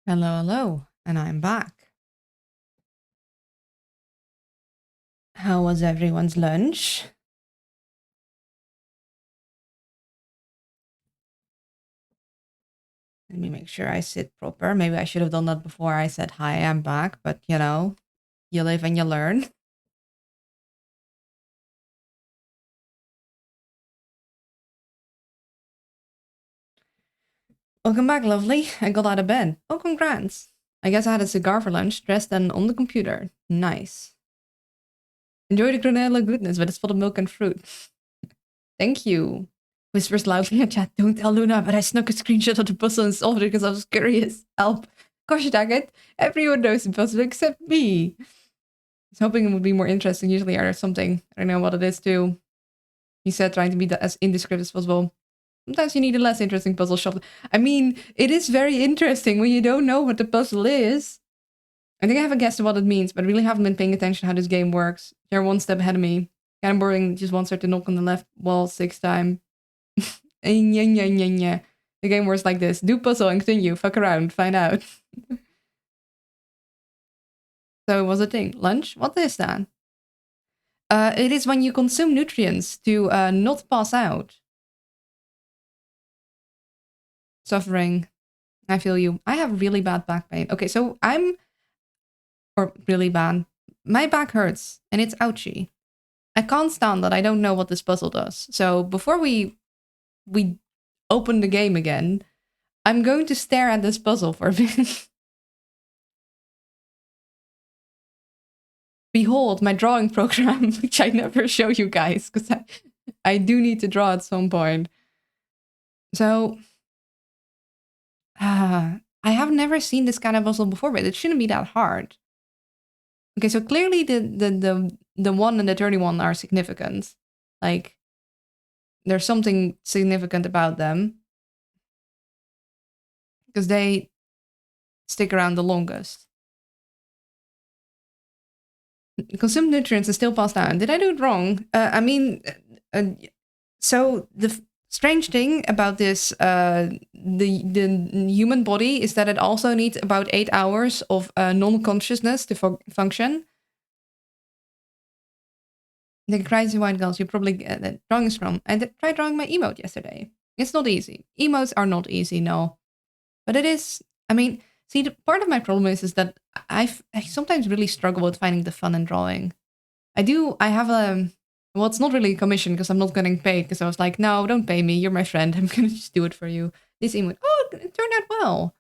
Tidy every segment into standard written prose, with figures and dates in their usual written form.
Hello, hello, and I'm back. How was everyone's lunch? Let me make sure I sit proper. Maybe I should have done that before I said hi, I'm back, but you live and you learn. Welcome back, lovely. I got out of bed. Oh, congrats. I guess I had a cigar for lunch, dressed and on the computer. Nice. Enjoy the granola goodness, but it's full of milk and fruit. Thank you. Whispers loudly in chat. Don't tell Luna, but I snuck a screenshot of the puzzle and solved it because I was curious. Help. Gosh dang it. Everyone knows the puzzle except me. I was hoping it would be more interesting. Usually there's something. I don't know what it is too. He said trying to be as indescript as possible. Sometimes you need a less interesting puzzle shop. I mean, it is very interesting when you don't know what the puzzle is. I think I have a guess of what it means, but I really haven't been paying attention to how this game works. They're one step ahead of me. Kind of boring, just wants her to knock on the left wall 6 times. The game works like this. Do puzzle and continue. Fuck around. Find out. So it was a thing. Lunch? What is that? It is when you consume nutrients to not pass out. Suffering. I feel you. I have really bad back pain. Okay, so or really bad. My back hurts and it's ouchy. I can't stand that I don't know what this puzzle does. So before we open the game again, I'm going to stare at this puzzle for a bit. Behold my drawing program, which I never show you guys because I do need to draw at some point. So, I have never seen this kind of puzzle before, but it shouldn't be that hard. Okay, so clearly the 1 and the 31 are significant. Like, there's something significant about them because they stick around the longest. Consumed nutrients and still passed down. Did I do it wrong? So the strange thing about this, the human body is that it also needs about 8 hours of non-consciousness to function. The crazy white girls you probably get that drawing is from. I tried drawing my emote yesterday. It's not easy. Emotes are not easy, no. But it is, I mean, see, the part of my problem is that I sometimes really struggle with finding the fun in drawing. I have a, well, it's not really a commission because I'm not getting paid because I was like, no, don't pay me. You're my friend. I'm going to just do it for you. This emote, oh, it turned out well.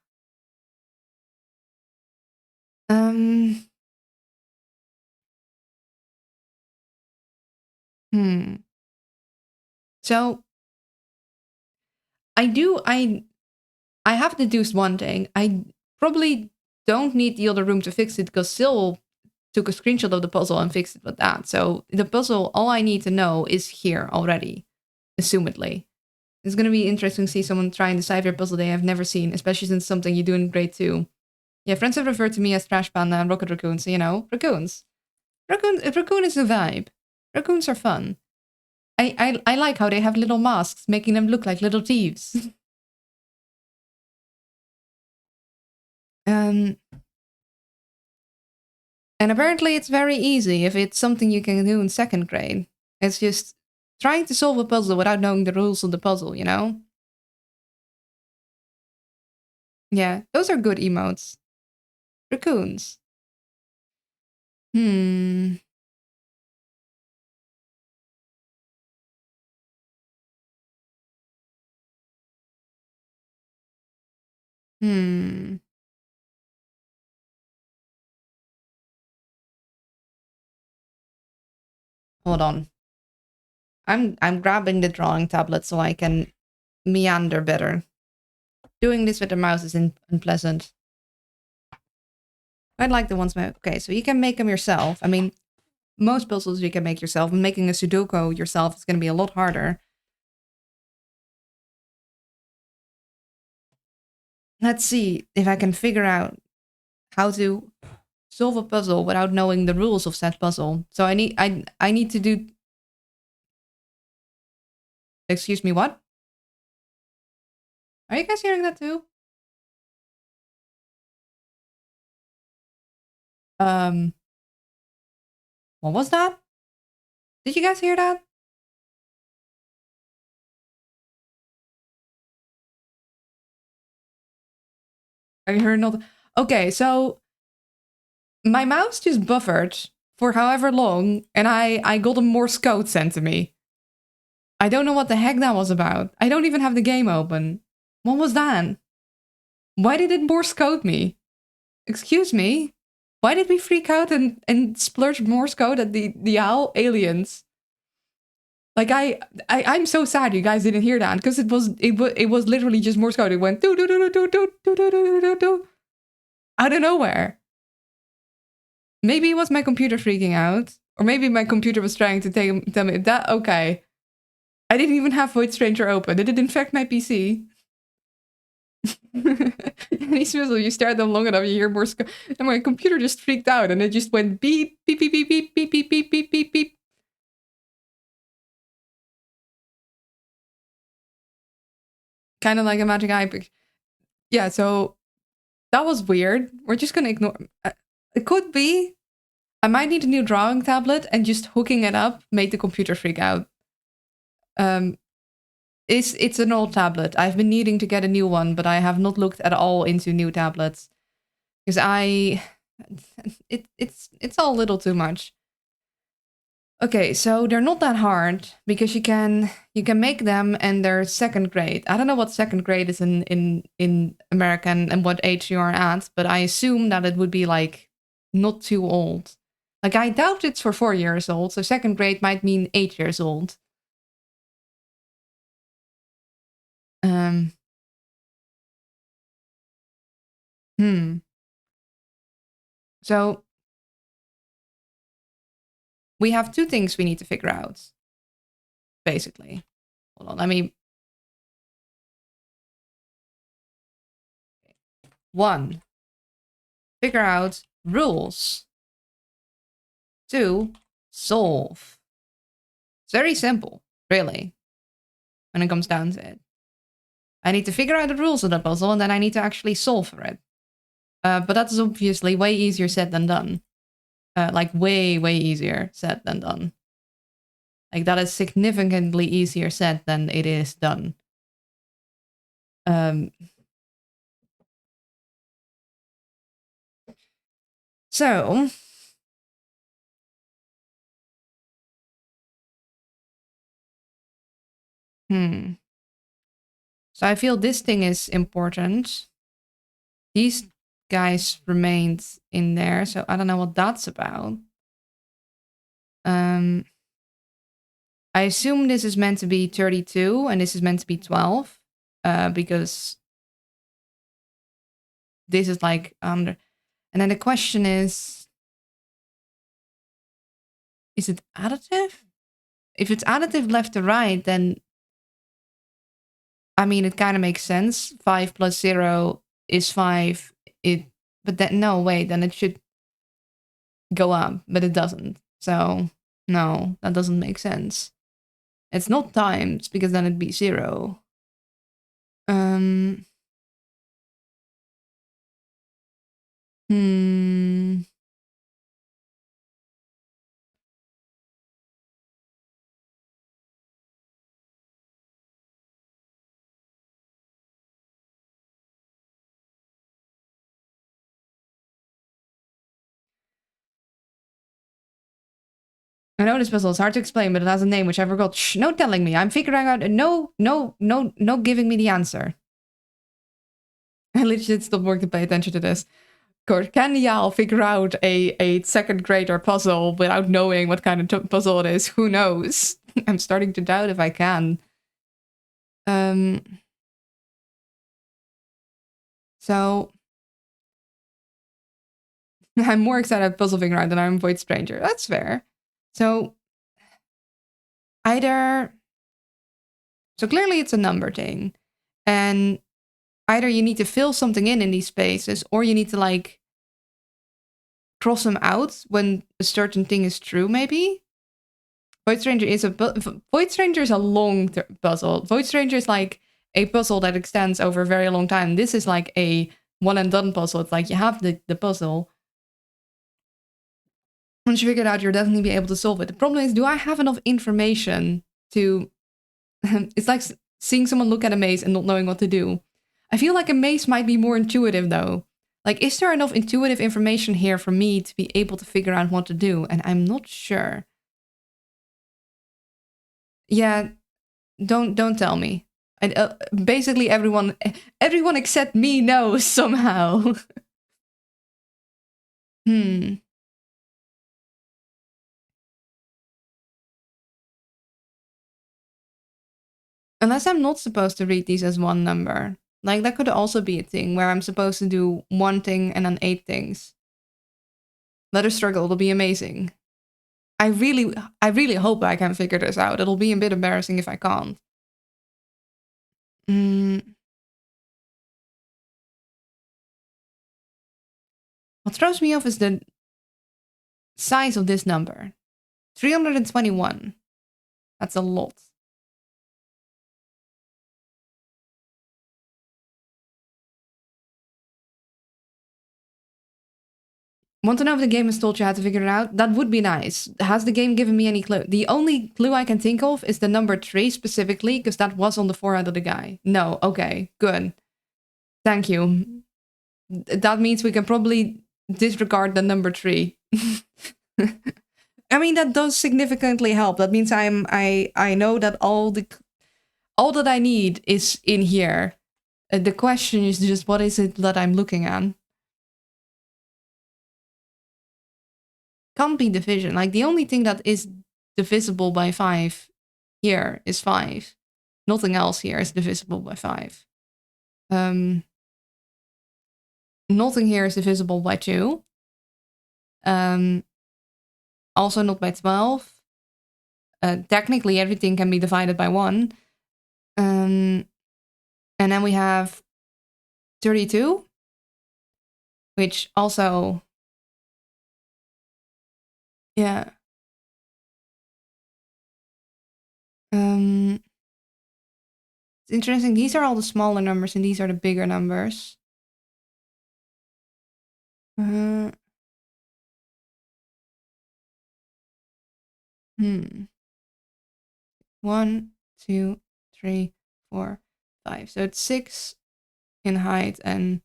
Um, hmm. So I have deduced one thing. I probably don't need the other room to fix it because Sil took a screenshot of the puzzle and fixed it with that. So the puzzle, all I need to know is here already, assumedly. It's going to be interesting to see someone try and decipher a puzzle they have never seen, especially since something you do in grade 2. Yeah, friends have referred to me as Trash Panda and Rocket Raccoon, so raccoons. Raccoon is a vibe. Raccoons are fun. I like how they have little masks, making them look like little thieves. um, and apparently it's very easy if it's something you can do in 2nd grade. It's just trying to solve a puzzle without knowing the rules of the puzzle, you know? Yeah, those are good emotes. Raccoons. Hmm. Hmm. Hold on. I'm grabbing the drawing tablet so I can meander better. Doing this with the mouse is unpleasant. I like the ones okay, so you can make them yourself. I mean, most puzzles you can make yourself, and making a Sudoku yourself is going to be a lot harder. Let's see if I can figure out how to solve a puzzle without knowing the rules of said puzzle. So I need to do. Excuse me, what? Are you guys hearing that too? Um, what was that? Did you guys hear that? I heard another. Okay, so my mouse just buffered for however long, and I got a Morse code sent to me. I don't know what the heck that was about. I don't even have the game open. What was that? Why did it Morse code me? Excuse me? Why did we freak out and splurge Morse code at the owl aliens? Like I'm so sad you guys didn't hear that because it was literally just Morse code. It went do do do do do do do do do do out of nowhere. Maybe it was my computer freaking out, or maybe my computer was trying to tell me that. Okay, I didn't even have Void Stranger open. Did it infect my PC? Any swizzle, you stare at them long enough, you hear Morse code, and my computer just freaked out, and it just went beep beep beep beep beep beep beep beep beep beep beep. Kind of like a magic eye. Yeah, so that was weird. We're just gonna ignore. It could be. I might need a new drawing tablet, and just hooking it up made the computer freak out. It's an old tablet. I've been needing to get a new one, but I have not looked at all into new tablets because it's all a little too much. Okay, so they're not that hard because you can make them and they're second grade. I don't know what second grade is in American and what age you are at, but I assume that it would be like not too old. Like I doubt it's for 4 years old, so second grade might mean 8 years old. Um So we have two things we need to figure out, basically. Hold on, let me. One, figure out rules. Two, solve. It's very simple, really, when it comes down to it. I need to figure out the rules of the puzzle, and then I need to actually solve for it. But that's obviously way easier said than done. Like, way, way easier said than done. Like, that is significantly easier said than it is done. So, so I feel this thing is important. These guys remained in there, so I don't know what that's about. I assume this is meant to be 32 and this is meant to be 12, because this is like under. And then the question is it additive? If it's additive left to right, then I mean it kind of makes sense. 5 plus 0 is 5. But then no, wait, then it should go up, but it doesn't. So no, that doesn't make sense. It's not times because then it'd be 0. I know this puzzle is hard to explain, but it has a name which I forgot. Shh, no telling me. I'm figuring out. No giving me the answer. I legit stopped work to pay attention to this. Can Yal figure out a second grader puzzle without knowing what kind of puzzle it is? Who knows? I'm starting to doubt if I can. So I'm more excited at Puzzle Figure Out than I'm Void Stranger. That's fair. So either. So clearly it's a number thing. And either you need to fill something in these spaces, or you need to like cross them out when a certain thing is true, maybe? Void Stranger is a long puzzle. Void Stranger is like a puzzle that extends over a very long time. This is like a one and done puzzle. It's like you have the puzzle, once you figure it out, you'll definitely be able to solve it. The problem is, do I have enough information to... It's like seeing someone look at a maze and not knowing what to do. I feel like a maze might be more intuitive, though. Like, is there enough intuitive information here for me to be able to figure out what to do? And I'm not sure. Yeah, don't tell me. Basically, everyone except me knows somehow. Unless I'm not supposed to read these as one number. Like, that could also be a thing where I'm supposed to do one thing and then 8 things. Let us struggle, it'll be amazing. I really hope I can figure this out. It'll be a bit embarrassing if I can't. What throws me off is the size of this number. 321. That's a lot. Want to know if the game has told you how to figure it out? That would be nice. Has the game given me any clue? The only clue I can think of is the number 3 specifically, because that was on the forehead of the guy. No, okay, good. Thank you. That means we can probably disregard the number 3. I mean, that does significantly help. That means I know that all that I need is in here. The question is just, what is it that I'm looking at? Can't be division. Like, the only thing that is divisible by 5 here is 5. Nothing else here is divisible by 5. Nothing here is divisible by 2. Also not by 12. Technically, everything can be divided by 1. And then we have 32, which also... Yeah. It's interesting. These are all the smaller numbers and these are the bigger numbers. 1, 2, 3, 4, 5. So it's 6 in height and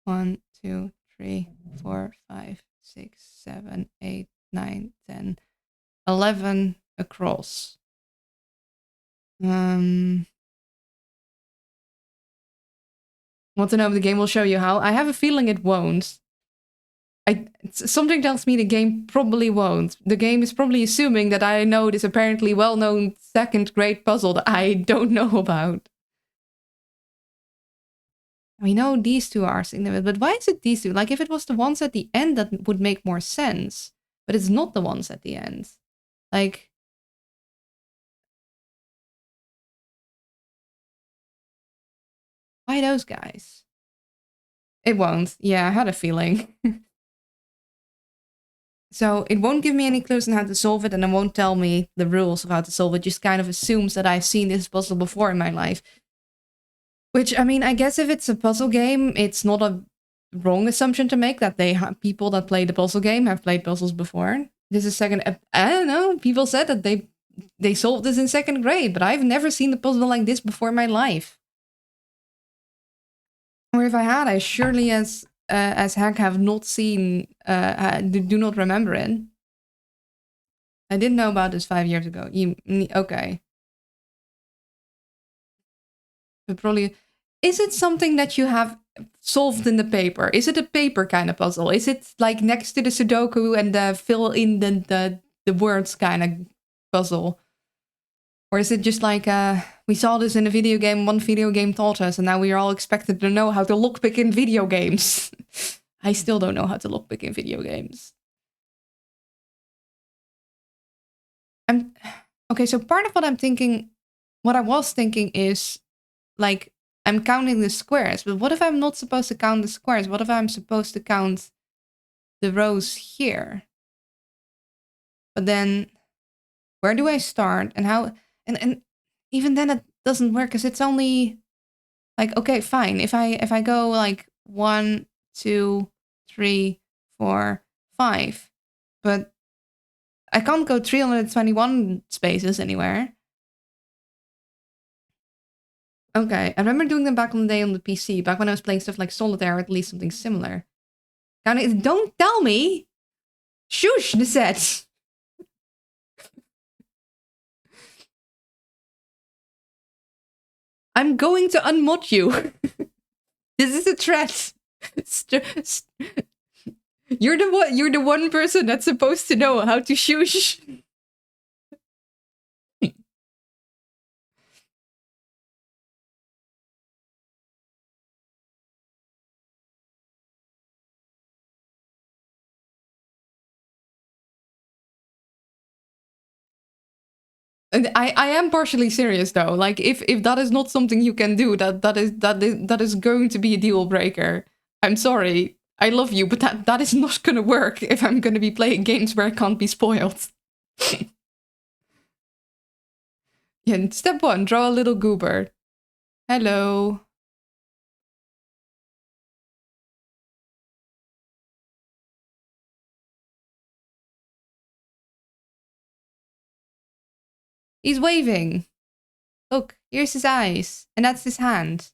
1, 2, 3, 4, 5, 6, 7, 8, 9, 10, 11 across. Want to know if the game will show you how? I have a feeling it won't. Something tells me the game probably won't. The game is probably assuming that I know this apparently well-known 2nd grade puzzle that I don't know about. We know these 2 are significant, but why is it these 2? Like, if it was the ones at the end, that would make more sense. But it's not the ones at the end. Like... Why those guys? It won't. Yeah, I had a feeling. So it won't give me any clues on how to solve it, and it won't tell me the rules of how to solve it. Just kind of assumes that I've seen this puzzle before in my life. Which, I mean, I guess if it's a puzzle game, it's not a wrong assumption to make that people that play the puzzle game have played puzzles before. This is second... I don't know. People said that they solved this in 2nd grade, but I've never seen a puzzle like this before in my life. Or if I had, I surely as heck have not seen, do not remember it. I didn't know about this 5 years ago. Okay. But probably... Is it something that you have solved in the paper? Is it a paper kind of puzzle? Is it like next to the Sudoku and the fill in the words kind of puzzle? Or is it just like, we saw this in a video game, one video game taught us, and now we are all expected to know how to lockpick in video games. I still don't know how to lockpick in video games. Okay, so part of what I was thinking is, like, I'm counting the squares, but what if I'm not supposed to count the squares? What if I'm supposed to count the rows here? But then, where do I start? And how... And even then it doesn't work, because it's only... Like, okay, fine. If I go, like, 1, 2, 3, 4, 5. But I can't go 321 spaces anywhere. Okay, I remember doing them back on the day on the PC, back when I was playing stuff like Solitaire, or at least something similar. Don't tell me! Shush, the set! I'm going to unmod you. This is a threat. You're the one person that's supposed to know how to shush. I am partially serious though. Like if that is not something you can do, that is going to be a deal breaker. I'm sorry. I love you, but that is not gonna work if I'm gonna be playing games where I can't be spoiled. Yeah, step 1, draw a little goober. Hello. He's waving. Look, here's his eyes, and that's his hand.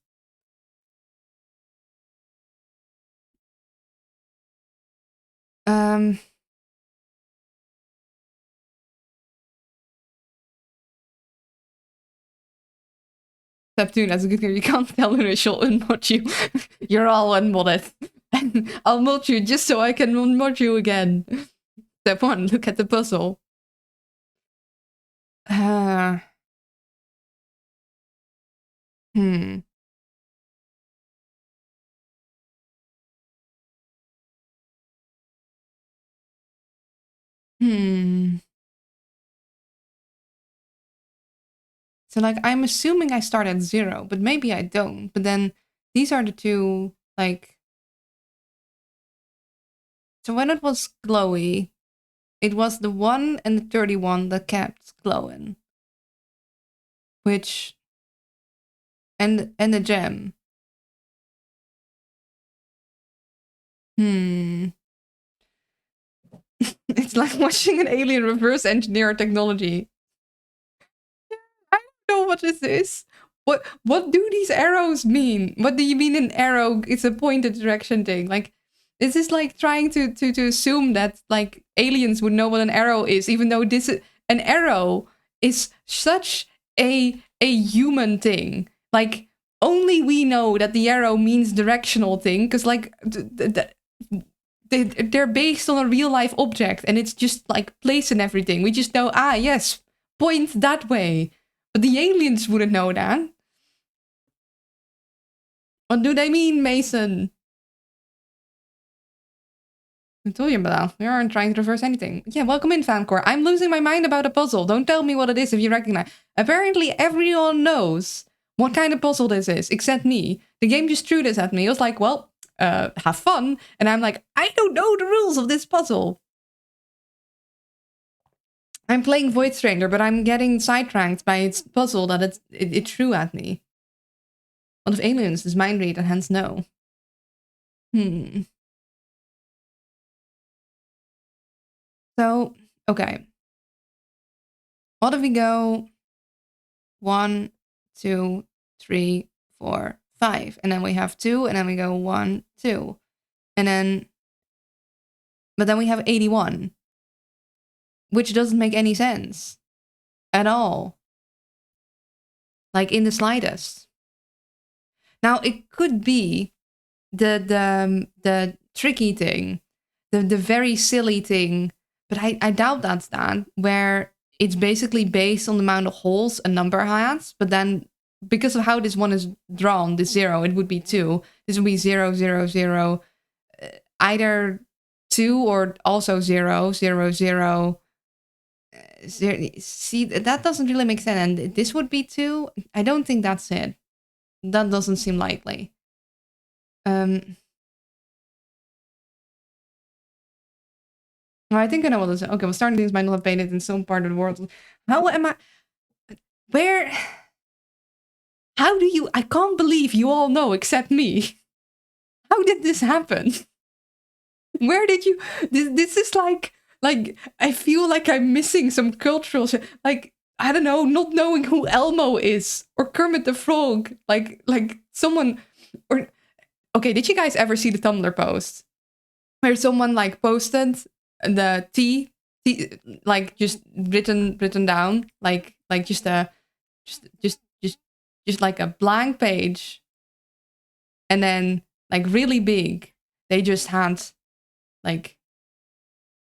Step 2, that's a good thing. You can't tell Luna she'll unmod you. You're all unmodded. And I'll mod you just so I can unmod you again. Step 1, look at the puzzle. Hmm. So, like, I'm assuming I start at 0, but maybe I don't. But then these are the two, like... So when it was glowy, it was the 1 and the 31 that kept glowing. Which... And the gem. It's like watching an alien reverse engineer technology. I don't know what this is. What do these arrows mean? What do you mean an arrow? It's a pointed direction thing. Like, is this like trying to assume that like aliens would know what an arrow is, even though an arrow is such a human thing. Like, only we know that the arrow means directional thing, because like they're based on a real life object, and it's just like place and everything. We just know, yes, point that way. But the aliens wouldn't know that. What do they mean, Mason? I told you about that. We aren't trying to reverse anything. Yeah, welcome in, Fancore. I'm losing my mind about a puzzle. Don't tell me what it is if you recognize. Apparently, everyone knows what kind of puzzle this is, except me. The game just threw this at me. It was like, well, have fun. And I'm like, I don't know the rules of this puzzle. I'm playing Void Stranger, but I'm getting sidetracked by its puzzle that it threw at me. What if aliens does mind read and hence know? So, okay. What if we go 1, 2, 3, 4, 5, and then we have 2, and then we go 1, 2, and then, but then we have 81, which doesn't make any sense at all, like in the slightest. Now it could be the tricky thing, the very silly thing, but I doubt that's that, where it's basically based on the amount of holes a number has, but then because of how this one is drawn, the 0, it would be 2. This would be 0, 0, 0, either 2 or also 0, 0, 0. See, that doesn't really make sense. And this would be 2. I don't think that's it. That doesn't seem likely. I think I know what this is. Okay, well, starting things might not have painted in some part of the world. How am I... Where... How do you... I can't believe you all know except me. How did this happen? Where did you... This is like Like, I feel like I'm missing some cultural shit. Like, I don't know, not knowing who Elmo is or Kermit the Frog. Like someone or okay, did you guys ever see the Tumblr post where someone like posted the T like just written down like just a just like a blank page, and then like really big they just had like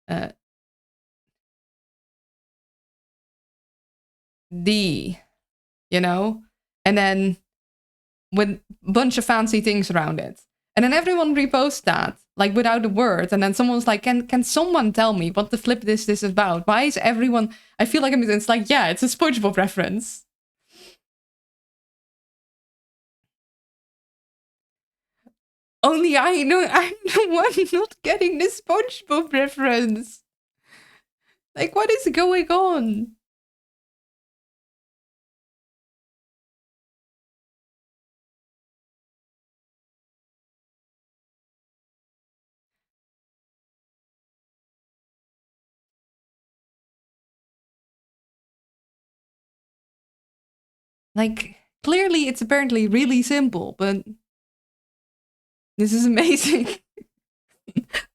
uh D, you know, and then with a bunch of fancy things around it. And then everyone reposts that, like without a word. And then someone's like, can someone tell me what the flip this is about? Why is everyone I feel like it's like, yeah, it's a SpongeBob reference. Only I know I'm the one not getting the SpongeBob reference. Like, what is going on? Like, clearly it's apparently really simple, but this is amazing.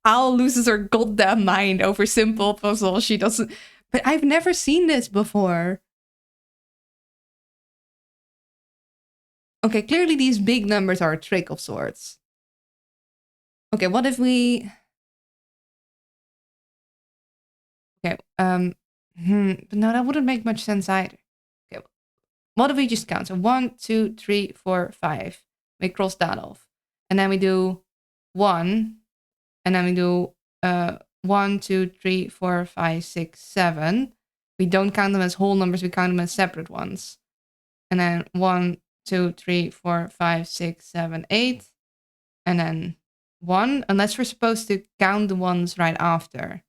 Al loses her goddamn mind over simple puzzles. She doesn't. But I've never seen this before. Okay, clearly these big numbers are a trick of sorts. Okay, what if we... Okay, but no, that wouldn't make much sense either. Okay, what if we just count? So 1, 2, 3, 4, 5. We cross that off. And then we do 1. And then we do 1, 2, 3, 4, 5, 6, 7. We don't count them as whole numbers, we count them as separate ones. And then 1, 2, 3, 4, 5, 6, 7, 8. And then 1, unless we're supposed to count the ones right after.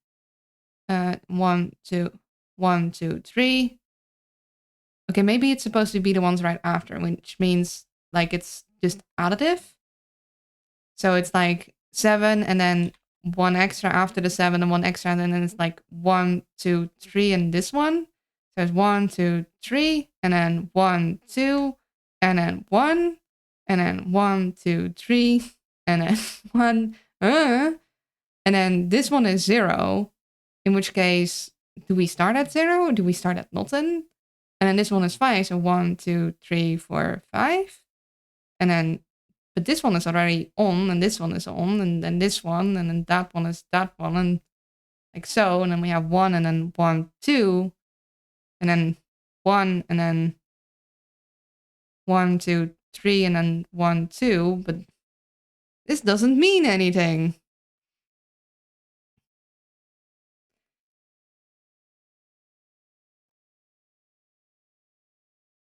1, 2, 1, 2, 3. Okay, maybe it's supposed to be the ones right after, which means like it's just additive. So it's like 7 and then 1 extra after the 7 and 1 extra, and then it's like 1, 2, 3 and this one. So it's 1, 2, 3, and then 1, 2, and then 1, and then 1, 2, 3, and then 1, and then this one is 0, in which case, do we start at 0 or do we start at nothing? And then this one is 5, so 1, 2, 3, 4, 5. And then, but this one is already on, and this one is on, and then this one, and then that one is that one, and like so. And then we have 1, and then 1, 2, and then 1, and then 1, 2, 3, and then 1, 2. But this doesn't mean anything.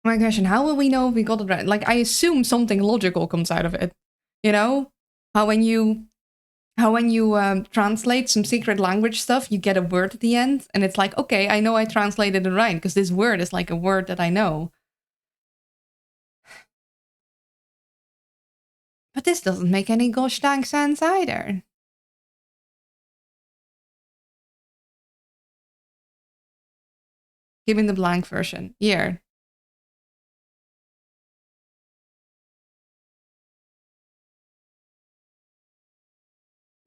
My question, how will we know if we got it right? Like, I assume something logical comes out of it. You know? How when you translate some secret language stuff, you get a word at the end, and it's like, okay, I know I translated it right, because this word is like a word that I know. But this doesn't make any gosh dang sense either. Give me the blank version. Here.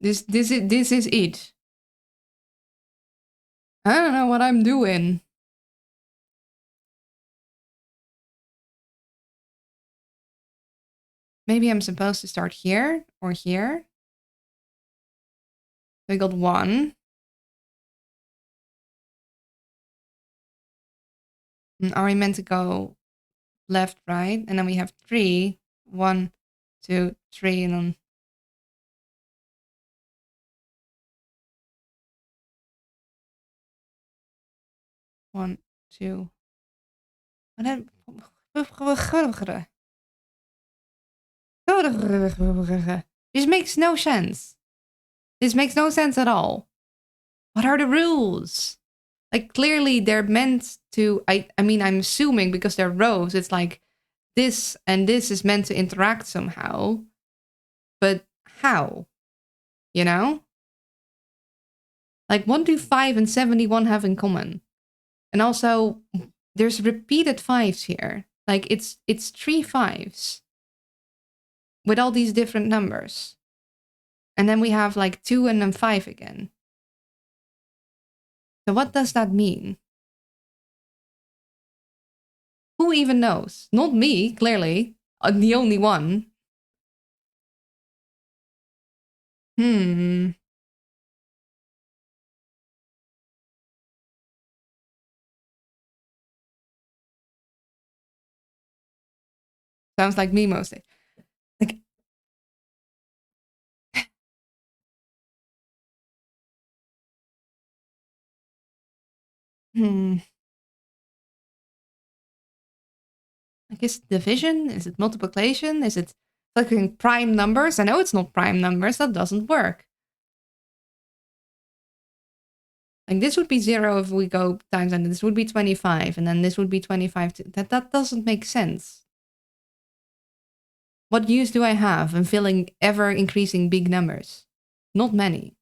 This is it. I don't know what I'm doing. Maybe I'm supposed to start here or here. We got 1. Are we meant to go left, right? And then we have 3. 1, 2, 3, and then 1, 2. This makes no sense. This makes no sense at all. What are the rules? Like, clearly they're meant to, I mean, I'm assuming because they're rows, it's like this and this is meant to interact somehow. But how? You know? Like, what do 5 and 71 have in common? And also, there's repeated 5s here. Like, it's 3 5s with all these different numbers. And then we have like 2 and then 5 again. So what does that mean? Who even knows? Not me, clearly. I'm the only one. Hmm. Sounds like me mostly. Like, hmm. I guess division? Is it multiplication? Is it fucking prime numbers? I know it's not prime numbers. That doesn't work. Like, this would be 0 if we go times, and this would be 25, and then this would be 25. That doesn't make sense. What use do I have in filling ever increasing big numbers? Not many.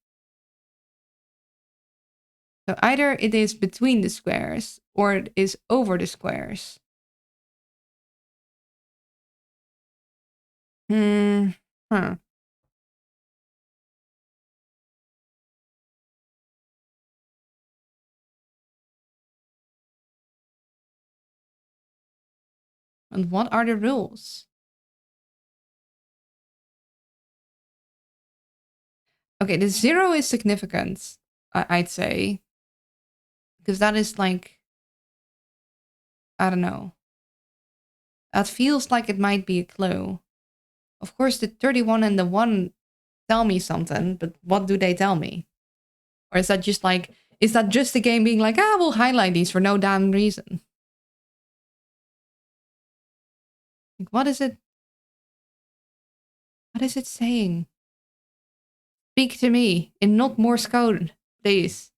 So either it is between the squares or it is over the squares. Huh. And what are the rules? Okay, the 0 is significant, I'd say. Because that is like, I don't know. That feels like it might be a clue. Of course, the 31 and the 1 tell me something, but what do they tell me? Or is that just like, is that just the game being like, we'll highlight these for no damn reason? Like, what is it? What is it saying? Speak to me in not Morse code, please.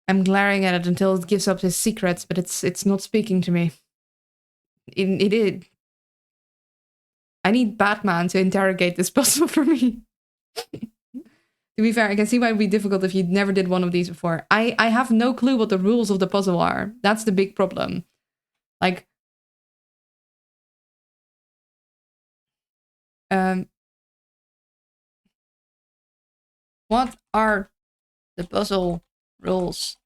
I'm glaring at it until it gives up its secrets, but it's not speaking to me. It did. I need Batman to interrogate this puzzle for me. To be fair, I can see why it would be difficult if you never did one of these before. I have no clue what the rules of the puzzle are. That's the big problem. Like, what are the puzzle rules?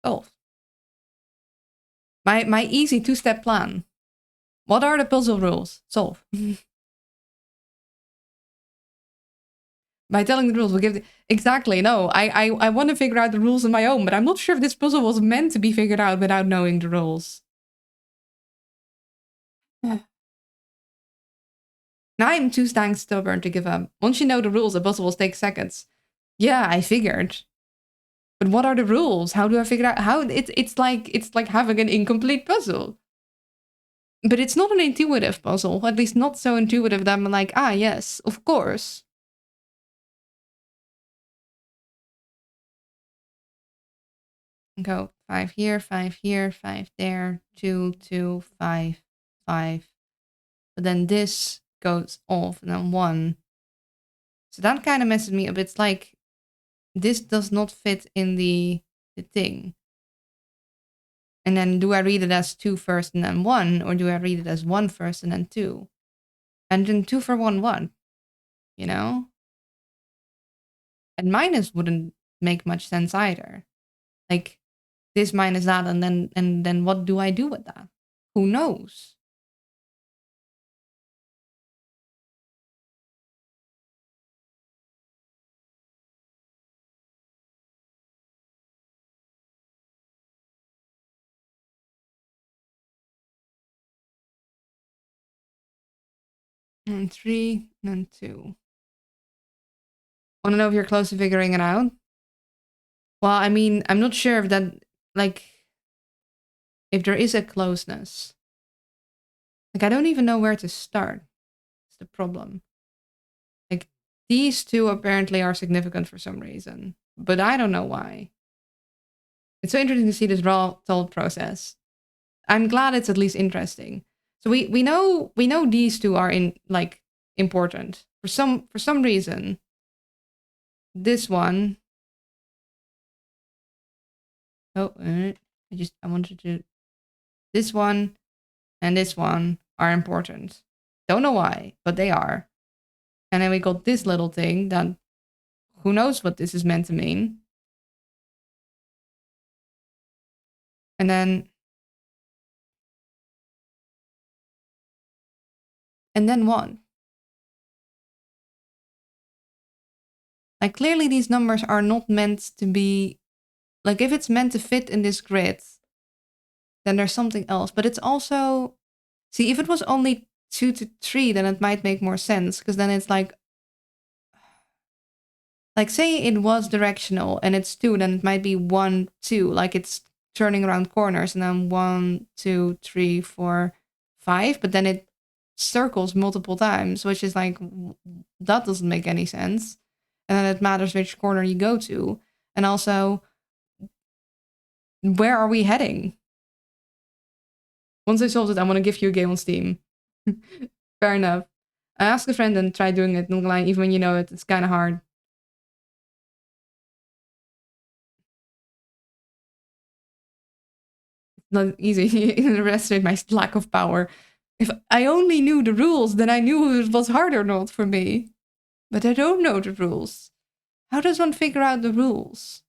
Oh, my easy 2-step plan. What are the puzzle rules? Solve. By telling the rules, we'll give the... Exactly, no. I want to figure out the rules on my own, but I'm not sure if this puzzle was meant to be figured out without knowing the rules. Now I'm too dang stubborn to give up. Once you know the rules, the puzzle will take seconds. Yeah, I figured. But what are the rules? How do I figure out how it's like having an incomplete puzzle. But it's not an intuitive puzzle, at least not so intuitive that I'm like, yes, of course. Go 5 here, 5 here, 5 there, 2, 2, 5, 5. But then this goes off and then 1. So that kind of messes me up. It's like this does not fit in the thing. And then do I read it as 2 first and then 1, or do I read it as 1 first and then 2? And then 2 for 1, 1. You know? And minus wouldn't make much sense either. Like this minus that, and then what do I do with that? Who knows? And 3 and 2. Want to know if you're close to figuring it out? Well, I mean, I'm not sure if that, like, if there is a closeness. Like, I don't even know where to start. That's the problem. Like, these two apparently are significant for some reason, but I don't know why. It's so interesting to see this raw thought process. I'm glad it's at least interesting. So we know these two are important for some reason. This one. Oh, I wanted to. This one and this one are important. Don't know why, but they are. And then we got this little thing that who knows what this is meant to mean. And then what? Like, clearly these numbers are not meant to be, like, if it's meant to fit in this grid, then there's something else. But it's also, see, if it was only 2 to 3, then it might make more sense, because then it's like say it was directional and it's 2, then it might be 1, 2, like it's turning around corners, and then 1, 2, 3, 4, 5, but then it circles multiple times, which is like, that doesn't make any sense. And then it matters which corner you go to. And also, where are we heading? Once I solved it, I'm gonna give you a game on Steam. Fair enough. I asked a friend and tried doing it online, even when you know it, it's kind of hard. It's not easy. You underestimate my lack of power. If I only knew the rules, then I knew it was hard or not for me. But I don't know the rules. How does one figure out the rules?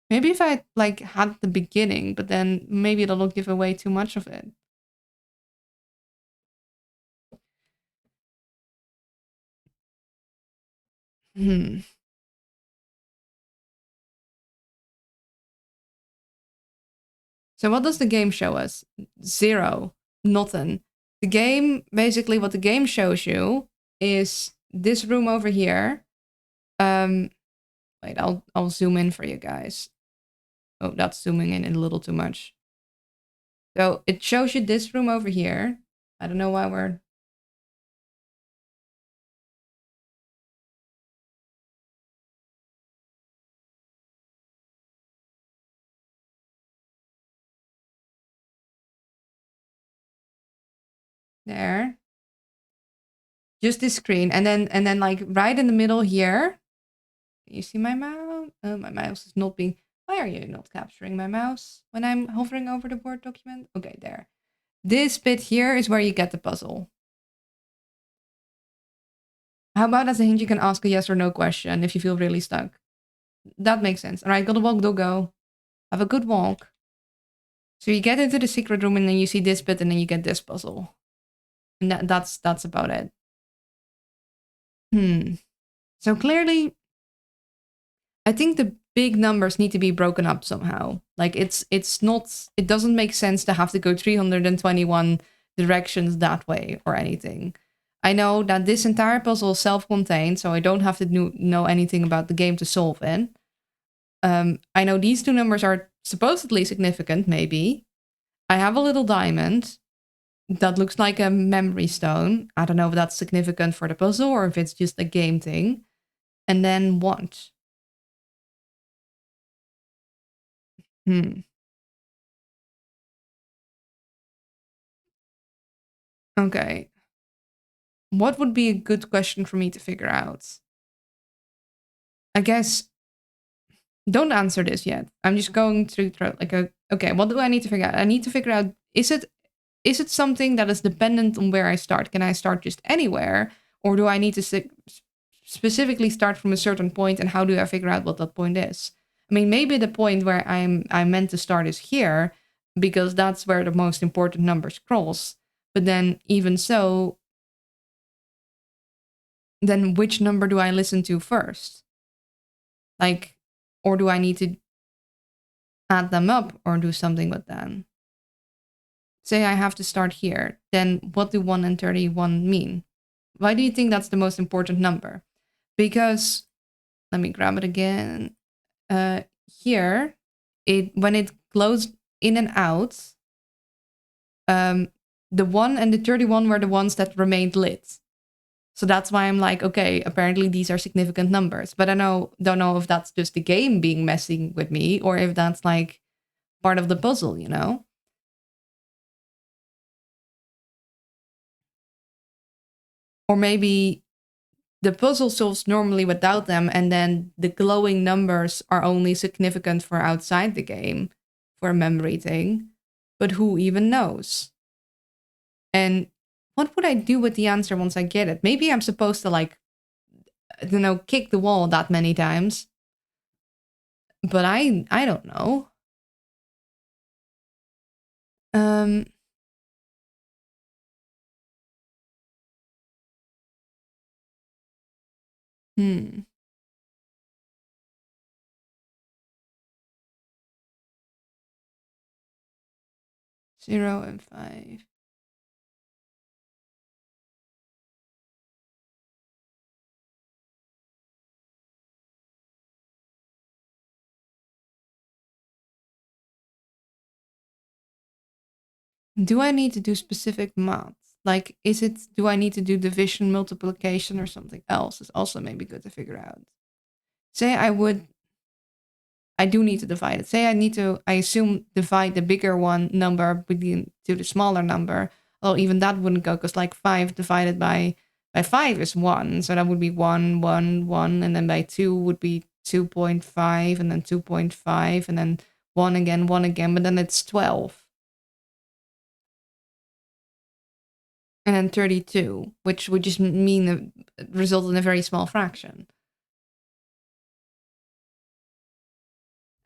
Maybe if I had the beginning, but then maybe that'll give away too much of it. So what does the game show us? 0. Nothing. The game, basically what the game shows you is this room over here. Wait, I'll zoom in for you guys. Oh, that's zooming in a little too much. So it shows you this room over here. I don't know why we're... There. Just this screen. And then like right in the middle here. You see my mouse? Oh, my mouse is not being... Why are you not capturing my mouse when I'm hovering over the Word document? Okay, there. This bit here is where you get the puzzle. How about as a hint, you can ask a yes or no question if you feel really stuck. That makes sense. All right, gotta walk, doggo. Have a good walk. So you get into the secret room and then you see this bit and then you get this puzzle. And that's about it. So clearly, I think the big numbers need to be broken up somehow. Like it doesn't make sense to have to go 321 directions that way or anything. I know that this entire puzzle is self-contained, so I don't have to know anything about the game to solve it. I know these two numbers are supposedly significant, maybe. I have a little diamond that looks like a memory stone. I don't know if that's significant for the puzzle or if it's just a game thing. And then what? Okay. What would be a good question for me to figure out? I guess don't answer this yet. I'm just going through okay, what do I need to figure out? I need to figure out, is it something that is dependent on where I start? Can I start just anywhere? Or do I need to specifically start from a certain point, and how do I figure out what that point is? I mean, maybe the point where I'm meant to start is here, because that's where the most important numbers cross. But then even so, then which number do I listen to first? Like, or do I need to add them up or do something with them? Say I have to start here, then what do 1 and 31 mean? Why do you think that's the most important number? Because, let me grab it again. Here, when it glows in and out, the 1 and the 31 were the ones that remained lit. So that's why I'm like, okay, apparently these are significant numbers. But I don't know if that's just the game being messing with me or if that's like part of the puzzle, you know? Or maybe the puzzle solves normally without them, and then the glowing numbers are only significant for outside the game for a memory thing. But who even knows? And what would I do with the answer once I get it? Maybe I'm supposed to, like, kick the wall that many times. But I don't know. Um, hmm. 0 and 5. Do I need to do specific math? Like, do I need to do division, multiplication, or something else? It's also maybe good to figure out. Say I do need to divide it. Say I assume divide the bigger one number to the smaller number. Well, even that wouldn't go because like 5 divided by 5 is 1. So that would be 1, 1, 1. And then by 2 would be 2.5 and then 2.5 and then 1 again, 1 again. But then it's 12. And then 32, which would just mean result in a very small fraction.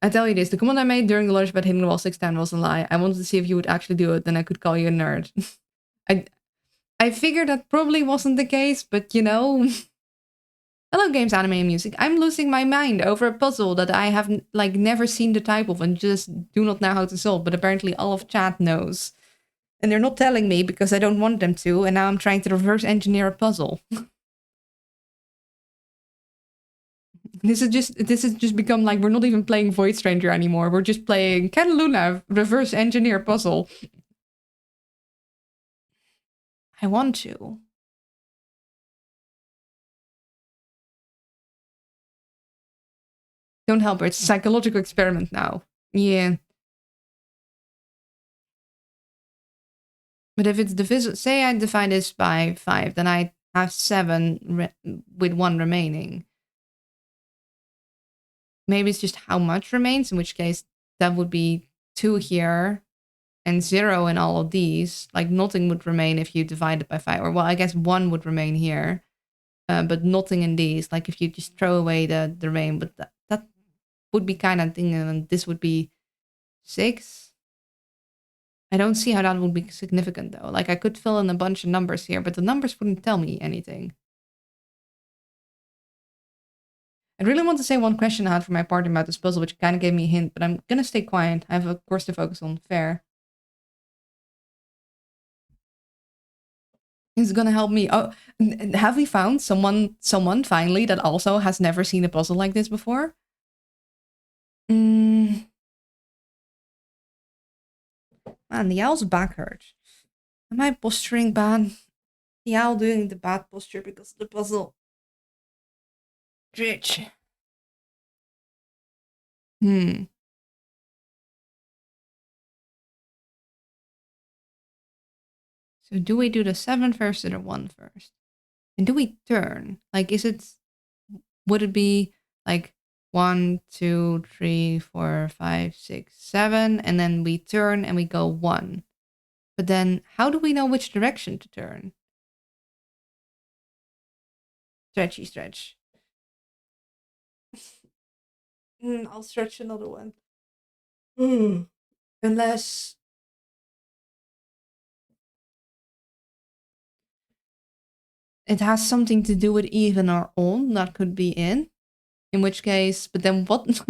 I tell you this, the comment I made during the lunch about hitting the wall 6 times was a lie. I wanted to see if you would actually do it, then I could call you a nerd. I figured that probably wasn't the case, but you know... Hello, games, anime, and music. I'm losing my mind over a puzzle that I have like never seen the type of and just do not know how to solve, but apparently all of chat knows. And they're not telling me because I don't want them to, and now I'm trying to reverse engineer a puzzle. This has just become like we're not even playing Void Stranger anymore. We're just playing Cataluna reverse engineer puzzle. I want to. Don't help her. It's a psychological experiment now. Yeah. But if it's divisible, say I divide this by 5, then I have 7 with 1 remaining. Maybe it's just how much remains, in which case that would be 2 here and 0 in all of these. Like nothing would remain if you divide it by 5. Or well, I guess 1 would remain here. But nothing in these. Like if you just throw away the remaining, but that would be kind of thing, and this would be 6. I don't see how that would be significant though. Like I could fill in a bunch of numbers here, but the numbers wouldn't tell me anything. I really want to say one question I had for my partner about this puzzle, which kind of gave me a hint, but I'm gonna stay quiet. I have a course to focus on. Fair. He's gonna help me. Oh, have we found someone finally that also has never seen a puzzle like this before? Man, the owl's back hurts. Am I posturing bad? The owl doing the bad posture because of the puzzle. Rich. So do we do the 7 first or the 1 first? And do we turn? Like, would it be like 1, 2, 3, 4, 5, 6, 7, and then we turn and we go 1? But then how do we know which direction to turn? Stretchy stretch. I'll stretch another one. Unless... it has something to do with even or odd, that could be in which case, but then what?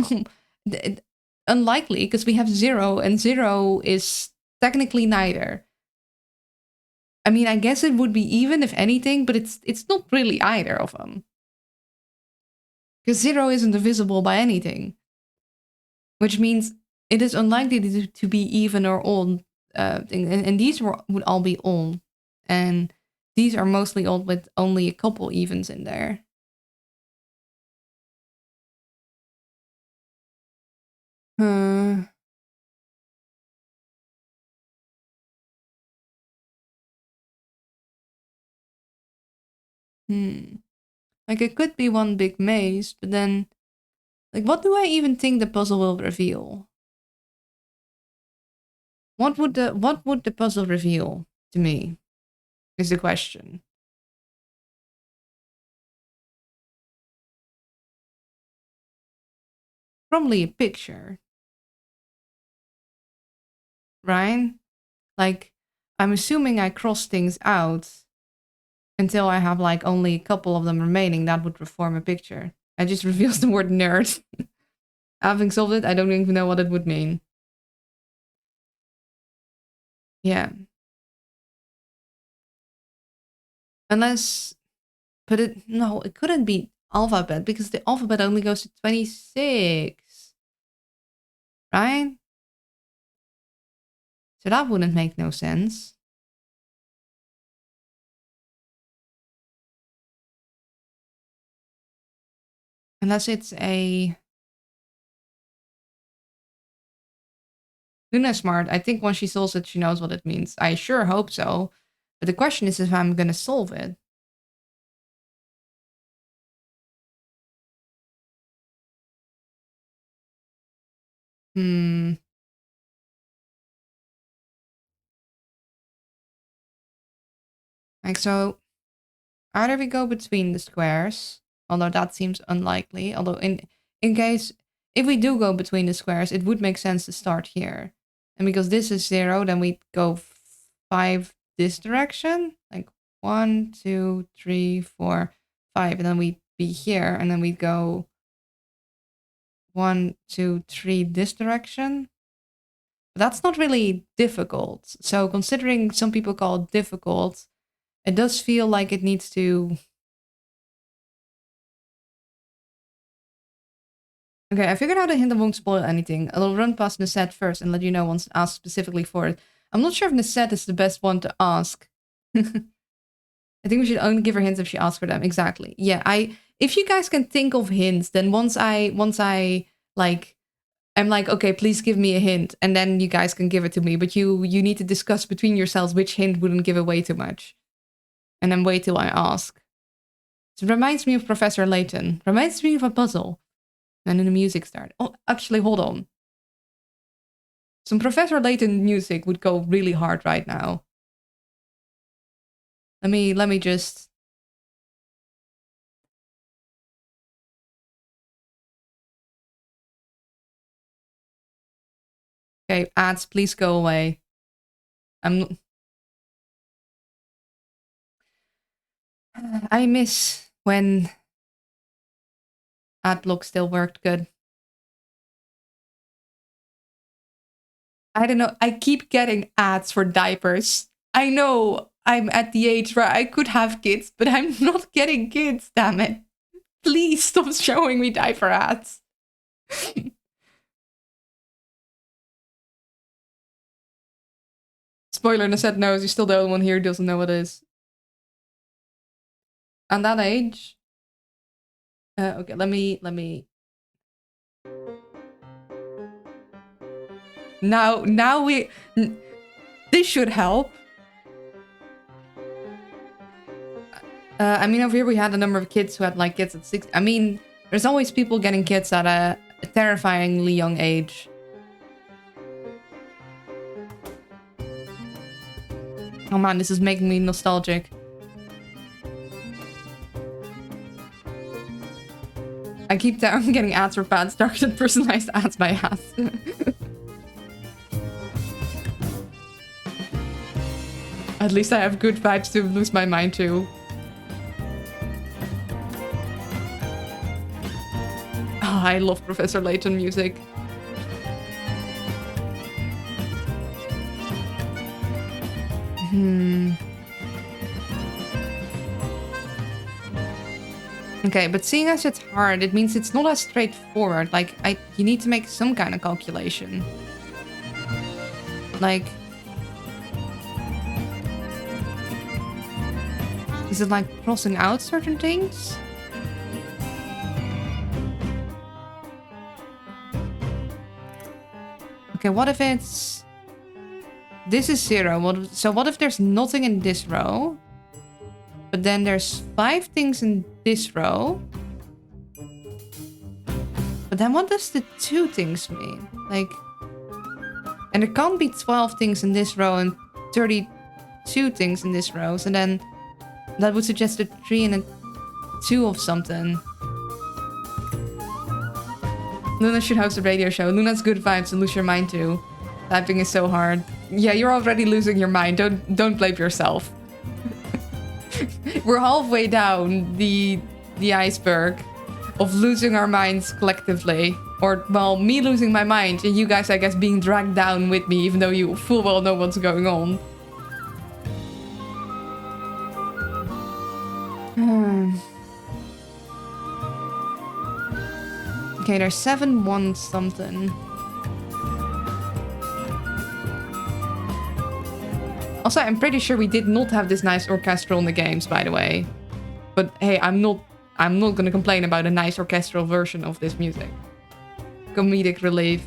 Unlikely, because we have 0, and 0 is technically neither. I mean, I guess it would be even if anything, but it's not really either of them. Because 0 isn't divisible by anything. Which means it is unlikely to be even or odd thing. And these would all be old. And these are mostly old with only a couple evens in there. Like, it could be one big maze, but then... Like, what do I even think the puzzle will reveal? What would the puzzle reveal to me? Is the question. Probably a picture. Right? Like, I'm assuming I cross things out until I have, like, only a couple of them remaining. That would form a picture. I just reveals the word nerd. Having solved it, I don't even know what it would mean. Yeah. Unless... But no, it couldn't be alphabet, because the alphabet only goes to 26. Right? So that wouldn't make no sense. Unless it's a... Luna's smart. I think once she solves it, she knows what it means. I sure hope so. But the question is if I'm gonna solve it. Like, so... Either we go between the squares, although that seems unlikely. Although in case... If we do go between the squares, it would make sense to start here. And because this is 0, then we go 5 this direction. Like 1, 2, 3, 4, 5. And then we'd be here. And then we'd go 1, 2, 3 this direction. But that's not really difficult. So considering some people call it difficult, it does feel like it needs to... Okay, I figured out a hint that won't spoil anything. I'll run past Nasette first and let you know once asked specifically for it. I'm not sure if Nasette is the best one to ask. I think we should only give her hints if she asks for them. Exactly. Yeah, if you guys can think of hints, then once I like, I'm like, okay, please give me a hint, and then you guys can give it to me. But you need to discuss between yourselves which hint wouldn't give away too much. And then wait till I ask. It reminds me of Professor Layton. Reminds me of a puzzle. And then the music started. Oh, actually, hold on. Some Professor Layton music would go really hard right now. Let me just... Okay, ads, please go away. I miss when Adblock still worked good. I don't know. I keep getting ads for diapers. I know I'm at the age where I could have kids, but I'm not getting kids, damn it. Please stop showing me diaper ads. Spoiler, Nasette knows. You're still the only one here who doesn't know what it is. On that age... okay, let me... Now we... This should help. I mean, over here we had a number of kids who had, like, kids at 6... I mean, there's always people getting kids at a terrifyingly young age. Oh man, this is making me nostalgic. I keep down getting ads for pads, targeted personalized ads by ads. At least I have good vibes to lose my mind too. Oh, I love Professor Layton music. Okay, but seeing as it's hard, it means it's not as straightforward. Like, you need to make some kind of calculation. Like, Is it like crossing out certain things? Okay, what if it's... This is 0. So what if there's nothing in this row? But then there's 5 things in this row. But then what does the 2 things mean? Like... And there can't be 12 things in this row and 32 things in this row. So then that would suggest a 3 and a 2 of something. Luna should host a radio show. Luna's good vibes and lose your mind too. Typing is so hard. Yeah, you're already losing your mind. Don't blame yourself. We're halfway down the iceberg of losing our minds collectively. Or, well, me losing my mind and you guys, I guess, being dragged down with me, even though you full well know what's going on. Okay, there's 7 1 something. Also, I'm pretty sure we did not have this nice orchestral in the games, by the way. But hey, I'm not gonna complain about a nice orchestral version of this music. Comedic relief.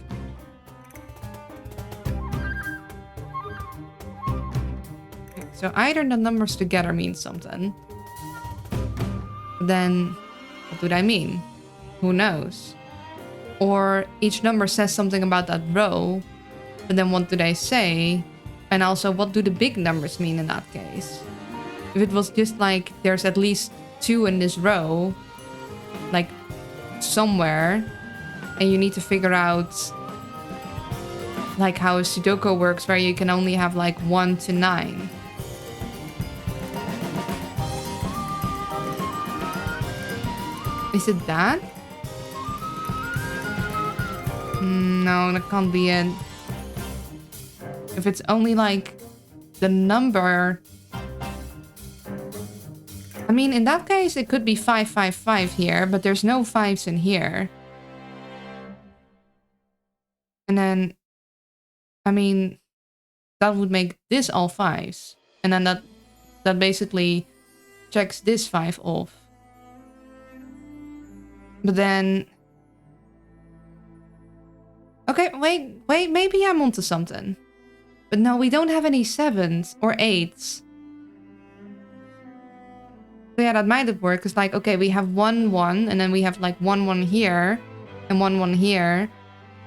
Okay, so either the numbers together mean something. Then, what do they mean? Who knows? Or each number says something about that row, but then what do they say? And also, what do the big numbers mean in that case? If it was just like, there's at least 2 in this row, like, somewhere, and you need to figure out, like, how a Sudoku works, where you can only have, like, 1 to 9. Is it that? No, that can't be it. If it's only like the number... I mean, in that case, it could be 555 here, but there's no 5s in here. And then, I mean, that would make this all 5s. And then that basically checks this 5 off. But then... Okay, wait, maybe I'm onto something. But no, we don't have any 7s or 8s. So yeah, that might have worked. It's like, okay, we have 1 1, and then we have like 1 1 here, and 1 1 here.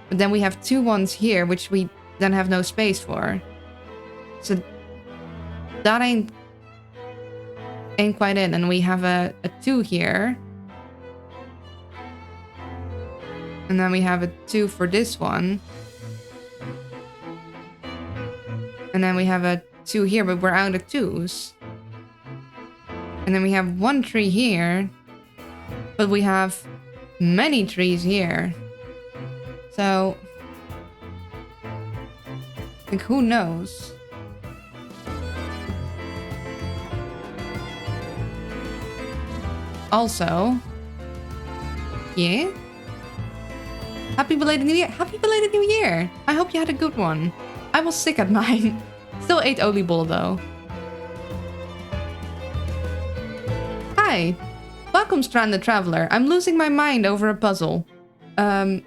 But then we have 2 1s here, which we then have no space for. So that ain't quite it. And we have a 2 here. And then we have a 2 for this one. And then we have a 2 here, but we're out of 2s. And then we have 1 tree here. But we have many trees here. So... like, who knows? Also... yeah? Happy belated New Year! Happy belated New Year! I hope you had a good one. I was sick at mine. Still ate oliebollen though. Hi! Welcome, Stranded Traveler. I'm losing my mind over a puzzle. Because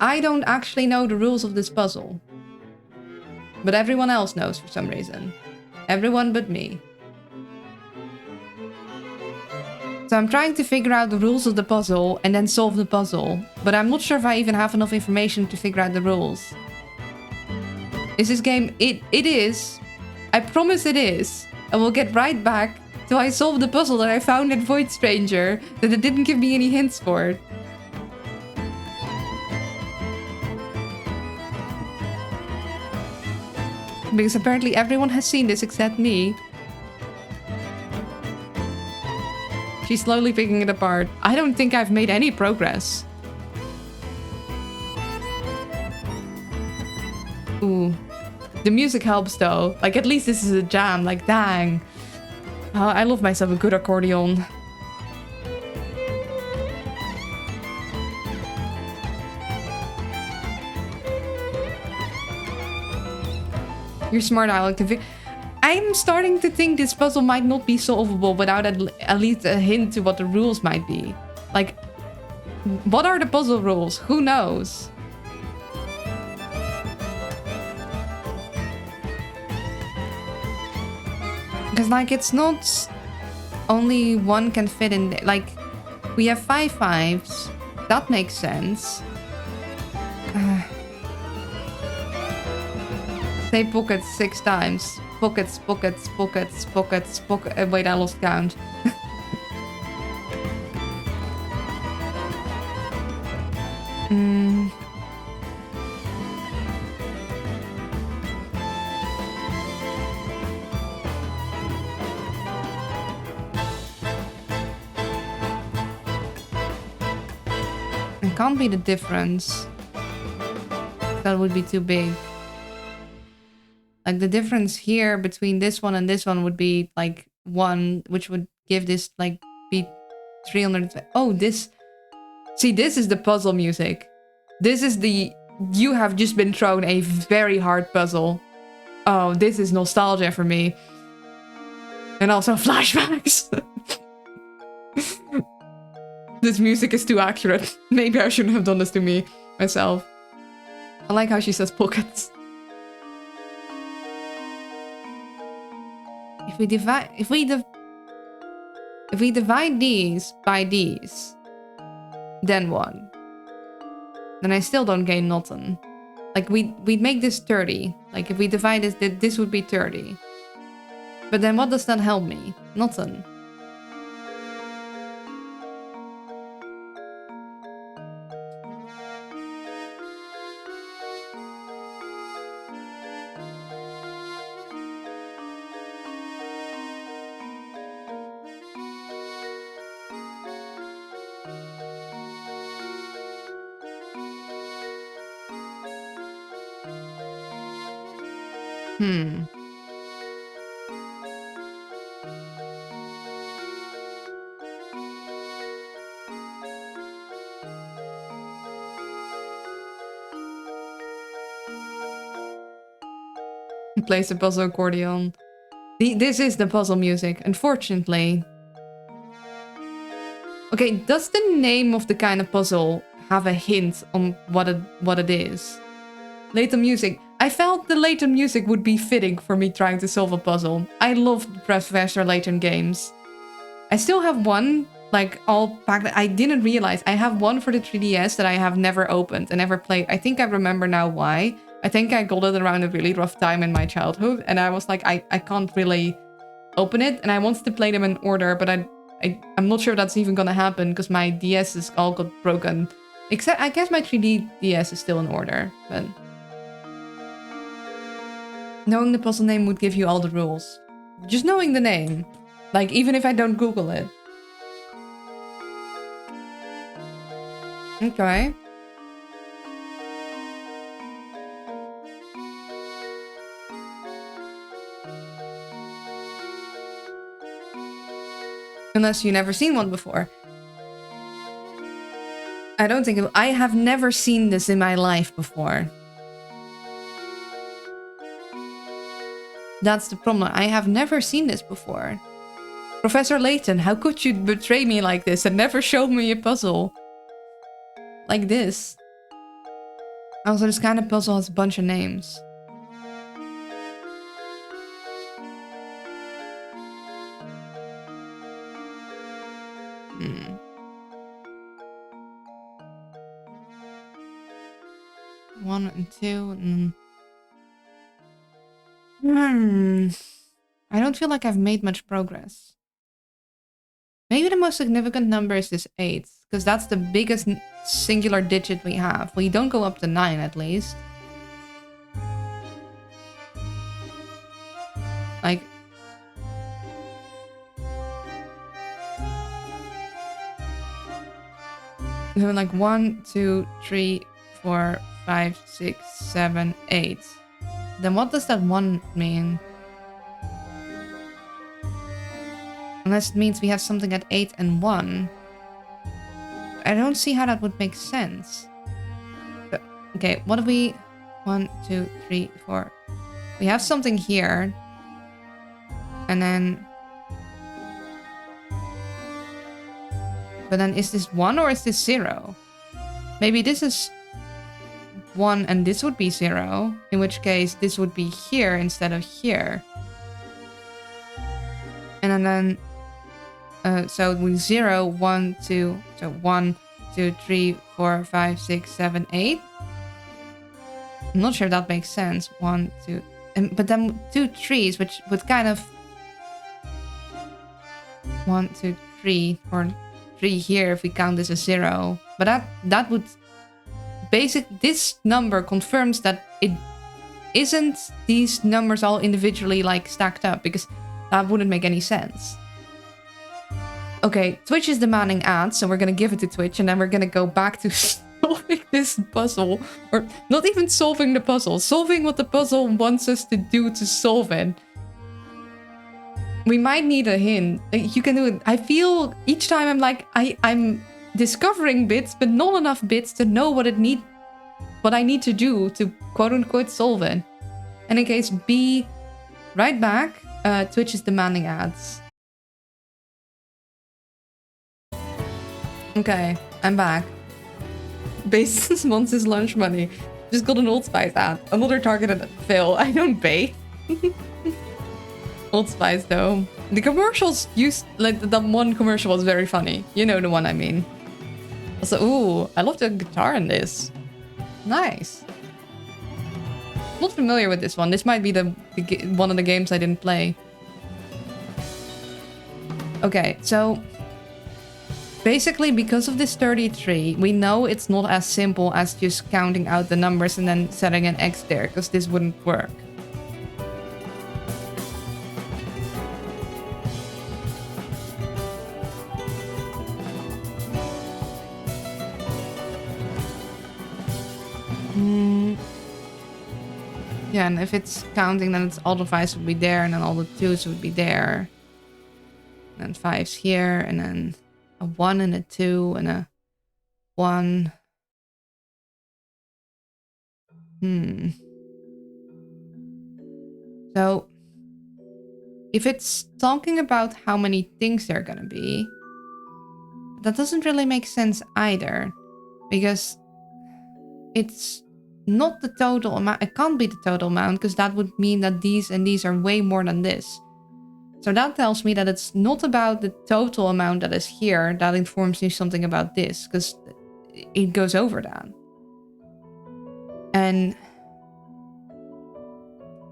I don't actually know the rules of this puzzle. But everyone else knows for some reason. Everyone but me. So I'm trying to figure out the rules of the puzzle and then solve the puzzle. But I'm not sure if I even have enough information to figure out the rules. Is this game... It is. I promise it is. And we'll get right back till I solve the puzzle that I found in Void Stranger. That it didn't give me any hints for. Because apparently everyone has seen this except me. She's slowly picking it apart. I don't think I've made any progress. Ooh. The music helps though. Like, at least this is a jam. Like, dang. I love myself a good accordion. You're smart, I like to... I'm starting to think this puzzle might not be solvable without at least a hint to what the rules might be. Like, what are the puzzle rules? Who knows? Because, like, it's not only one can fit in. Like, we have 5 5s. That makes sense. Say pockets 6 times. Pockets, pockets, pockets, pockets, pockets. Wait, I lost count. It can't be the difference. That would be too big. Like, the difference here between this one and this one would be like 1, which would give this like be 300. Oh, this. See, this is the puzzle music. This is the. You have just been thrown a very hard puzzle. Oh, this is nostalgia for me. And also flashbacks. This music is too accurate. Maybe I shouldn't have done this to me myself. I like how she says pockets. If we divide these by these, then 1. Then I still don't gain nothing. Like, we'd make this 30. Like, if we divide this, this would be 30. But then what does that help me? Nothing. Plays the puzzle accordion. This is the puzzle music, unfortunately. Okay, does the name of the kind of puzzle have a hint on what it is? Layton music. I felt the Layton music would be fitting for me trying to solve a puzzle. I love Professor Layton games. I still have one, like, all packed. I didn't realize I have one for the 3DS that I have never opened and never played. I think I remember now why. I think I got it around a really rough time in my childhood, and I was like, I can't really open it, and I wanted to play them in order, but I'm not sure that's even gonna happen because my DS is all got broken. Except, I guess my 3D DS is still in order, but... Knowing the puzzle name would give you all the rules. Just knowing the name. Like, even if I don't Google it. Okay. Unless you've never seen one before. I don't think I have never seen this in my life before. That's the problem. I have never seen this before. Professor Layton, how could you betray me like this and never show me a puzzle? Like this. Also, this kind of puzzle has a bunch of names. One and 2 and... I don't feel like I've made much progress. Maybe the most significant number is this 8, because that's the biggest singular digit we have. We don't go up to 9 at least. Like... So like 1, 2, 3, 4, 5, 6, 7, 8. Then what does that 1 mean? Unless it means we have something at 8 and 1. I don't see how that would make sense. But, okay, what do we... 1, 2, 3, 4. We have something here. And then... But then is this 1 or is this 0? Maybe this is 1 and this would be 0. In which case this would be here instead of here. And then... so we 0, 1, 2... So 1, 2, 3, 4, 5, 6, 7, 8. I'm not sure if that makes sense. 1, 2... but then 2 3s, which would kind of... 1, 2, 3, or 3 here if we count this as 0. But that would... This number confirms that it isn't these numbers all individually like stacked up, because that wouldn't make any sense. Okay, Twitch is demanding ads, so we're gonna give it to Twitch, and then we're gonna go back to solving this puzzle. Or not even solving the puzzle, solving what the puzzle wants us to do to solve it. We might need a hint. You can do it. I feel each time I'm like, I'm discovering bits, but not enough bits to know what I need to do to quote-unquote solve it. And in case B, right back, Twitch is demanding ads. Okay, I'm back. Basis wants his lunch money. Just got an Old Spice ad. Another targeted fail. I don't pay. Old Spice though. The commercials used, like that one commercial was very funny. You know the one I mean. Also, ooh, I love the guitar in this. Nice. Not familiar with this one. This might be the one of the games I didn't play. Okay, so basically because of this 33, we know it's not as simple as just counting out the numbers and then setting an X there, because this wouldn't work. Yeah, and if it's counting, then it's all the 5s would be there, and then all the 2s would be there. And then 5's here, and then a 1 and a 2 and a 1. So, if it's talking about how many things there are gonna be, that doesn't really make sense either. Because it's not the total amount. It can't be the total amount, because that would mean that these and these are way more than this. So that tells me that it's not about the total amount that is here. That informs me something about this, because it goes over that. And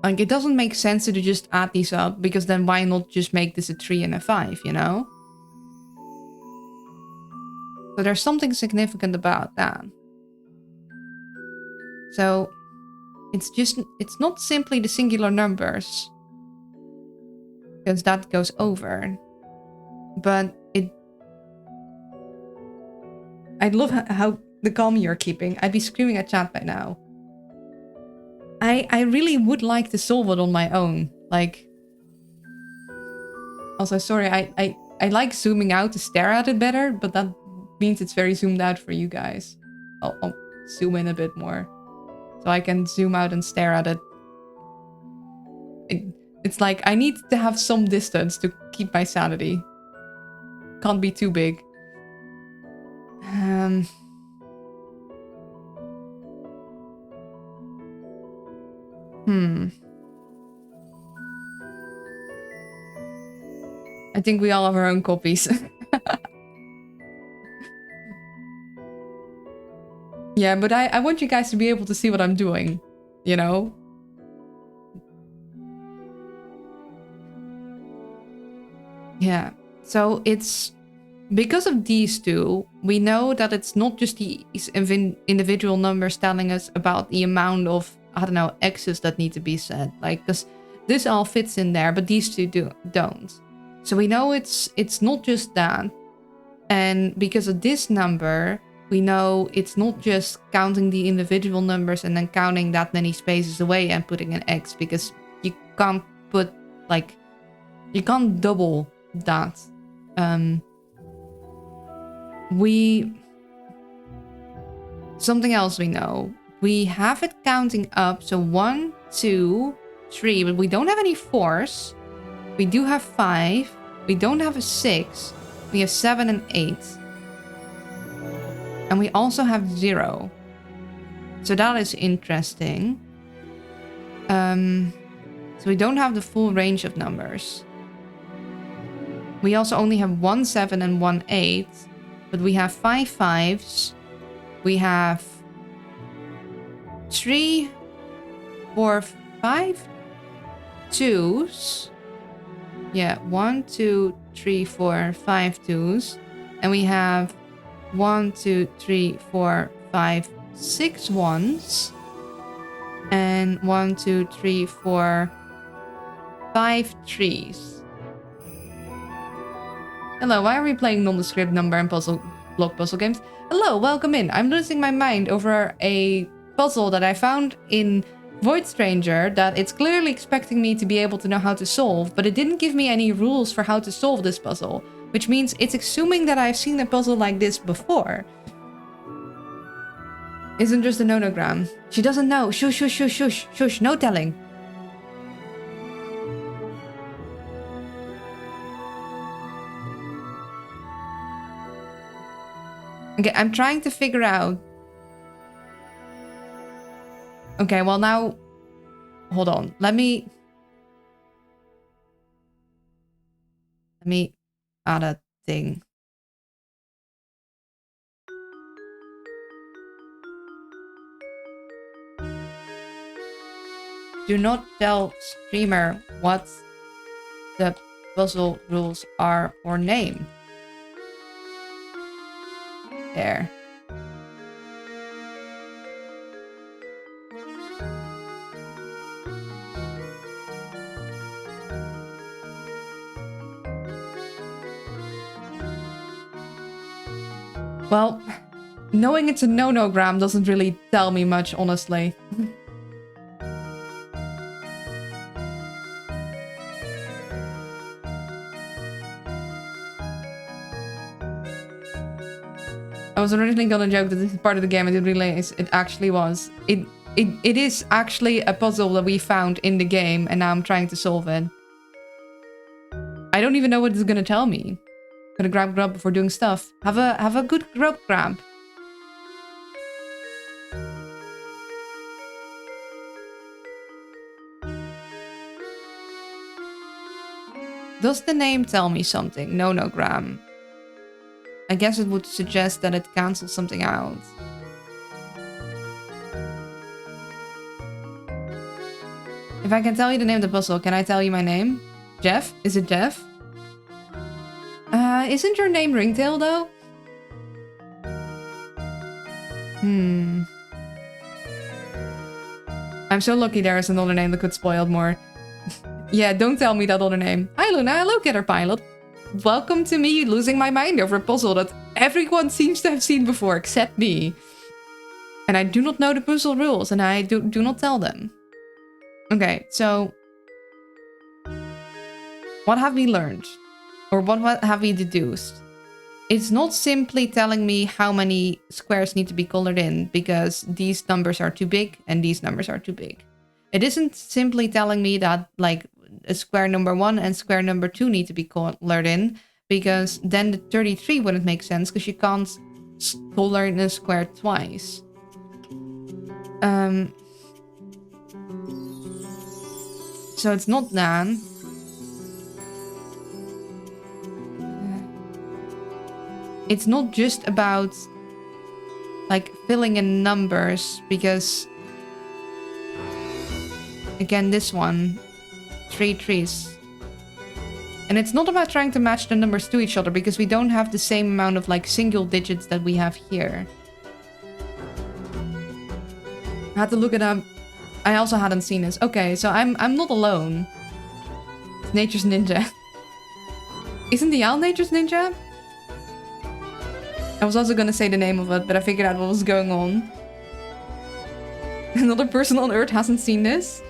like, it doesn't make sense to just add these up, because then why not just make this a 3 and a 5, you know? So there's something significant about that. So it's not simply the singular numbers, because that goes over. But I love how the calm you're keeping. I'd be screaming at chat by now. I really would like to solve it on my own. Like, also, sorry, I like zooming out to stare at it better, but that means it's very zoomed out for you guys. I'll zoom in a bit more, so I can zoom out and stare at it. It's like I need to have some distance to keep my sanity. Can't be too big. I think we all have our own copies. Yeah, but I want you guys to be able to see what I'm doing, you know? Yeah, so it's because of these two, we know that it's not just these individual numbers telling us about the amount of, I don't know, X's that need to be set. Like, because this all fits in there, but these two don't. So we know it's not just that. And because of this number, we know it's not just counting the individual numbers and then counting that many spaces away and putting an X, because you can't put, like, you can't double that. Something else we know. We have it counting up, so 1, 2, 3, but we don't have any 4s. We do have 5. We don't have a 6. We have 7 and 8. And we also have 0. So that is interesting. So we don't have the full range of numbers. We also only have 1 7 and 1 8. But we have 5 5s. We have 3, 4, 5 2s. Yeah, 1, 2, 3, 4, 5 2s. And we have 1, 2, 3, 4, 5, 6 1s. And 1, 2, 3, 4, 5 3s. Hello, why are we playing nondescript number and block puzzle games? Hello, welcome in. I'm losing my mind over a puzzle that I found in Void Stranger that it's clearly expecting me to be able to know how to solve, but it didn't give me any rules for how to solve this puzzle, which means it's assuming that I've seen a puzzle like this before. Isn't just a nonogram. She doesn't know. Shush, shush, shush, shush, shush, no telling. Okay, I'm trying to figure out. Okay, well now, hold on. Let me add a thing. Do not tell streamer what the puzzle rules are or name. There. Well, knowing it's a nonogram doesn't really tell me much, honestly. I was originally gonna joke that this is part of the game. I didn't realize it actually was. It is actually a puzzle that we found in the game, and now I'm trying to solve it. I don't even know what it's gonna tell me. Gonna grab before doing stuff. Have a good grab. Does the name tell me something? Nonogram. I guess it would suggest that it cancels something out. If I can tell you the name of the puzzle, can I tell you my name? Jeff? Is it Jeff? Isn't your name Ringtail, though? I'm so lucky there is another name that could spoil more. Yeah, don't tell me that other name. Hi, Luna. Hello, Catter Pilot. Welcome to me losing my mind over a puzzle that everyone seems to have seen before, except me. And I do not know the puzzle rules, and I do not tell them. Okay, so... what have we learned? Or what have we deduced? It's not simply telling me how many squares need to be colored in, because these numbers are too big, and these numbers are too big. It isn't simply telling me that, like, a square number 1 and square number 2 need to be colored in, because then the 33 wouldn't make sense, because you can't color in a square twice. So it's not that. It's not just about, like, filling in numbers, because, again, this one, 3 trees. And it's not about trying to match the numbers to each other, because we don't have the same amount of, like, single digits that we have here. I had to look it up. I also hadn't seen this. Okay, so I'm not alone. It's Nature's Ninja. Isn't the owl Nature's Ninja? I was also gonna say the name of it, but I figured out what was going on. Another person on Earth hasn't seen this?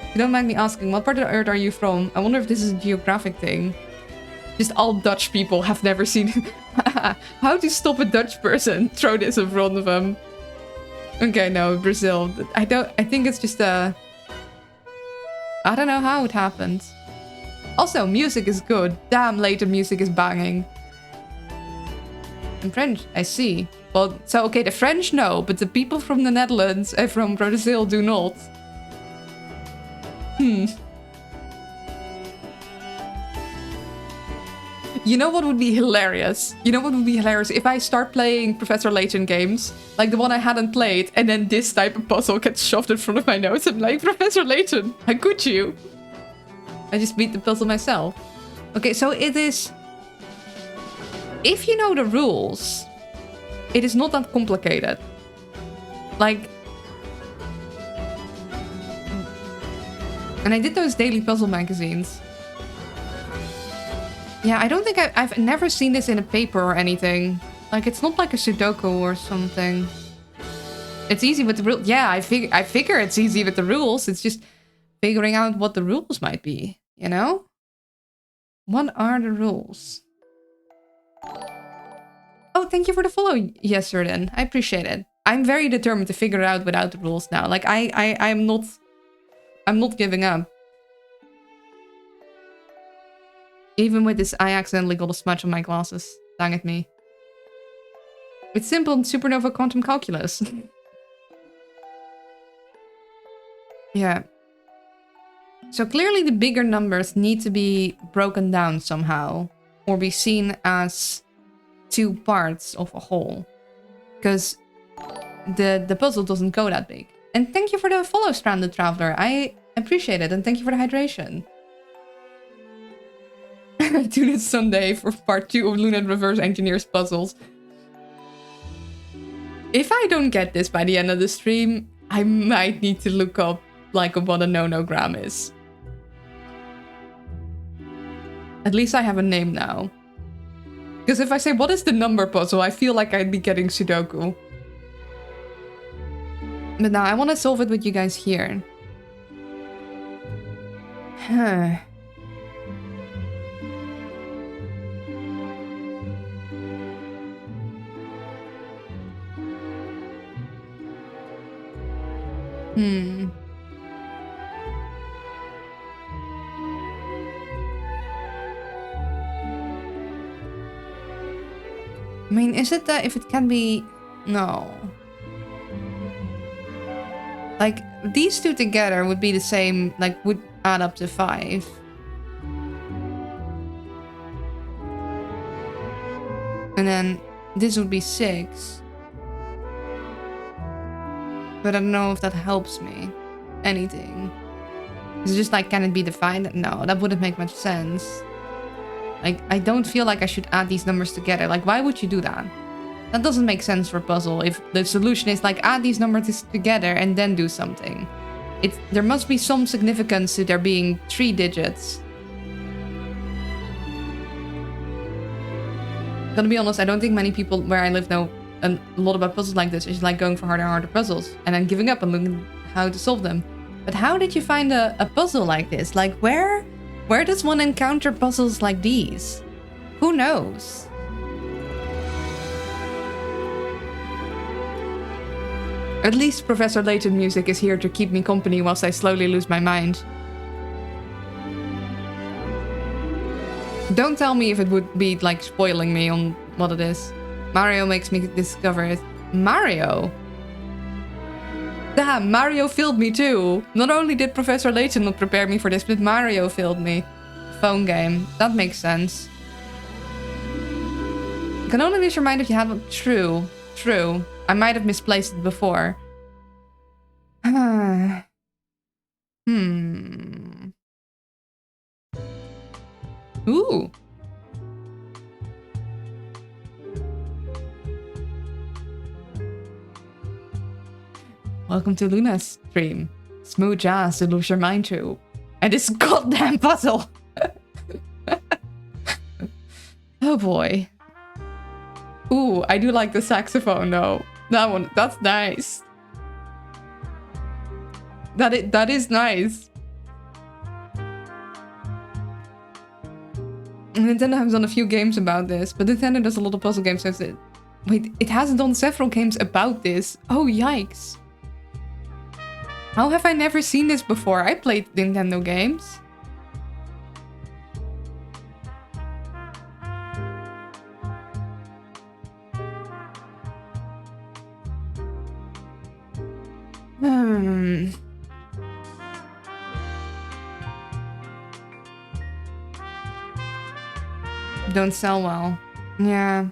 If you don't mind me asking, what part of Earth are you from? I wonder if this is a geographic thing. Just all Dutch people have never seen it. How to stop a Dutch person? Throw this in front of them. Okay, no, Brazil. I think it's just a... I don't know how it happened. Also, music is good. Damn, later music is banging. In French, I see. Well, so okay, the French know, but the people from the Netherlands and from Brazil do not. You know what would be hilarious? You know what would be hilarious? If I start playing Professor Layton games, like the one I hadn't played, and then this type of puzzle gets shoved in front of my nose. I'm like, Professor Layton, how could you? I just beat the puzzle myself. Okay, so it is... If you know the rules, it is not that complicated. Like... And I did those daily puzzle magazines. Yeah, I don't think I've never seen this in a paper or anything. Like, it's not like a Sudoku or something. It's easy with the rules. Yeah, I figure it's easy with the rules. It's just figuring out what the rules might be, you know? What are the rules? Oh, thank you for the follow, yes, Jordan. I appreciate it. I'm very determined to figure it out without the rules now. Like, I'm not giving up. Even with this, I accidentally got a smudge on my glasses. Dang it me. It's simple in supernova quantum calculus. Yeah. So clearly the bigger numbers need to be broken down somehow. Or be seen as two parts of a whole. Because the puzzle doesn't go that big. And thank you for the follow, Stranded Traveler. I appreciate it. And thank you for the hydration. Tune in Sunday for part 2 of Lunar Reverse Engineers puzzles. If I don't get this by the end of the stream, I might need to look up like what a nonogram is. At least I have a name now. Because if I say, what is the number puzzle, I feel like I'd be getting Sudoku. But now I want to solve it with you guys here. Huh. I mean, is it that if it can be... No. Like, these two together would be the same, like, would add up to 5. And then this would be 6. But I don't know if that helps me. Anything. It's just like, can it be defined? No, that wouldn't make much sense. Like, I don't feel like I should add these numbers together. Like, why would you do that? That doesn't make sense for a puzzle. If the solution is like, add these numbers together and then do something. There must be some significance to there being 3 digits. Gonna be honest, I don't think many people where I live know a lot about puzzles like this. It's like going for harder and harder puzzles and then giving up and looking how to solve them. But how did you find a puzzle like this? Like, where does one encounter puzzles like these? Who knows? At least Professor Layton music is here to keep me company whilst I slowly lose my mind. Don't tell me if it would be like spoiling me on what it is. Mario makes me discover it. Mario? Damn, Mario failed me too. Not only did Professor Layton not prepare me for this, but Mario failed me. Phone game. That makes sense. You can only lose your mind if you have... True. True. I might have misplaced it before. Ooh. Welcome to Luna's stream. Smooth jazz to lose your mind to. And this goddamn puzzle. Oh boy. Ooh, I do like the saxophone though. That one, that's nice. That is nice. Nintendo has done a few games about this, but Nintendo does a lot of puzzle games. So wait, it hasn't done several games about this. Oh, yikes. How have I never seen this before? I played Nintendo games. don't sell well. Yeah.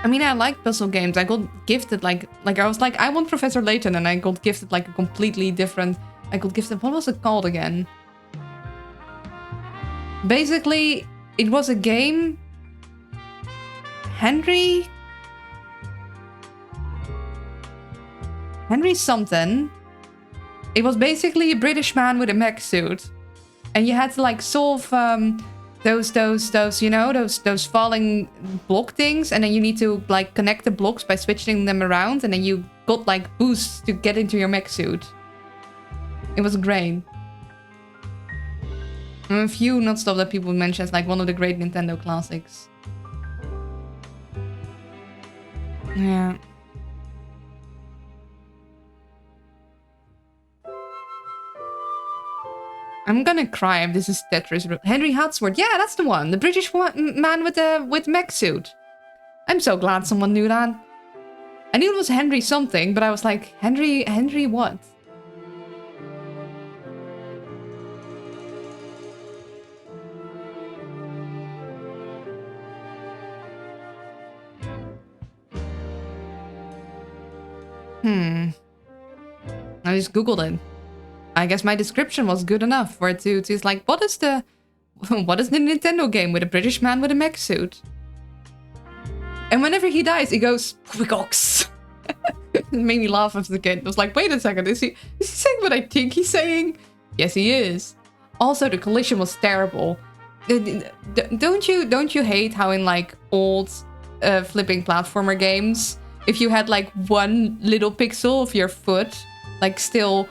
I mean, I like puzzle games. I got gifted like I was like, I want Professor Layton, and I got gifted like a completely different. I got gifted. What was it called again? Basically, it was a game. Henry something. It was basically a British man with a mech suit, and you had to like solve those you know, those falling block things, and then you need to like connect the blocks by switching them around, and then you got like boosts to get into your mech suit. It was great. And a few not stuff that people mention as like one of the great Nintendo classics. Yeah. I'm gonna cry if this is Tetris. Henry Hatsworth. Yeah, that's the one. The British man with the mech suit. I'm so glad someone knew that. I knew it was Henry something, but I was like, Henry what? I just googled it. I guess my description was good enough for it to it's like, what is the Nintendo game with a British man with a mech suit? And whenever he dies, he goes, Wigox. It made me laugh as a kid. I was like, wait a second, is he saying what I think he's saying? Yes, he is. Also, the collision was terrible. Don't you hate how in like old flipping platformer games, if you had like one little pixel of your foot, like still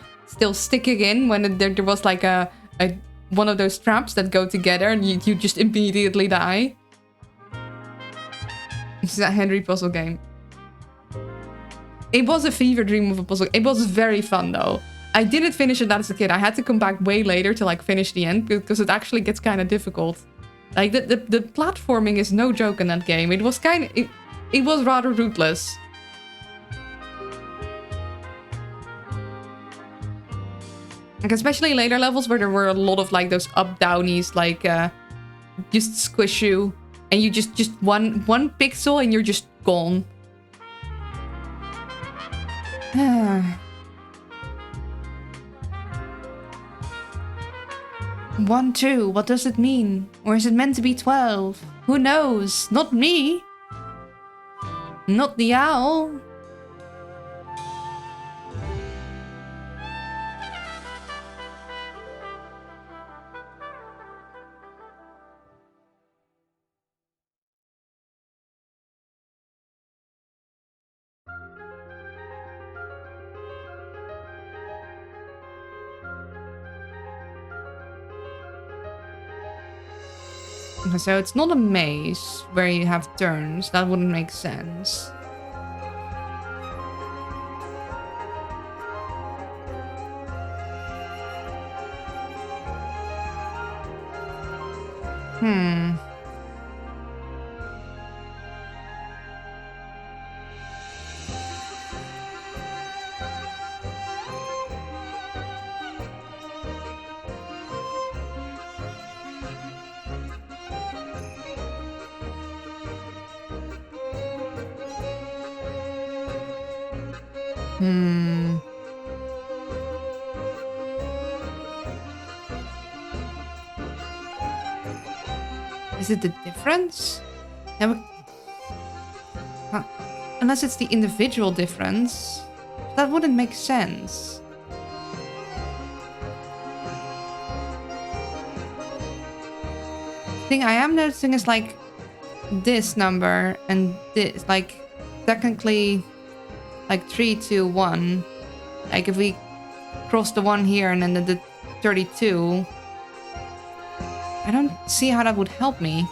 sticking in when there was like a one of those straps that go together and you just immediately die? This is a Henry puzzle game. It was a fever dream of a puzzle. It was very fun though. I didn't finish it as a kid. I had to come back way later to like finish the end because it actually gets kind of difficult. Like the platforming is no joke in that game. It was it was rather ruthless. Like especially later levels where there were a lot of like those up downies, like just squish you and you just one pixel and you're just gone. 1, 2, what does it mean? Or is it meant to be 12? Who knows? Not me. Not the owl. So it's not a maze where you have turns. That wouldn't make sense. Is it the difference? Unless it's the individual difference. That wouldn't make sense. The thing I am noticing is like this number and this, like technically like 3, 2, 1. Like if we cross the 1 here and then the 32. I don't see how that would help me.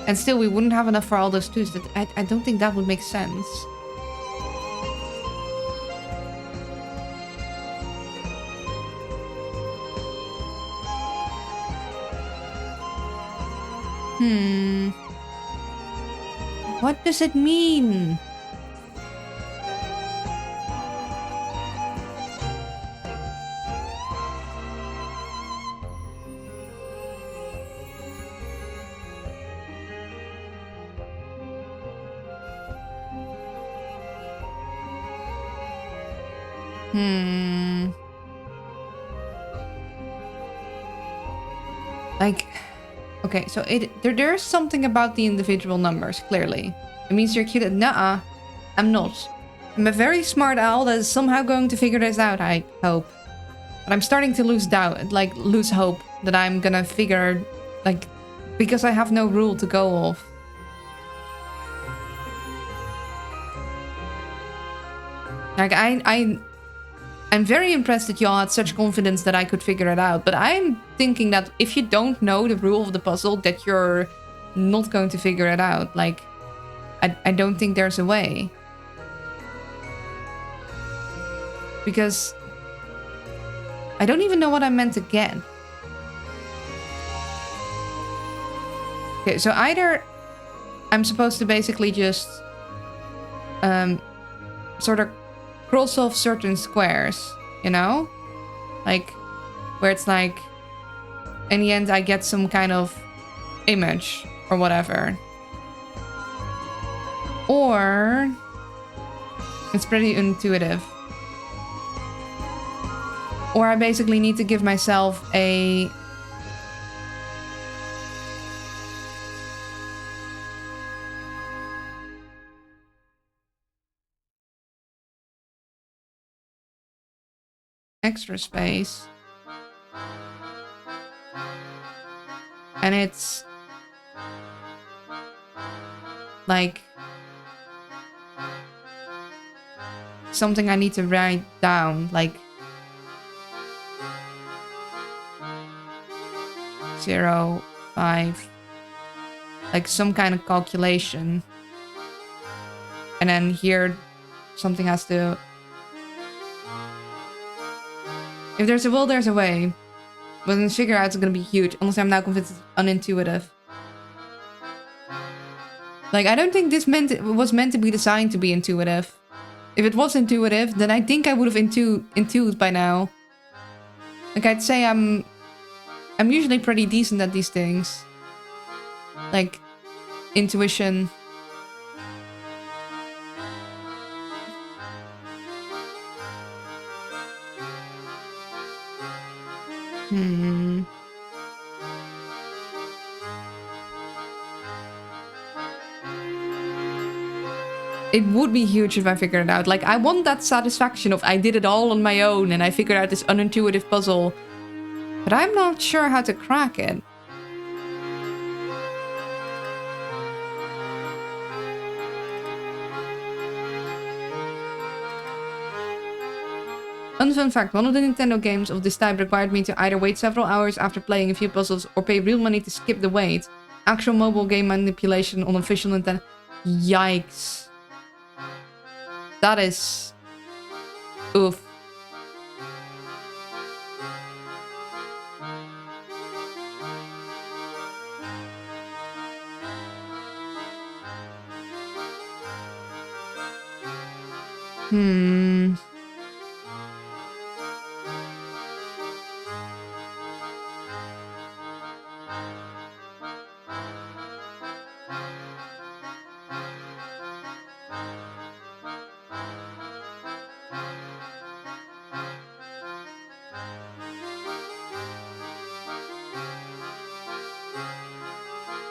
And still, we wouldn't have enough for all those 2s. I don't think that would make sense. What does it mean? Like, okay, so there's something about the individual numbers, clearly. It means you're cute. Nuh-uh, I'm not. I'm a very smart owl that is somehow going to figure this out, I hope. But I'm starting to lose doubt, like, lose hope that I'm gonna figure, like, because I have no rule to go off. Like, I'm very impressed that y'all had such confidence that I could figure it out, but I'm thinking that if you don't know the rule of the puzzle, that you're not going to figure it out. Like, I don't think there's a way. Because I don't even know what I'm meant to get. Okay, so either I'm supposed to basically just sort of cross off certain squares, you know? Like, where it's like, in the end I get some kind of image or whatever. Or it's pretty intuitive. Or I basically need to give myself a... extra space. And it's... like... something I need to write down, like... 0, 5... like some kind of calculation. And then here, something has to... if there's a will, there's a way. But then figure out it's gonna be huge, unless I'm now convinced it's unintuitive. Like, I don't think this was meant to be designed to be intuitive. If it was intuitive, then I think I would have intuited by now. Like, I'd say I'm usually pretty decent at these things. Like, intuition. It would be huge if I figured it out. Like, I want that satisfaction of I did it all on my own and I figured out this unintuitive puzzle. But I'm not sure how to crack it. Unfun fact, one of the Nintendo games of this type required me to either wait several hours after playing a few puzzles or pay real money to skip the wait. Actual mobile game manipulation on official Nintendo. Yikes. That is... oof.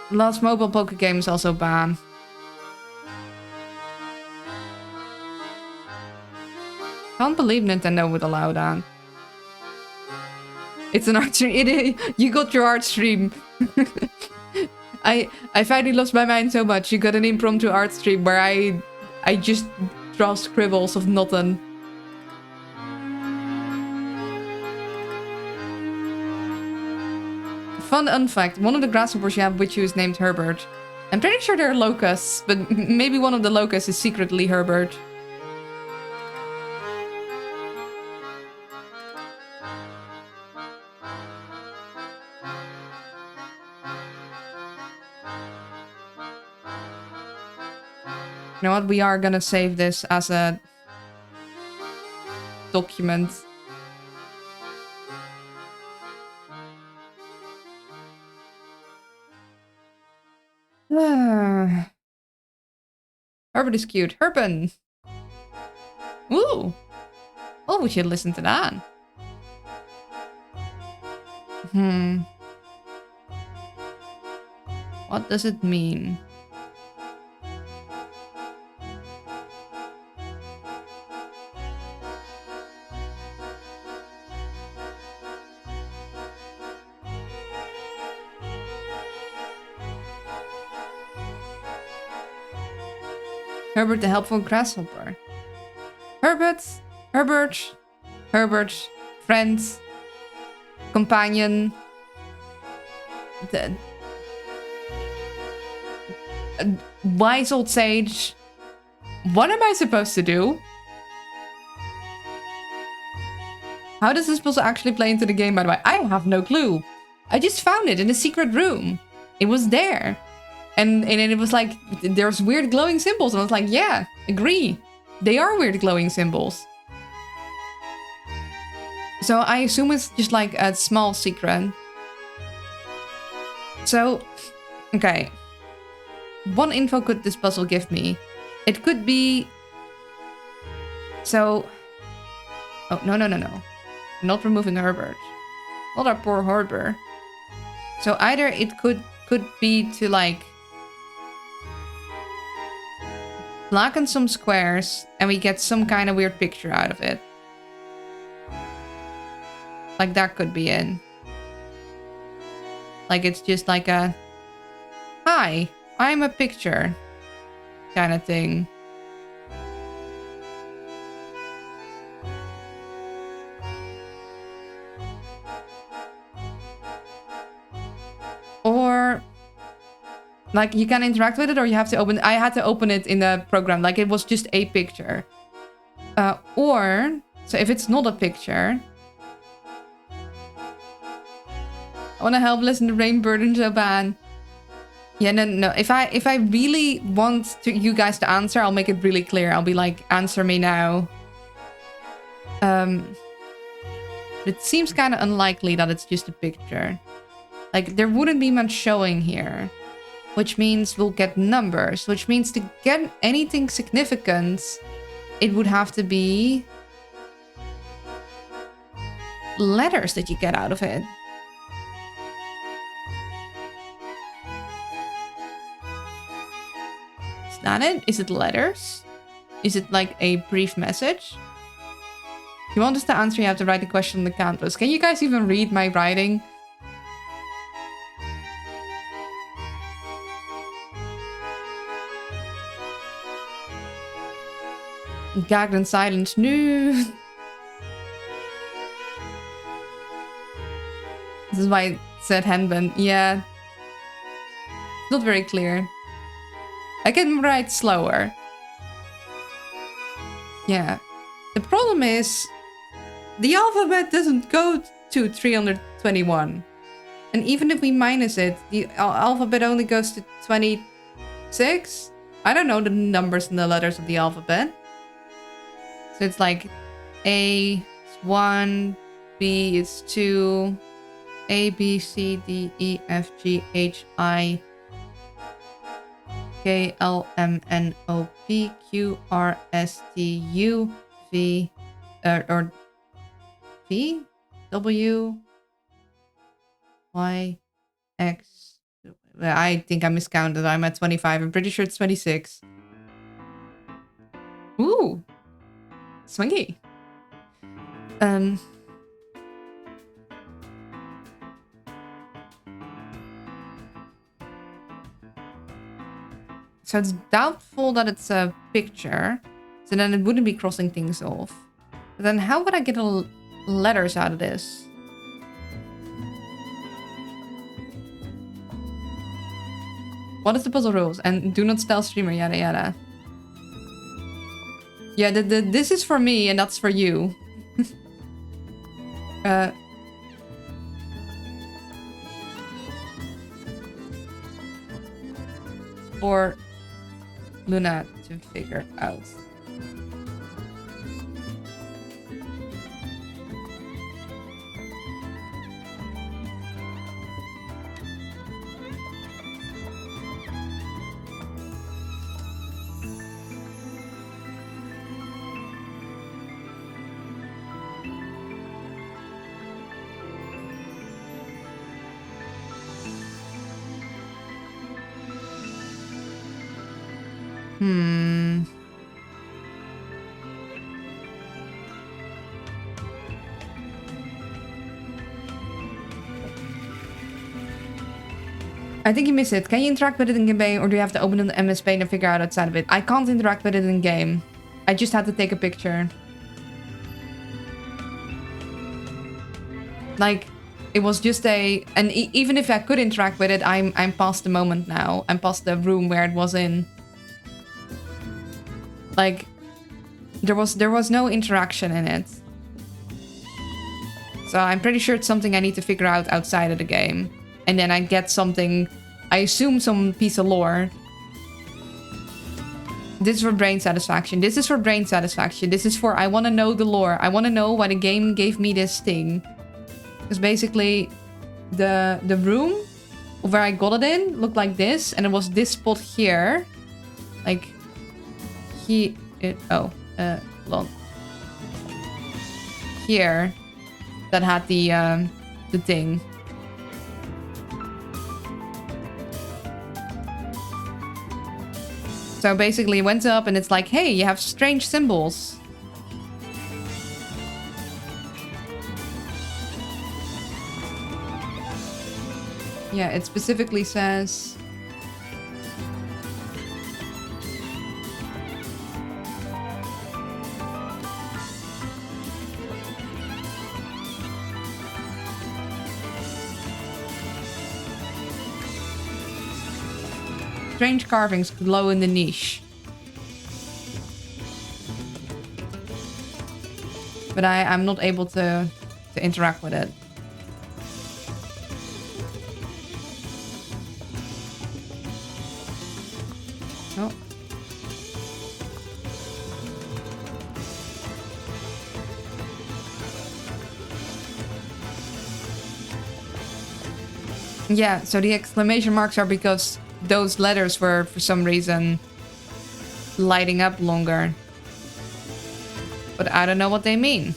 Last mobile poker game is also banned. Can't believe Nintendo would allow that. It's an art stream. You got your art stream. I finally lost my mind so much. You got an impromptu art stream where I just draw scribbles of nothing. Fun fact, one of the grasshoppers you have with you is named Herbert. I'm pretty sure they're locusts, but maybe one of the locusts is secretly Herbert. You know what? We are gonna save this as a document. Herbert is cute. Herpen! Ooh! Oh, Oh, we should listen to that. What does it mean? Herbert the helpful grasshopper. Herbert, friend, companion, the wise old sage. What am I supposed to do? How does this puzzle actually play into the game, by the way? I have no clue. I just found it in a secret room. It was there. And it was like, there's weird glowing symbols. And I was like, yeah, agree. They are weird glowing symbols. So I assume it's just like a small secret. So, okay. What info could this puzzle give me? It could be... So... Oh, no. Not removing Herbert. Not our poor Herbert. So either it could be to like... blacken some squares and we get some kind of weird picture out of it. Like that could be it. Like it's just like a... Hi, I'm a picture. Kind of thing. Or... like you can interact with it or you have to open... I had to open it in the program. Like it was just a picture. Or... so if it's not a picture... I want to help listen to Rain Burden so bad. Yeah, no. If I really want you guys to answer, I'll make it really clear. I'll be like, answer me now. It seems kind of unlikely that it's just a picture. Like, there wouldn't be much showing here. Which means we'll get numbers. Which means to get anything significant, it would have to be... letters that you get out of it. Is that it? Is it letters? Is it like a brief message? If you want us to answer, you have to write the question on the canvas. Can you guys even read my writing? Gagged in silence. No. This is why I said Henbin. Yeah. Not very clear. I can write slower. Yeah. The problem is... the alphabet doesn't go to 321. And even if we minus it, the alphabet only goes to 26? I don't know the numbers and the letters of the alphabet. So it's like A is 1, B is 2, A, B, C, D, E, F, G, H, I, K, L, M, N, O, P, Q, R, S, T, U, V, or V, W, Y, X. I think I miscounted. I'm at 25. I'm pretty sure it's 26. Ooh. Swingy. So it's doubtful that it's a picture. So then it wouldn't be crossing things off. But then how would I get letters out of this? What is the puzzle rules? And do not spell streamer, yada yada. Yeah, this is for me and that's for you. For Luna to figure out. Hmm. I think you missed it. Can you interact with it in game, or do you have to open the MS Paint and figure out outside of it? I can't interact with it in game. I just had to take a picture. Like, it was just and even if I could interact with it, I'm past the moment now. I'm past the room where it was in. Like, there was no interaction in it. So I'm pretty sure it's something I need to figure out outside of the game. And then I get something, I assume some piece of lore. This is for brain satisfaction. This is for brain satisfaction. This is for, I want to know the lore. I want to know why the game gave me this thing. Because basically, the room where I got it in looked like this. And it was this spot here. Like, hold on. Here. That had the thing. So basically it went up and it's like, hey, you have strange symbols. Yeah, it specifically says... Strange carvings glow in the niche. But I'm not able to interact with it. Oh. Yeah, so the exclamation marks are because those letters were, for some reason, lighting up longer. But I don't know what they mean.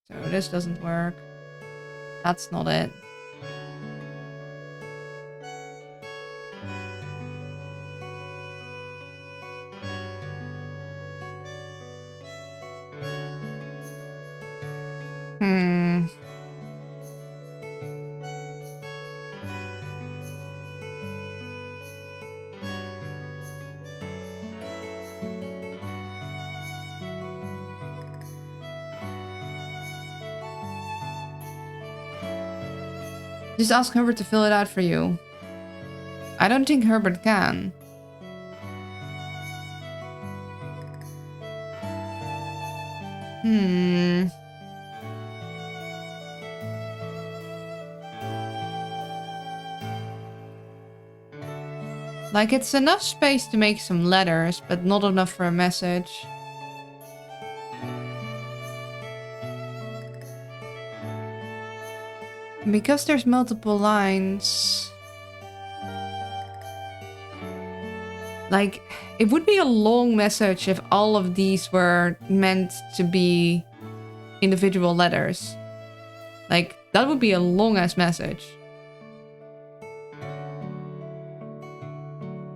So this doesn't work. That's not it. Just ask Herbert to fill it out for you. I don't think Herbert can. Like, it's enough space to make some letters, but not enough for a message. Because there's multiple lines... Like, it would be a long message if all of these were meant to be individual letters. Like, that would be a long-ass message.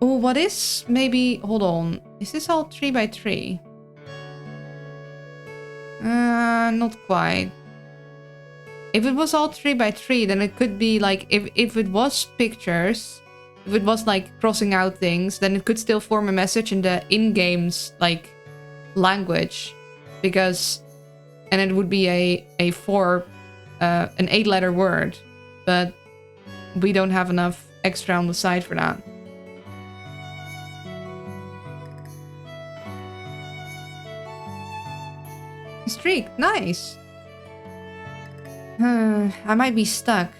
Oh, what is maybe... Hold on. Is this all 3x3? Not quite. If it was all 3x3, then it could be like... If it was pictures... If it was like crossing out things, then it could still form a message in the in-games like language, because, and it would be an 8-letter word, but we don't have enough extra on the side for that. Streak, nice. I might be stuck.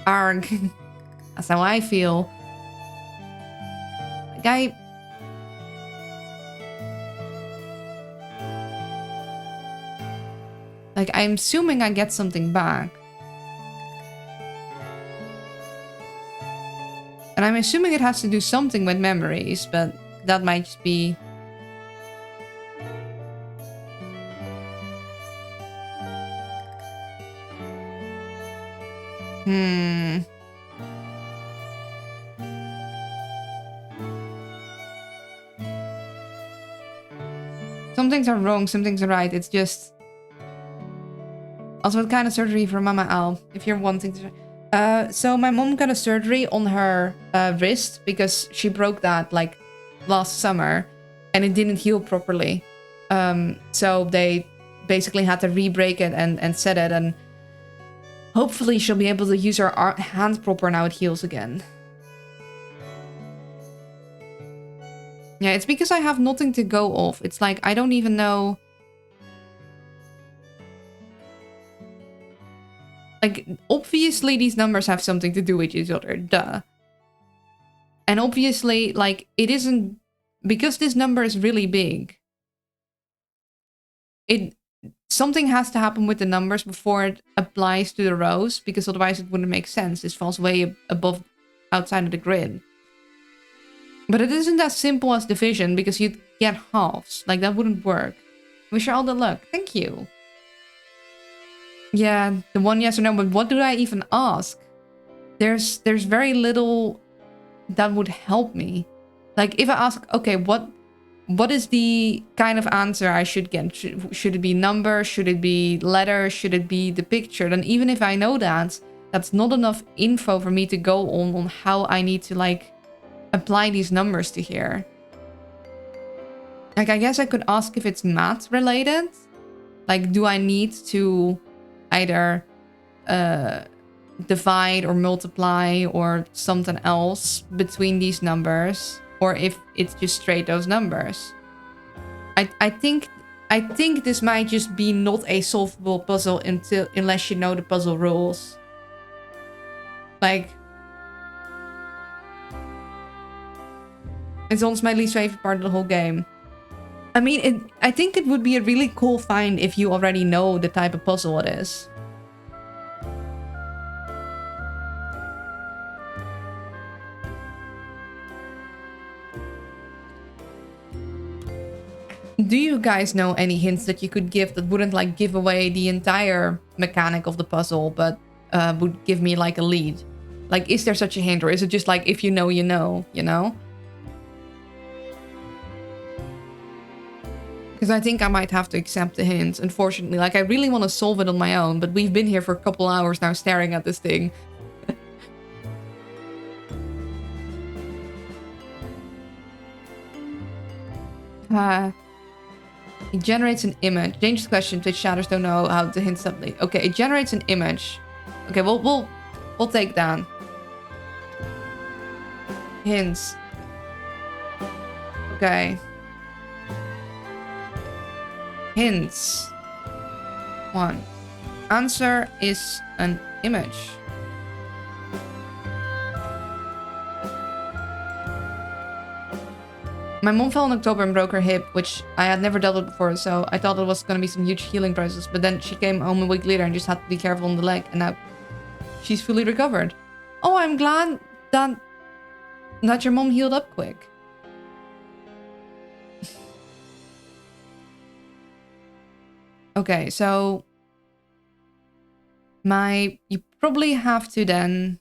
Arg. That's how I feel. Like, I'm assuming I get something back. And I'm assuming it has to do something with memories, but that might just be... Some things are wrong, some things are right. It's just... Also, what kind of surgery for Mama Al? If you're wanting to... so my mom got a surgery on her wrist because she broke that like last summer and it didn't heal properly. So they basically had to re-break it and set it, and hopefully she'll be able to use her hands proper now it heals again. Yeah, it's because I have nothing to go off. It's like, I don't even know... Like, obviously these numbers have something to do with each other, duh. And obviously, like, it isn't... Because this number is really big, something has to happen with the numbers before it applies to the rows, because otherwise it wouldn't make sense. This falls way above, outside of the grid. But it isn't as simple as division, because you'd get halves. Like, that wouldn't work. Wish you all the luck. Thank you. Yeah, the one yes or no, but what do I even ask? There's very little that would help me. Like, if I ask, okay, what is the kind of answer I should get? Should it be number? Should it be letter? Should it be the picture? Then even if I know that, that's not enough info for me to go on how I need to, like, apply these numbers to here. Like, I guess I could ask if it's math related. Like, do I need to either divide or multiply or something else between these numbers, or if it's just straight those numbers? I think this might just be not a solvable puzzle unless you know the puzzle rules. Like, it's almost my least favorite part of the whole game. I mean, I think it would be a really cool find if you already know the type of puzzle it is. Do you guys know any hints that you could give that wouldn't, like, give away the entire mechanic of the puzzle, but would give me, like, a lead? Like, is there such a hint, or is it just like, if you know, you know, you know? Because I think I might have to accept the hint, unfortunately. Like, I really want to solve it on my own, but we've been here for a couple hours now staring at this thing. It generates an image. Dangerous question. Twitch shadows don't know how to hint something. Okay, it generates an image. Okay, we'll take that. Hints. Okay. Hints. 1. Answer is an image. My mom fell in October and broke her hip, which I had never dealt with before, so I thought it was going to be some huge healing process. But then she came home a week later and just had to be careful on the leg, and now she's fully recovered. Oh, I'm glad that your mom healed up quick. Okay, so you probably have to then,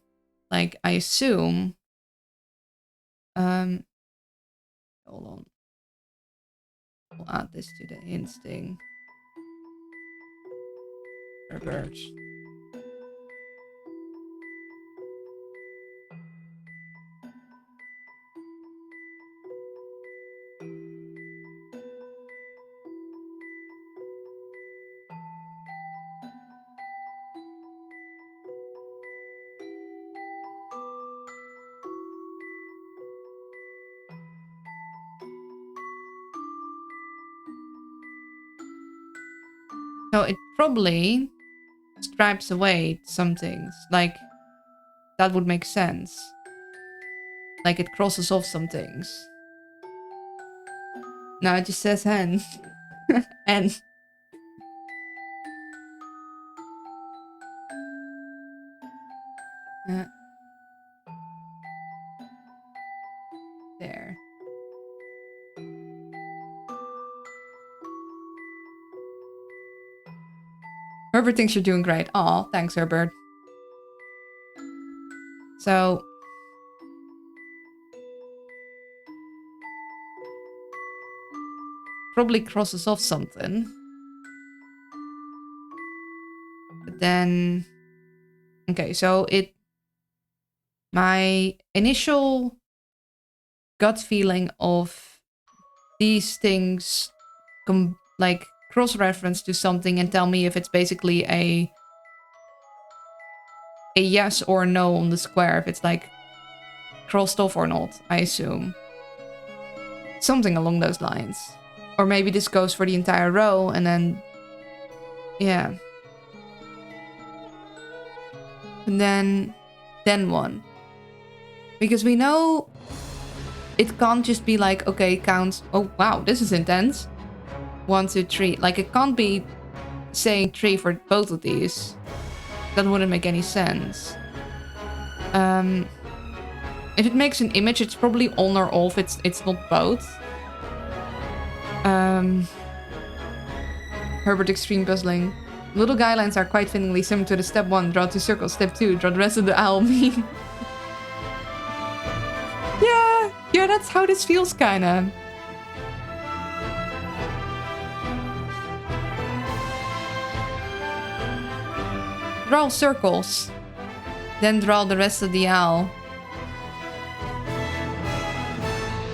like, I assume, hold on. We'll add this to the hints thing. Revert. So it probably stripes away some things. Like, that would make sense. Like, it crosses off some things. No, it just says hen. And there. Herbert thinks you're doing great. Aw, thanks, Herbert. So... probably crosses off something. But then... okay, so it... my initial gut feeling of these things like cross-reference to something and tell me if it's basically a yes or no on the square, if it's like crossed off or not, I assume. Something along those lines. Or maybe this goes for the entire row and then... yeah. And then one. Because we know it can't just be like, okay, count... oh, wow, this is intense. 1, 2, 3. Like, it can't be saying 3 for both of these. That wouldn't make any sense. If it makes an image, it's probably on or off. It's not both. Herbert extreme puzzling. Little guidelines are quite fittingly similar to the step 1, draw 2 circles, step 2, draw the rest of the owl mean. Yeah, that's how this feels, kinda. Draw circles. Then draw the rest of the owl.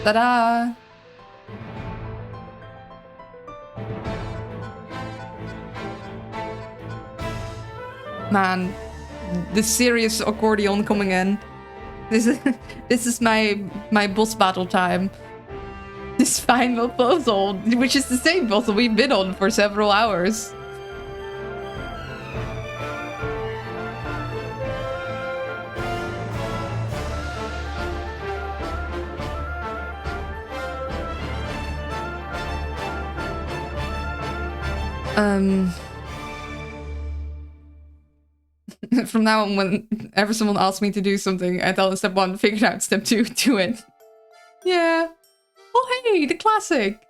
Ta-da! Man, the serious accordion coming in. This is my boss battle time. This final puzzle, which is the same puzzle we've been on for several hours. From now on, whenever someone asks me to do something, I tell them step 1, figure it out, step 2, do it. Yeah. Oh, hey, the classic.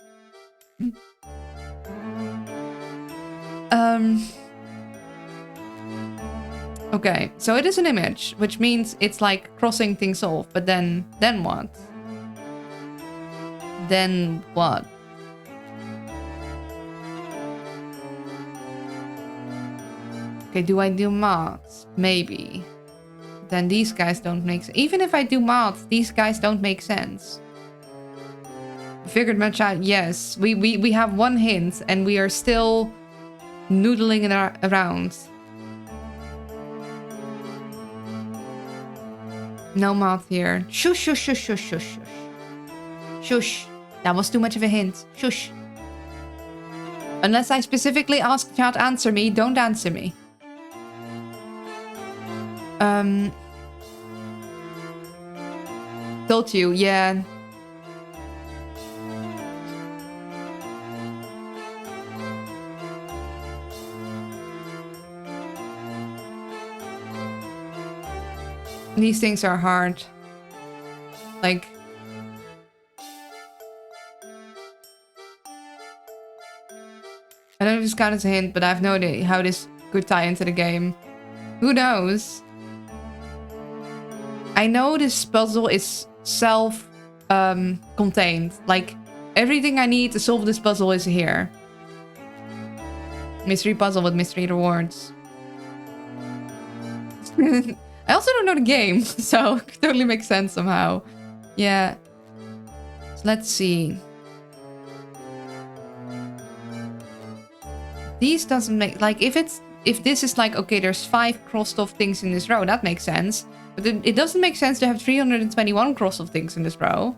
Okay, so it is an image, which means it's like crossing things off, but then what? Then what? Okay, do I do maths? Maybe. Then these guys don't make sense. Even if I do maths, these guys don't make sense. Figured much out? Yes. We have one hint and we are still noodling it around. No math here. Shush, shush, shush, shush, shush, shush. Shush. That was too much of a hint. Shush. Unless I specifically ask chat answer me, don't answer me. Told you, yeah. These things are hard. Like... I don't know if this counts as a hint, but I have no idea how this could tie into the game. Who knows? I know this puzzle is self-contained. Like, everything I need to solve this puzzle is here. Mystery puzzle with mystery rewards. I also don't know the game, so it totally makes sense somehow. Yeah. So let's see. These doesn't make... like, if this is like, okay, there's 5 crossed off things in this row, that makes sense. But it doesn't make sense to have 321 crossed off things in this row.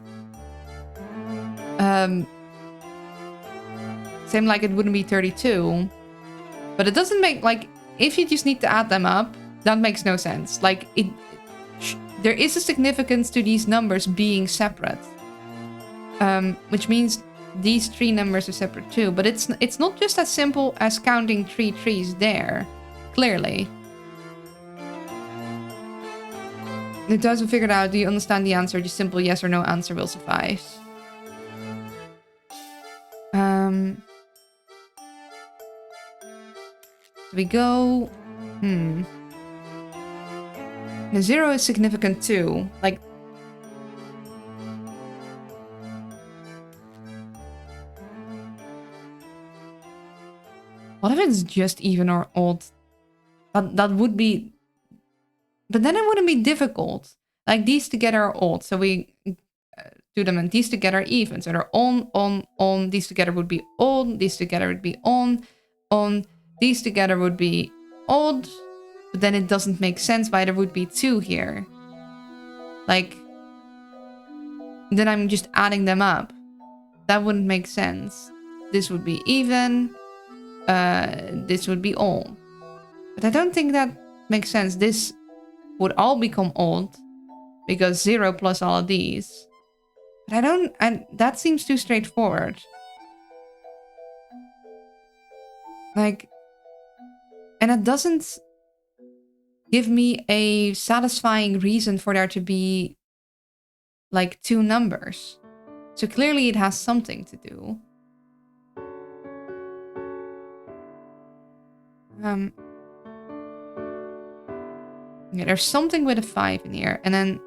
Same like it wouldn't be 32. But it doesn't make, like, if you just need to add them up, that makes no sense. Like, there is a significance to these numbers being separate. Which means these 3 numbers are separate too. But it's not just as simple as counting 3 trees there. Clearly. It doesn't figure it out. Do you understand the answer? Just simple yes or no answer will suffice. So we go... The 0 is significant too. Like... What if it's just even or odd? That would be... But then it wouldn't be difficult. Like, these together are odd, so we do them, and these together are even. So they're on. These together would be on. These together would be on. These together would be odd. But then it doesn't make sense why there would be 2 here. Like, then I'm just adding them up. That wouldn't make sense. This would be even. This would be odd. But I don't think that makes sense. This would all become odd. Because 0 plus all of these. But I don't... that seems too straightforward. Like... And it doesn't give me a satisfying reason for there to be... like 2 numbers. So clearly it has something to do. Yeah, there's something with a 5 in here. And then...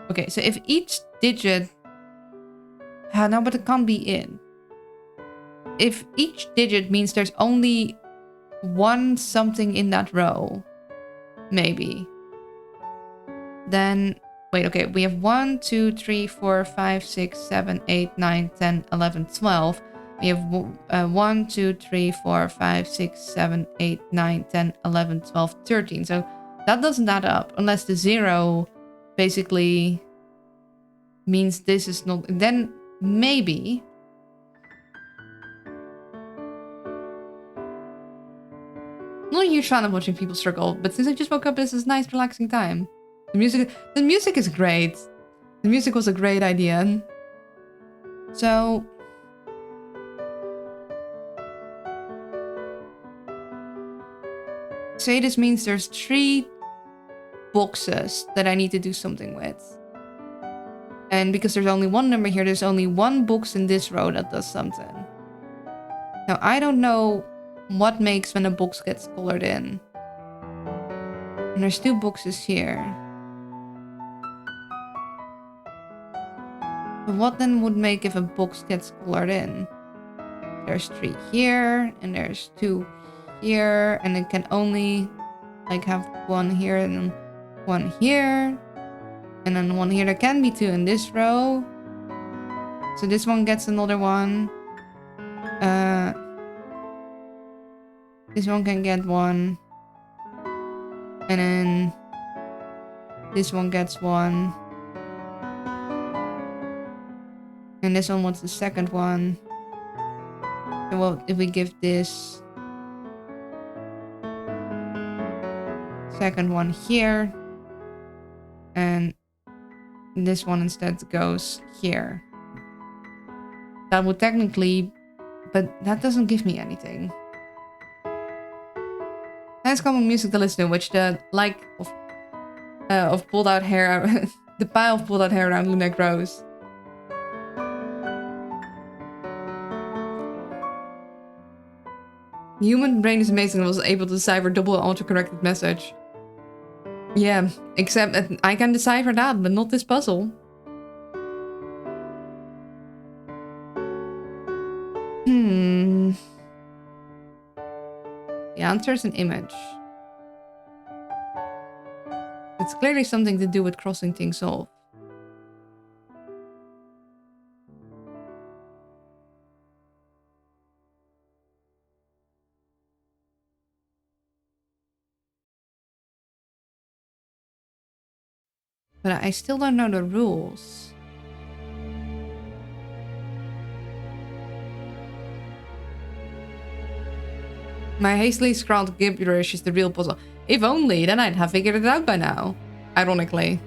Okay, so if each digit... no, but it can't be in. If each digit means there's only 1 something in that row, maybe, then... Wait, okay, we have 1, 2, 3, 4, 5, 6, 7, 8, 9, 10, 11, 12. We have 1, 2, 3, 4, 5, 6, 7, 8, 9, 10, 11, 12, 13. So that doesn't add up unless the 0 basically means this is not... Then maybe... I'm not a huge fan of watching people struggle, but since I just woke up, this is nice, relaxing time. The music is great. The music was a great idea. So... Say this means there's 3 boxes that I need to do something with. And because there's only 1 number here, there's only 1 box in this row that does something. Now, I don't know what makes when a box gets colored in. And there's 2 boxes here. But what then would make if a box gets colored in? There's 3 here, and there's 2 here, and it can only like have 1 here and then 1 here. And then 1 here. There can be 2 in this row. So this one gets another one. This one can get 1. And then this one gets 1. And this one wants the second one. So well, if we give this second one here, and this one instead goes here. That would technically, but that doesn't give me anything. Nice common music to listen to, which the like of pulled out hair, the pile of pulled out hair around Luna grows. The human brain is amazing and was able to decipher double autocorrected message. Yeah, except I can decipher that, but not this puzzle. The answer is an image. It's clearly something to do with crossing things off. But I still don't know the rules. My hastily scrawled gibberish is the real puzzle. If only, then I'd have figured it out by now. Ironically.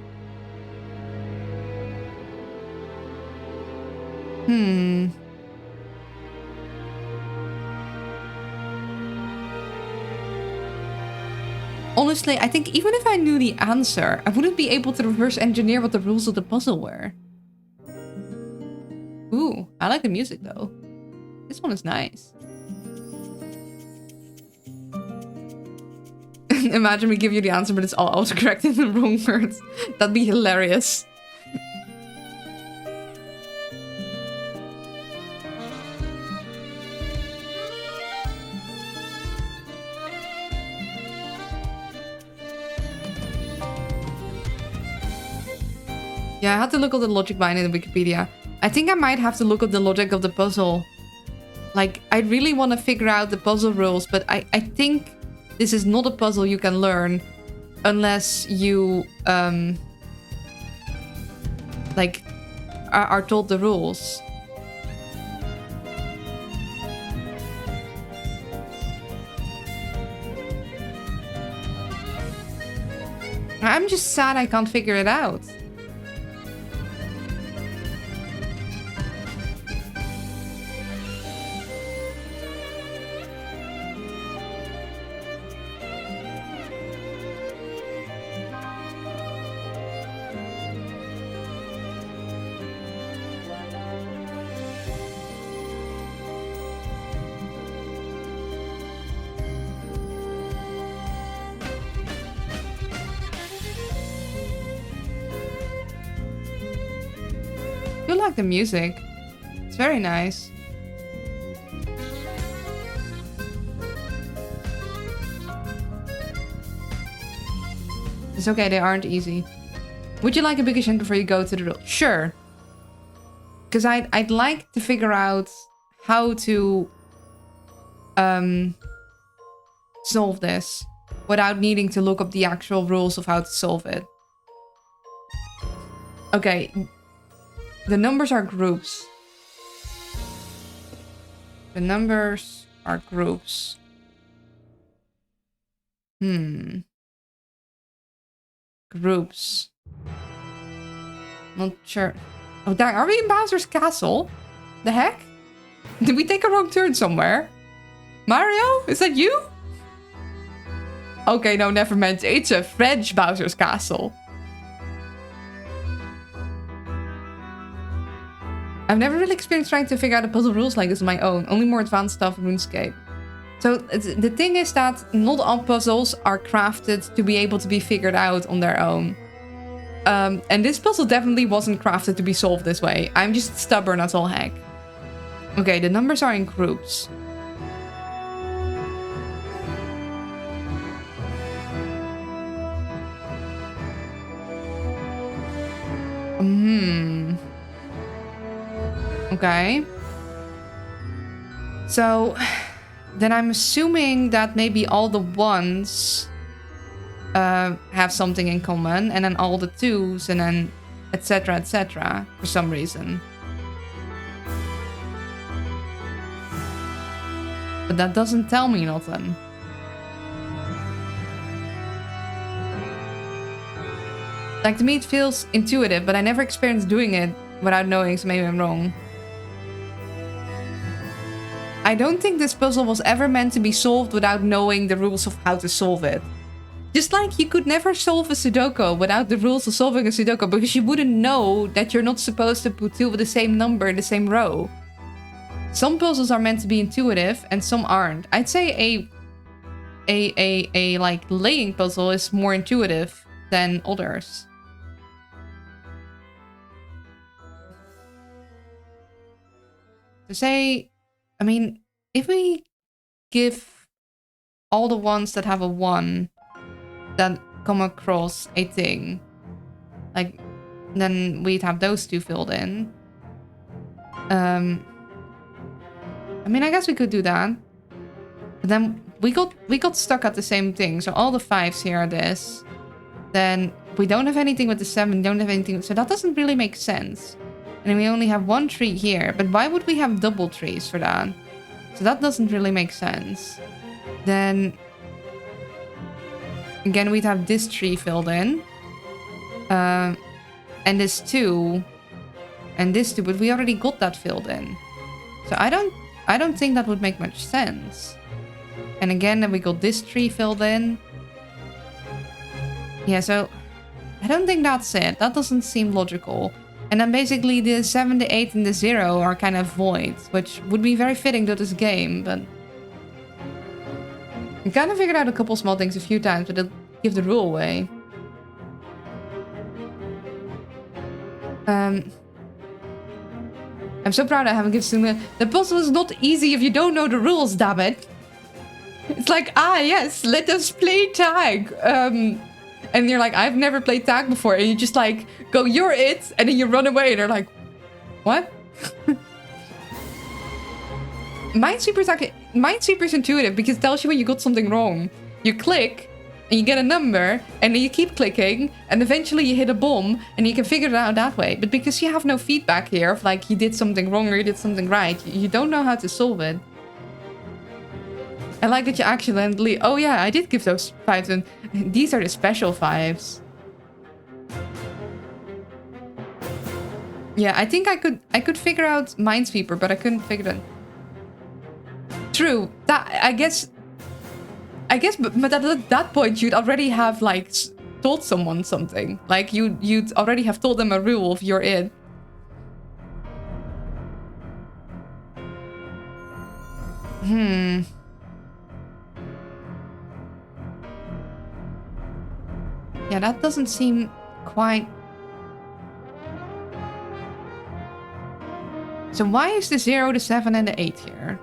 Honestly, I think even if I knew the answer, I wouldn't be able to reverse engineer what the rules of the puzzle were. Ooh, I like the music though. This one is nice. Imagine we give you the answer, but it's all autocorrect in the wrong words. That'd be hilarious. Yeah, I had to look at the logic behind it in Wikipedia. I think I might have to look at the logic of the puzzle. Like, I really want to figure out the puzzle rules, but I think this is not a puzzle you can learn unless you, like, are told the rules. I'm just sad I can't figure it out. I like the music. It's very nice. It's okay, they aren't easy. Would you like a bigger hint before you go to the rule? Sure. Because I'd like to figure out how to solve this without needing to look up the actual rules of how to solve it. Okay. The numbers are groups. The numbers are groups. Groups. Not sure. Oh, dang. Are we in Bowser's castle? The heck? Did we take a wrong turn somewhere? Mario? Is that you? Okay, no, never mind. It's a French Bowser's castle. I've never really experienced trying to figure out the puzzle rules like this on my own. Only more advanced stuff in RuneScape. So the thing is that not all puzzles are crafted to be able to be figured out on their own. And this puzzle definitely wasn't crafted to be solved this way. I'm just stubborn as all heck. Okay, the numbers are in groups. Okay. So, then I'm assuming that maybe all the ones have something in common, and then all the twos, and then etc. for some reason. But that doesn't tell me nothing. Like, to me it feels intuitive, but I never experienced doing it without knowing, so maybe I'm wrong. I don't think this puzzle was ever meant to be solved without knowing the rules of how to solve it. Just like you could never solve a Sudoku without the rules of solving a Sudoku, because you wouldn't know that you're not supposed to put two with the same number in the same row. Some puzzles are meant to be intuitive and some aren't. I'd say a like laying puzzle is more intuitive than others. To say, I mean, if we give all the ones that have a 1 that come across a thing, like, then we'd have those two filled in. I mean, I guess we could do that. But then we got stuck at the same thing. So all the 5s here are this. Then we don't have anything with the 7, don't have anything. So that doesn't really make sense. And we only have 1 tree here. But why would we have double trees for that? So that doesn't really make sense. Then again, we'd have this tree filled in. And this 2. And this 2, but we already got that filled in. So I don't think that would make much sense. And again, then we got this tree filled in. Yeah, so I don't think that's it. That doesn't seem logical. And then basically the 7, the 8, and the 0 are kind of void, which would be very fitting to this game, but I kind of figured out a couple small things a few times, but it'll give the rule away. I'm so proud I haven't given Suna. The puzzle is not easy if you don't know the rules, damn it. It's like, yes, let us play tag. And you're like, I've never played tag before. And you just like, go, you're it. And then you run away. And they're like, what? Minesweeper's intuitive because it tells you when you got something wrong. You click and you get a number and then you keep clicking and eventually you hit a bomb and you can figure it out that way. But because you have no feedback here of like you did something wrong or you did something right, you don't know how to solve it. I like that you accidentally... Oh yeah, I did give those 5s and these are the special 5s. Yeah, I think I could figure out Minesweeper, but I couldn't figure it. True. That I guess but at that point you'd already have like told someone something. Like you'd already have told them a rule if you're it. Yeah, that doesn't seem quite... So why is the 0, the 7, and the 8 here?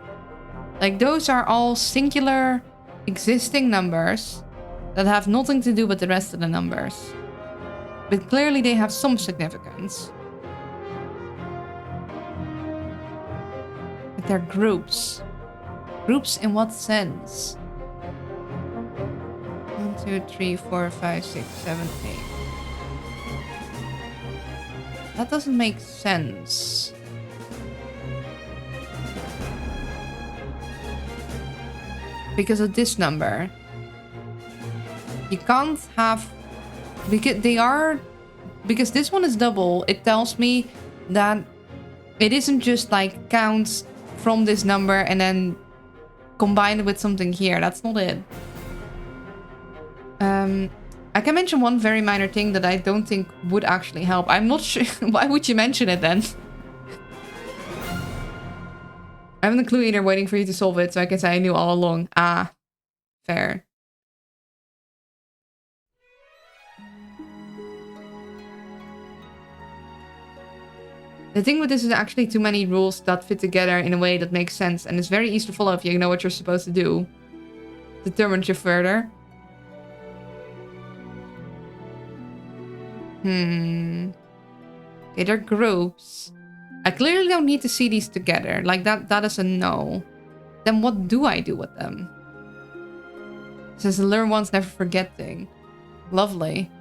Like, those are all singular existing numbers that have nothing to do with the rest of the numbers. But clearly they have some significance. But they're groups. Groups in what sense? 1, 2, 3, 4, 5, 6, 7, 8. That doesn't make sense. Because of this number. You can't have... Because this one is double, it tells me that it isn't just like counts from this number and then combine it with something here. That's not it. I can mention one very minor thing that I don't think would actually help. I'm not sure. Why would you mention it then? I haven't a clue either, waiting for you to solve it, so I can say I knew all along. Ah, fair. The thing with this is actually too many rules that fit together in a way that makes sense, and it's very easy to follow if you know what you're supposed to do. Determines you further. Okay, they're groups. I clearly don't need to see these together. Like, that is a no. Then what do I do with them? It says learn once, never forget thing. Lovely.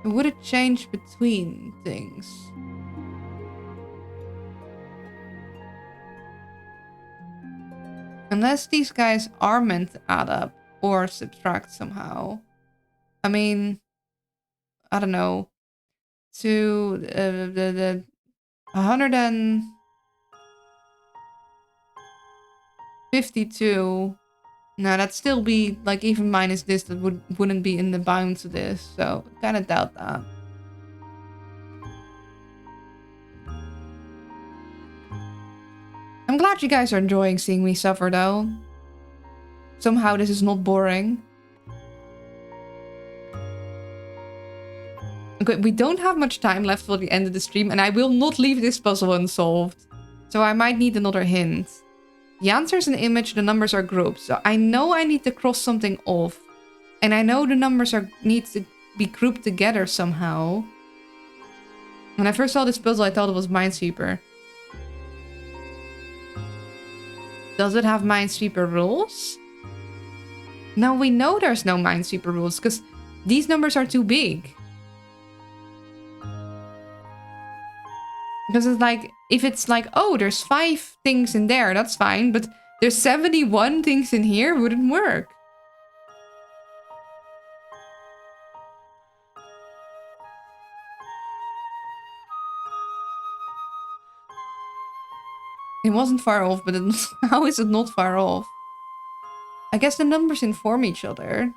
Would it change between things? Unless these guys are meant to add up or subtract somehow. I mean, I don't know. To the 152. No, that'd still be like even minus this. That wouldn't be in the bounds of this. So kind of doubt that. I'm glad you guys are enjoying seeing me suffer, though. Somehow this is not boring. Okay, we don't have much time left for the end of the stream, and I will not leave this puzzle unsolved. So I might need another hint. The answer is an image, the numbers are groups. So I know I need to cross something off. And I know the numbers need to be grouped together somehow. When I first saw this puzzle, I thought it was Minesweeper. Does it have Minesweeper rules? No, we know there's no Minesweeper rules because these numbers are too big. Because it's like, if it's like, oh, there's 5 things in there, that's fine. But there's 71 things in here, wouldn't work. It wasn't far off, but how is it not far off? I guess the numbers inform each other.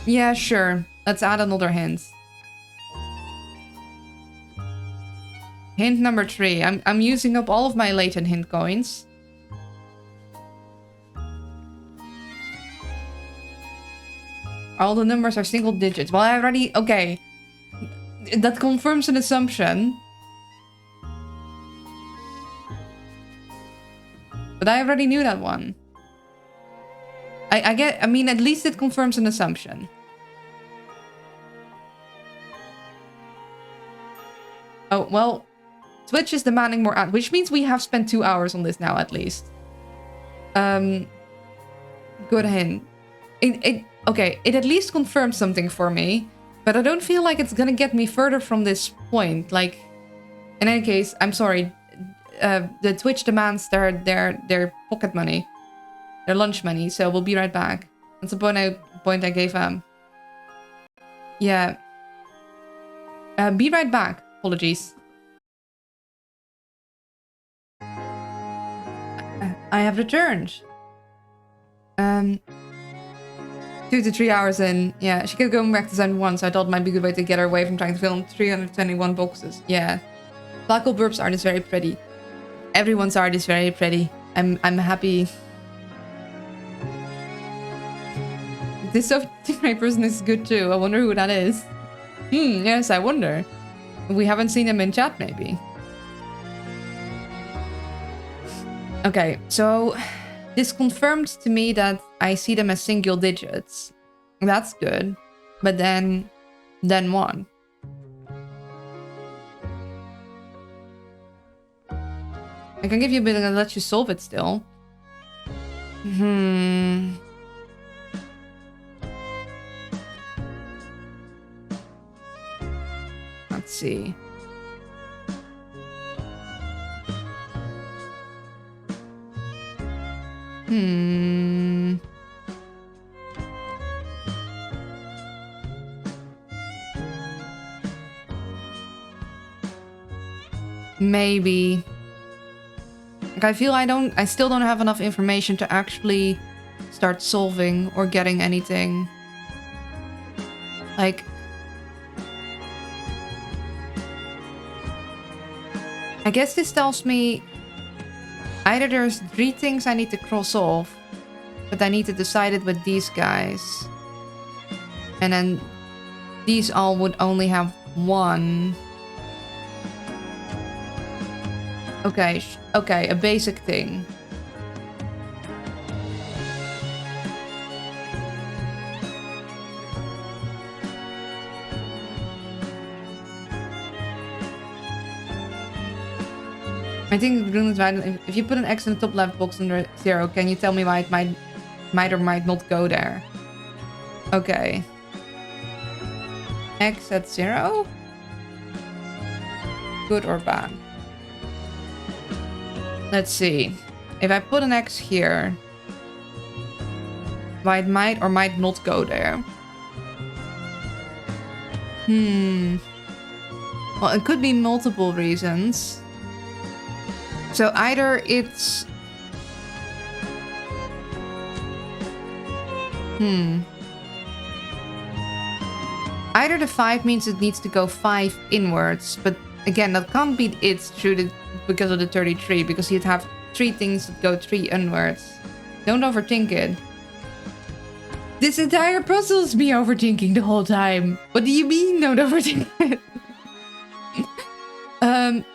Yeah, sure. Let's add another hint. Hint number 3. I'm using up all of my latent hint coins. All the numbers are single digits. Well, I already... Okay. That confirms an assumption. But I already knew that one. I mean, at least it confirms an assumption. Oh, well... Twitch is demanding more ad, which means we have spent 2 hours on this now, at least. Good hint. Okay, it at least confirms something for me, but I don't feel like it's gonna get me further from this point. Like, in any case, I'm sorry. The Twitch demands their pocket money, their lunch money. So we'll be right back. That's the point I gave them. Yeah. Be right back. Apologies. I have returned. 2 to 3 hours in. Yeah, she kept going back to Zone 1, so I thought it might be a good way to get her away from trying to film 321 boxes. Yeah. Black Hole Burp's art is very pretty. Everyone's art is very pretty. I'm happy. This Sophie person is good too. I wonder who that is. Yes, I wonder. We haven't seen him in chat, maybe. Okay, so this confirmed to me that I see them as single digits. That's good. But then what? I can give you a bit and let you solve it still. Let's see. Maybe. Like, I feel I still don't have enough information to actually start solving or getting anything. Like, I guess this tells me either there's 3 things I need to cross off, but I need to decide it with these guys. And then these all would only have 1. Okay, a basic thing. I think Green is right. If you put an X in the top left box under 0, can you tell me why it might or might not go there? Okay. X at 0? Good or bad? Let's see. If I put an X here, why it might or might not go there? Well, it could be multiple reasons. So either it's... Either the 5 means it needs to go 5 inwards, but again, that can't be it because of the 33, because you'd have 3 things that go 3 inwards. Don't overthink it. This entire puzzle is me overthinking the whole time. What do you mean, don't overthink it?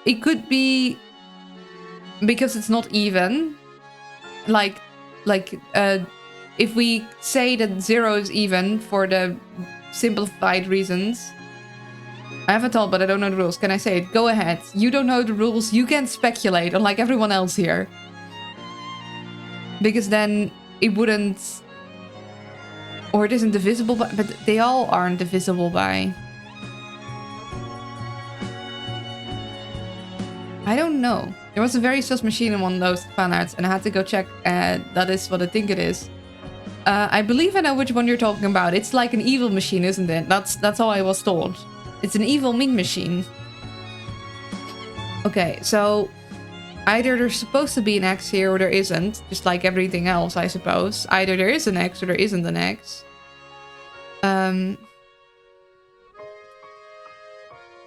It could be because it's not even. Like, if we say that 0 is even for the simplified reasons. I have a thought, but I don't know the rules. Can I say it? Go ahead. You don't know the rules. You can speculate, unlike everyone else here. Because then it wouldn't... Or it isn't divisible by... But they all aren't divisible by... I don't know. There was a very sus machine in one of those fan arts, and I had to go check. That is what I think it is. I believe I know which one you're talking about. It's like an evil machine, isn't it? That's all I was told. It's an evil mean machine. Okay, so either there's supposed to be an X here or there isn't. Just like everything else, I suppose. Either there is an X or there isn't an X.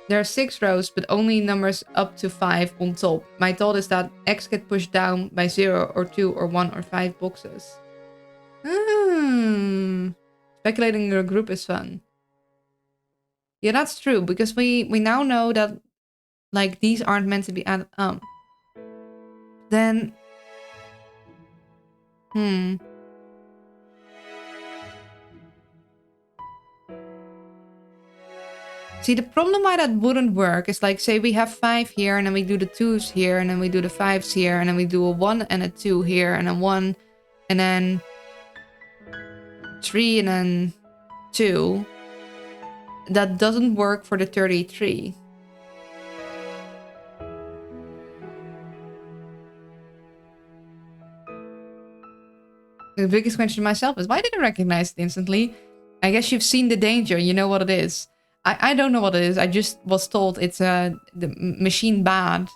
There are 6 rows, but only numbers up to 5 on top. My thought is that X get pushed down by 0 or 2 or 1 or 5 boxes. Speculating your group is fun. Yeah, that's true, because we now know that, like, these aren't meant to be added up. Then... See, the problem why that wouldn't work is, like, say we have 5 here, and then we do the 2s here, and then we do the 5s here, and then we do a 1 and a 2 here, and a 1, and then 3, and then 2. That doesn't work for the 33. The biggest question to myself is, why did I recognize it instantly? I guess you've seen the danger, you know what it is. I don't know what it is, I just was told it's the machine bad.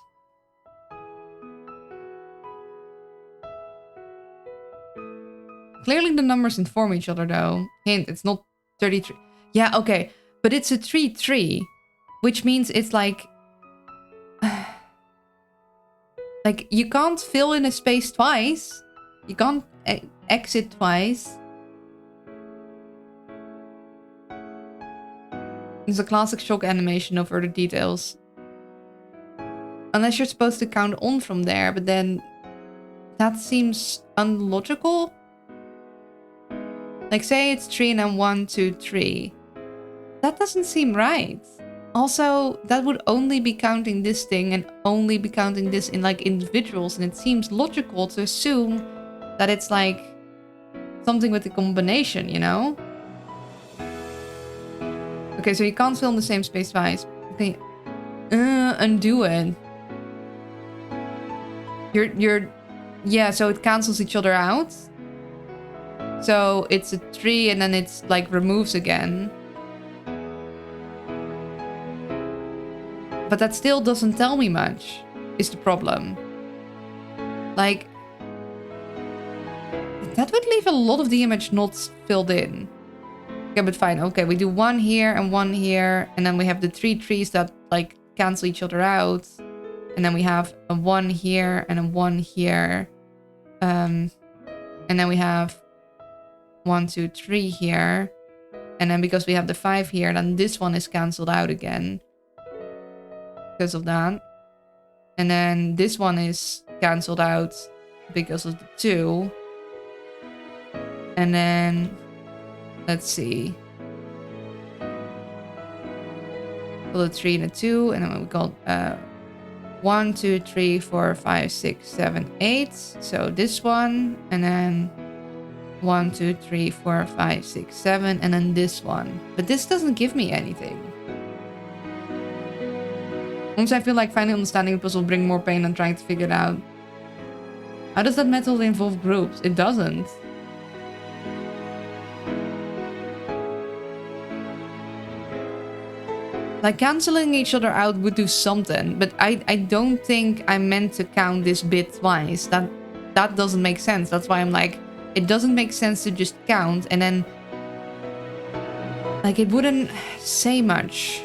Clearly the numbers inform each other though. Hint, it's not 33. Yeah, okay. But it's a 3-3. Which means it's like... like, you can't fill in a space twice. You can't exit twice. It's a classic shock animation of further details. Unless you're supposed to count on from there, but then... that seems unlogical. Like, say it's 3 and then 1, 2, 3. That doesn't seem right. Also, that would only be counting this thing and only be counting this in, like, individuals. And it seems logical to assume that it's, like, something with the combination, you know? Okay, so you can't fill in the same space twice. Okay. Undo it. You're... Yeah, so it cancels each other out. So it's a 3 and then it's like removes again. But that still doesn't tell me much, is the problem. Like, that would leave a lot of the image not filled in. Okay, but fine. Okay, we do 1 here and 1 here. And then we have the 3 trees that like cancel each other out. And then we have a 1 here and a 1 here. And then we have 1, 2, 3 here. And then because we have the 5 here, then this one is cancelled out again. Because of that. And then this one is cancelled out because of the 2. And then... let's see. Well, a 3 and a 2. And then we got 1, 2, 3, 4, 5, 6, 7, 8. So this one. And then 1, 2, 3, 4, 5, 6, 7. And then this one. But this doesn't give me anything. Once I feel like finally understanding the puzzle will bring more pain than trying to figure it out. How does that method involve groups? It doesn't. Like, cancelling each other out would do something, but I don't think I'm meant to count this bit twice. That doesn't make sense. That's why I'm like, it doesn't make sense to just count and then... like, it wouldn't say much.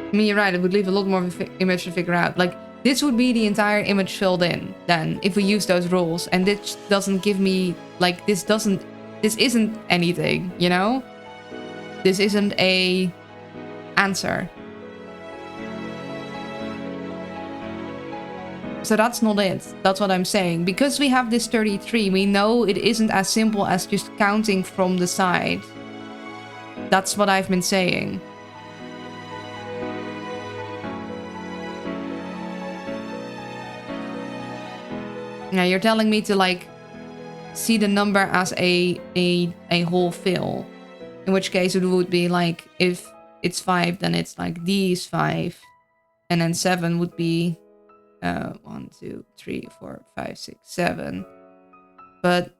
I mean, you're right, it would leave a lot more of an image to figure out. Like, this would be the entire image filled in, then, if we use those rules. And this doesn't give me, like, this isn't anything, you know? This isn't a answer. So that's not it. That's what I'm saying. Because we have this 33, we know it isn't as simple as just counting from the side. That's what I've been saying. Yeah, you're telling me to, like, see the number as a whole fill. In which case it would be like, if it's 5, then it's like these 5. And then 7 would be 1, 2, 3, 4, 5, 6, 7. But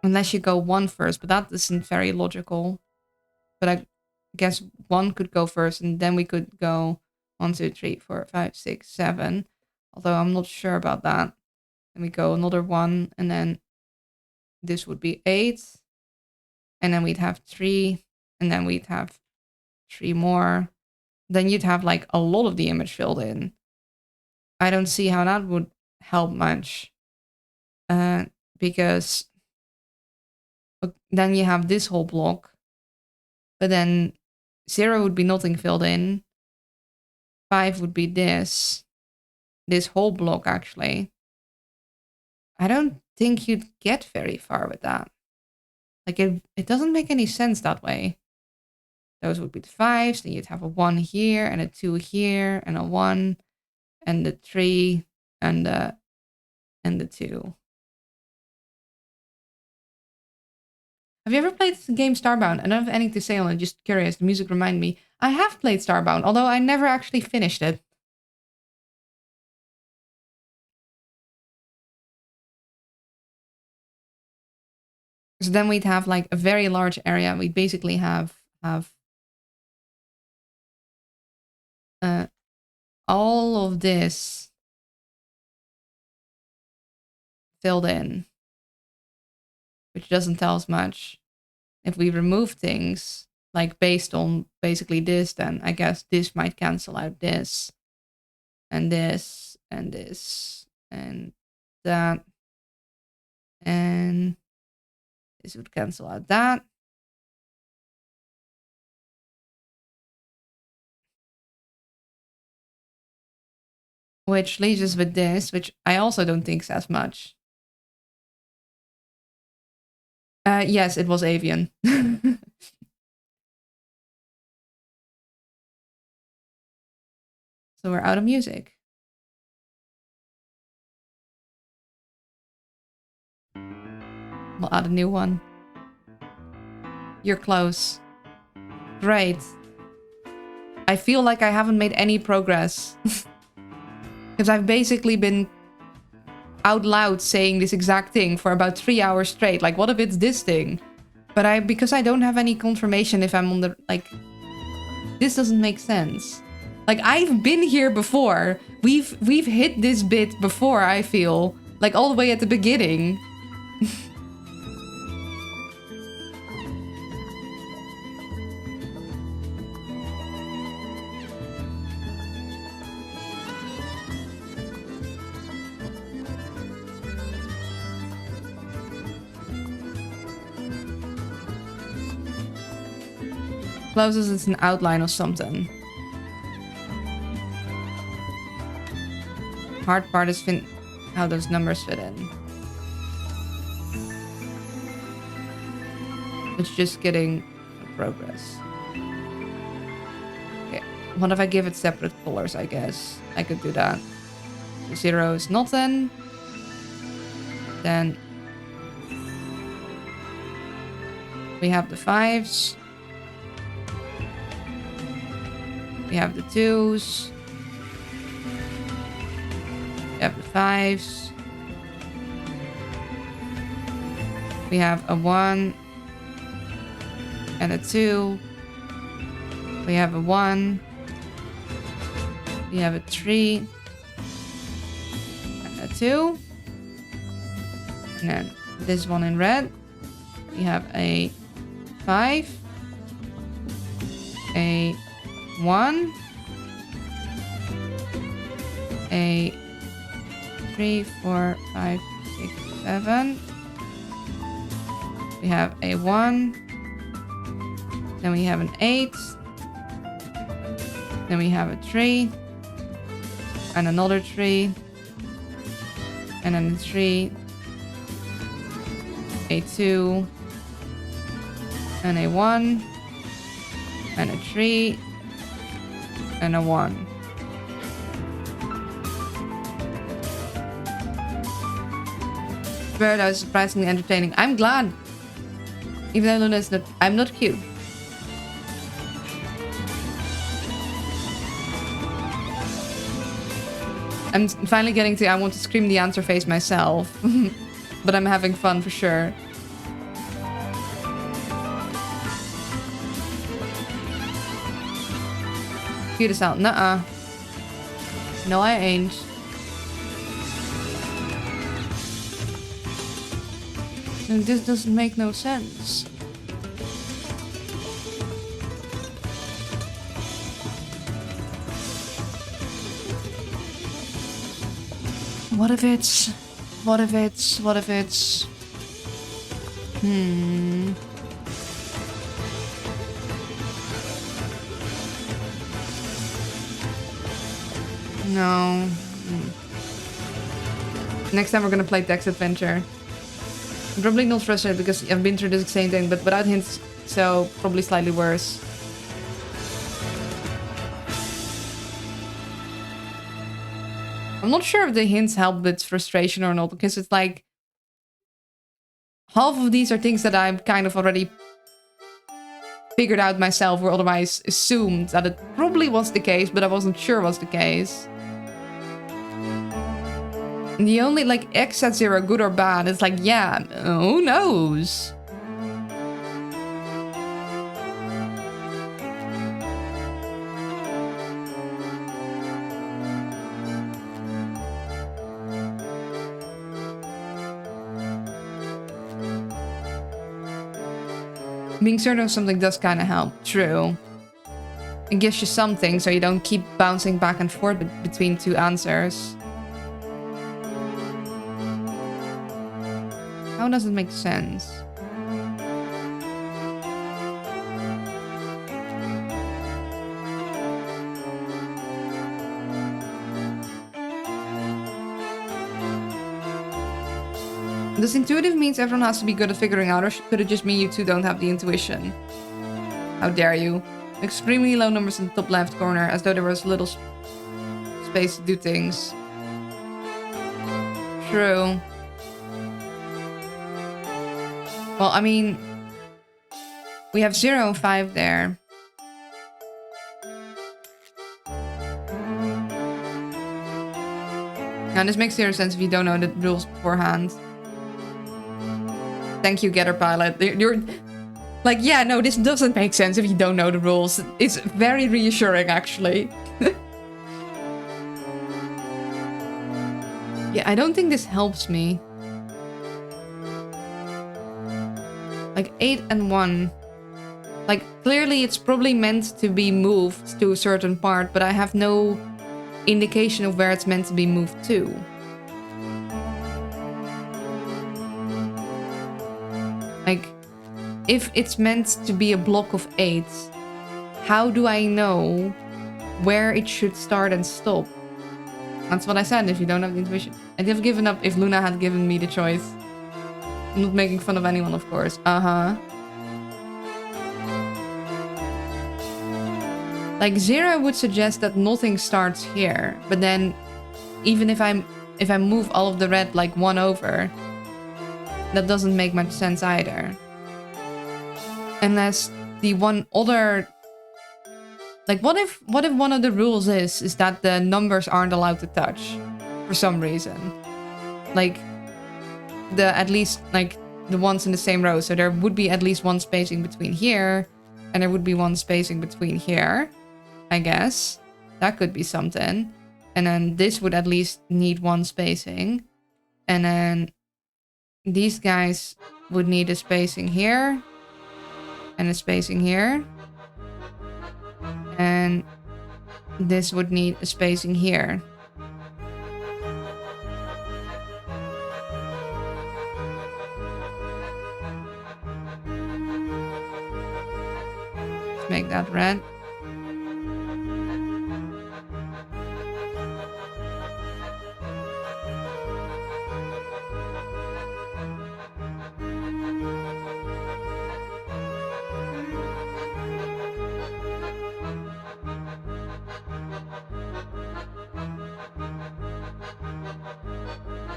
unless you go 1 first, but that isn't very logical. But I guess 1 could go first, and then we could go 1, 2, 3, 4, 5, 6, 7. Although I'm not sure about that. And we go another 1, and then this would be 8. And then we'd have 3, and then we'd have 3 more. Then you'd have like a lot of the image filled in. I don't see how that would help much. Because then you have this whole block. But then 0 would be nothing filled in. 5 would be this whole block, actually. I don't think you'd get very far with that. Like, it doesn't make any sense that way. Those would be the 5s, then you'd have a 1 here, and a 2 here, and a 1, and the 3, and the 2. Have you ever played the game Starbound? I don't have anything to say on it, just curious. The music reminded me. I have played Starbound, although I never actually finished it. So then we'd have like a very large area. We'd basically have all of this filled in, which doesn't tell us much. If we remove things, like based on basically this, then I guess this might cancel out this, and this, and this, and that, and this would cancel out that. Which leaves us with this, which I also don't think says much. Yes, it was avian. So we're out of music. We'll add a new one. You're close. Great. I feel like I haven't made any progress. Because I've basically been out loud saying this exact thing for about 3 hours straight. Like, what if it's this thing? But because I don't have any confirmation if I'm on the, like, this doesn't make sense. Like, I've been here before. We've hit this bit before, I feel. Like, all the way at the beginning. Closes it's an outline of something. Hard part is how those numbers fit in. It's just getting progress. Okay, what if I give it separate colors, I guess? I could do that. 0 is nothing. Then we have the 5s. We have the 2s. We have the 5s. We have a 1 and a 2. We have a 1. We have a 3 and a 2. And then this one in red. We have a 5. A 1, a 3, 4, 5, 6, 7. We have a 1. Then we have an 8. Then we have a 3. And another 3. And then a 3. A 2. And a 1. And a 3. And a 1. Swear that was surprisingly entertaining. I'm glad. Even though Luna is not, I'm not cute. I'm finally getting to I want to scream the answer phase myself. But I'm having fun for sure. Cue this out. Nuh-uh. No, I ain't. And this doesn't make no sense. What if it's... What if it's... What if it's... No. Next time we're gonna play Text Adventure. I'm probably not frustrated because I've been through the same thing, but without hints, so probably slightly worse. I'm not sure if the hints help with frustration or not, because it's like... half of these are things that I've kind of already figured out myself, or otherwise assumed that it probably was the case, but I wasn't sure was the case. And the only, like, X at 0, good or bad, it's like, yeah, who knows? Being certain of something does kind of help, true. It gives you something so you don't keep bouncing back and forth between two answers. How does it make sense? Does intuitive means everyone has to be good at figuring out, or could it just mean you two don't have the intuition? How dare you? Extremely low numbers in the top left corner, as though there was little space to do things. True. Well, I mean, we have 0 and 5 there. Now, this makes zero sense if you don't know the rules beforehand. Thank you, Getter Pilot. You're like, yeah, no, this doesn't make sense if you don't know the rules. It's very reassuring, actually. Yeah, I don't think this helps me. Like 8 and 1. Like, clearly it's probably meant to be moved to a certain part, but I have no indication of where it's meant to be moved to. Like, if it's meant to be a block of 8, how do I know where it should start and stop? That's what I said, if you don't have the intuition. I'd have given up if Luna had given me the choice. I'm not making fun of anyone, of course. Like, 0 would suggest that nothing starts here. But then, even if I move all of the red, like, 1 over... that doesn't make much sense either. Unless the one other... Like, what if one of the rules is that the numbers aren't allowed to touch? For some reason. Like, at least, like, the ones in the same row. So there would be at least one spacing between here. And there would be one spacing between here. I guess. That could be something. And then this would at least need one spacing. And then... these guys would need a spacing here. And a spacing here. And this would need a spacing here. Let's make that red.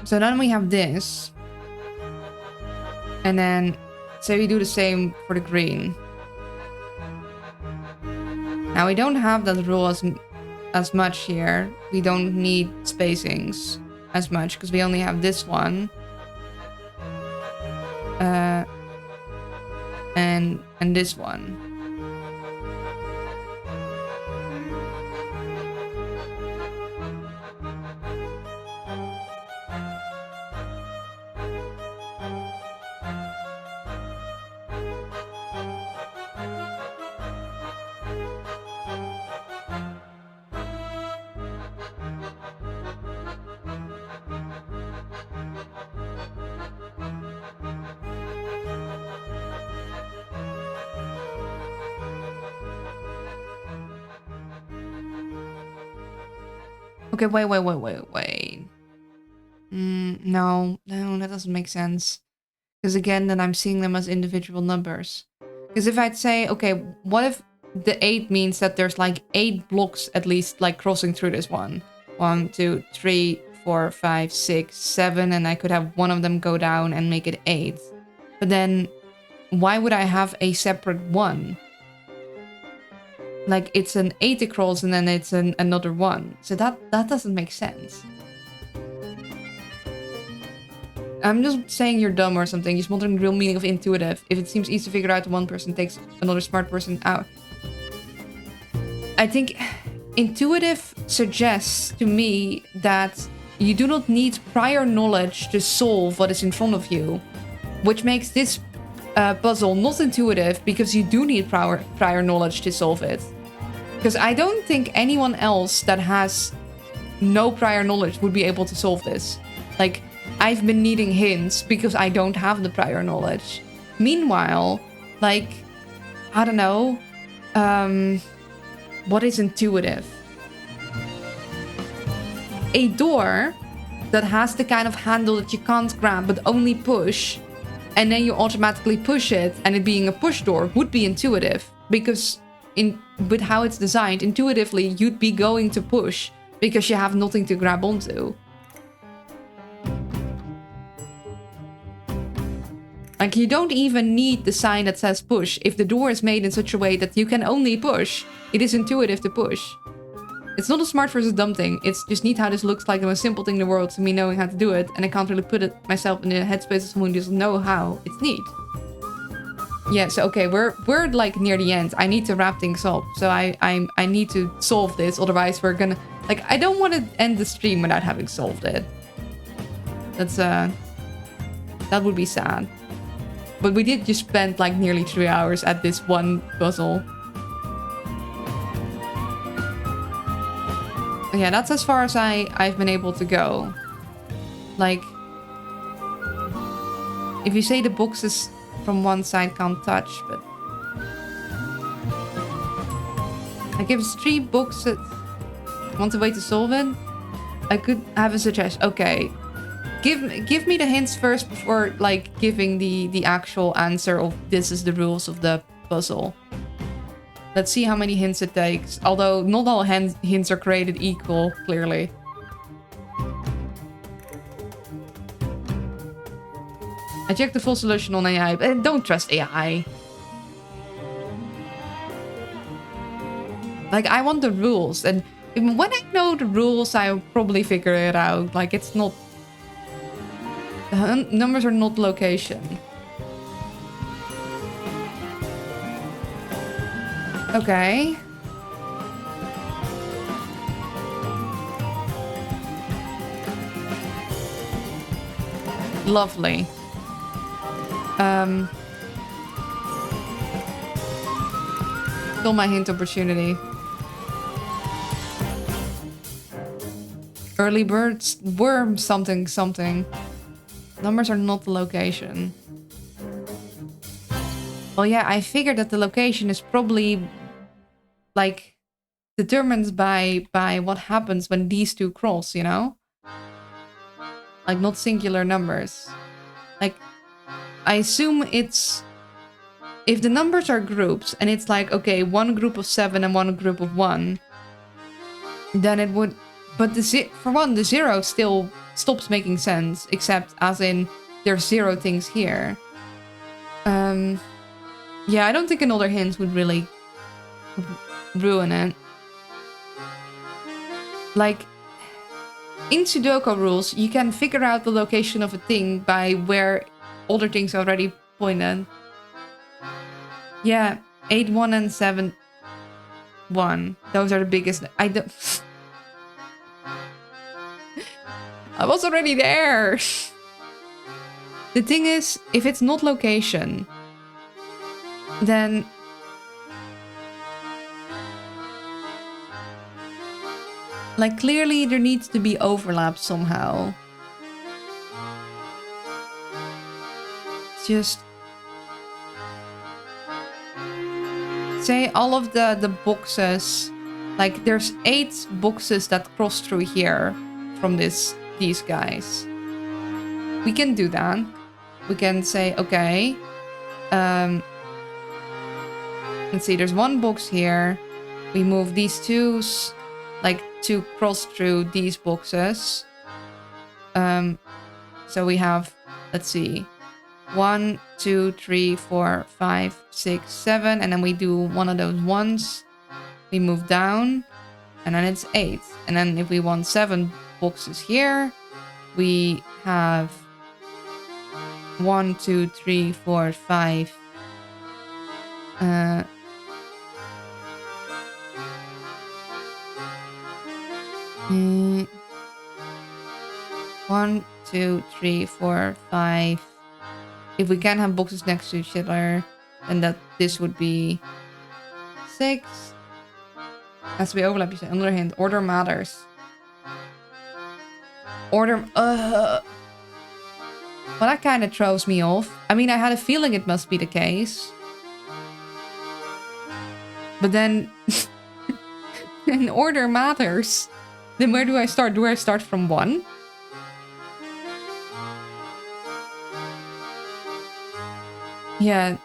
So then we have this. And then, say we do the same for the green. Now we don't have that rule as as much here. We don't need spacings as much because we only have this one. And this one. Okay, wait. No, that doesn't make sense. Because again, then I'm seeing them as individual numbers. Because if I'd say, okay, what if the 8 means that there's like 8 blocks at least like crossing through this one? 1, 2, 3, 4, 5, 6, 7, and I could have one of them go down and make it 8. But then why would I have a separate one? Like it's an 8 across and then it's another one. So that doesn't make sense. I'm just saying you're dumb or something. Just wondering the real meaning of intuitive. If it seems easy to figure out, one person takes another smart person out. I think intuitive suggests to me that you do not need prior knowledge to solve what is in front of you, which makes this puzzle not intuitive because you do need prior knowledge to solve it. Because I don't think anyone else that has no prior knowledge would be able to solve this. Like, I've been needing hints because I don't have the prior knowledge. Meanwhile, like, I don't know, what is intuitive? A door that has the kind of handle that you can't grab but only push, and then you automatically push it, and it being a push door would be intuitive, because with how it's designed, intuitively you'd be going to push because you have nothing to grab onto. Like, you don't even need the sign that says push. If the door is made in such a way that you can only push, it is intuitive to push. It's not a smart versus dumb thing. It's just neat how this looks like the most simple thing in the world to me knowing how to do it, and I can't really put it myself in the headspace of someone who doesn't know how. It's neat. Yeah, so okay, we're like near the end. I need to wrap things up. So I need to solve this, otherwise we're gonna, like, I don't want to end the stream without having solved it. That's that would be sad. But we did just spend like nearly 3 hours at this one puzzle. Yeah, that's as far as I've been able to go. Like, if you say the boxes from one side can't touch, but like if it's 3 boxes, want a way to solve it? I could have a suggestion. Okay. Give me the hints first before like giving the actual answer of this is the rules of the puzzle. Let's see how many hints it takes. Although not all hints are created equal, clearly. I checked the full solution on AI, but don't trust AI. Like, I want the rules, and when I know the rules, I'll probably figure it out. Like, it's not... The numbers are not location. Okay. Lovely. Still my hint opportunity. Early birds, worm something something. Numbers are not the location. Well, yeah, I figured that the location is probably like determined by what happens when these two cross, you know? Like, not singular numbers. Like, I assume it's... If the numbers are groups, and it's like, okay, one group of 7 and one group of 1, then it would... But for one, the 0 still stops making sense, except as in, there's 0 things here. Yeah, I don't think another hint would really ruin it. Like, in Sudoku rules, you can figure out the location of a thing by where older things already pointed. Yeah, 8, 1, and 7, 1. Those are the biggest. I don't. I was already there. The thing is, if it's not location, then like clearly there needs to be overlap somehow. Just say all of the boxes, like there's 8 boxes that cross through here from these guys. We can do that. We can say, okay, let's see, there's 1 box here. We move these 2s, like to cross through these boxes. So we have, let's see, 1, 2, 3, 4, 5, 6, 7, and then we do one of those ones. We move down, and then it's 8. And then if we want 7 boxes here, we have 1, 2, 3, 4, 5. 1, 2, 3, 4, 5. If we can have boxes next to each other, then this would be 6. Has to be overlap. You say. On the other hand, order matters. Order. Well, that kind of throws me off. I mean, I had a feeling it must be the case. But then, an order matters. Then where do I start? Do I start from 1? Yeah.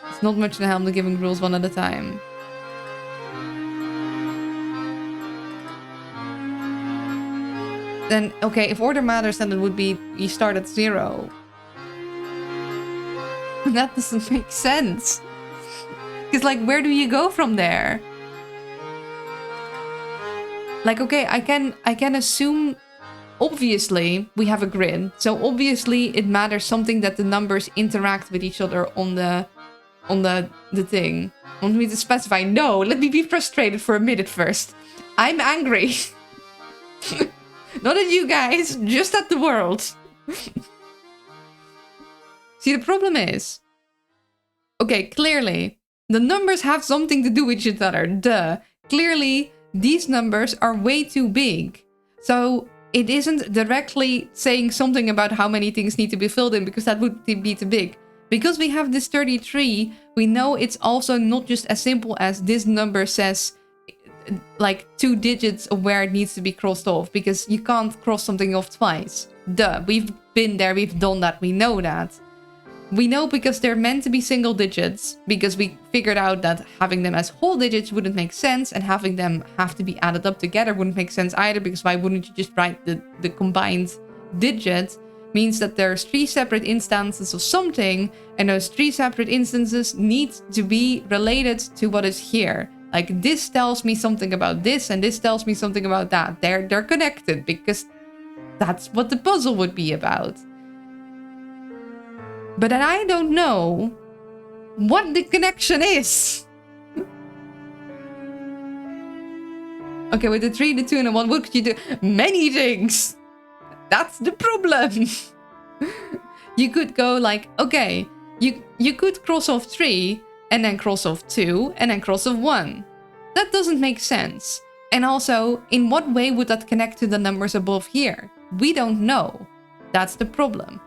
It's not much in the helm to giving rules one at a time. Then, okay, if order matters, then it would be you start at 0. That doesn't make sense. Because, like, where do you go from there? Like, okay, I can assume... Obviously, we have a grid. So, obviously, it matters something that the numbers interact with each other on the thing. Want me to specify? No, let me be frustrated for a minute first. I'm angry. Not at you guys, just at the world. See, the problem is... Okay, clearly, the numbers have something to do with each other. Duh. Clearly, these numbers are way too big. So, it isn't directly saying something about how many things need to be filled in, because that would be too big. Because we have this 33, we know it's also not just as simple as this number says... like 2 digits of where it needs to be crossed off, because you can't cross something off twice. Duh, we've been there, we've done that, we know that. We know because they're meant to be single digits, because we figured out that having them as whole digits wouldn't make sense, and having them have to be added up together wouldn't make sense either, because why wouldn't you just write the combined digit? Means that there's 3 separate instances of something, and those 3 separate instances need to be related to what is here. Like, this tells me something about this, and this tells me something about that. They're connected, because that's what the puzzle would be about. But then I don't know what the connection is. Okay, with the 3, the 2, and the 1, what could you do? Many things! That's the problem! You could go like, okay, you could cross off 3... and then cross off 2, and then cross off 1. That doesn't make sense. And also, in what way would that connect to the numbers above here? We don't know. That's the problem.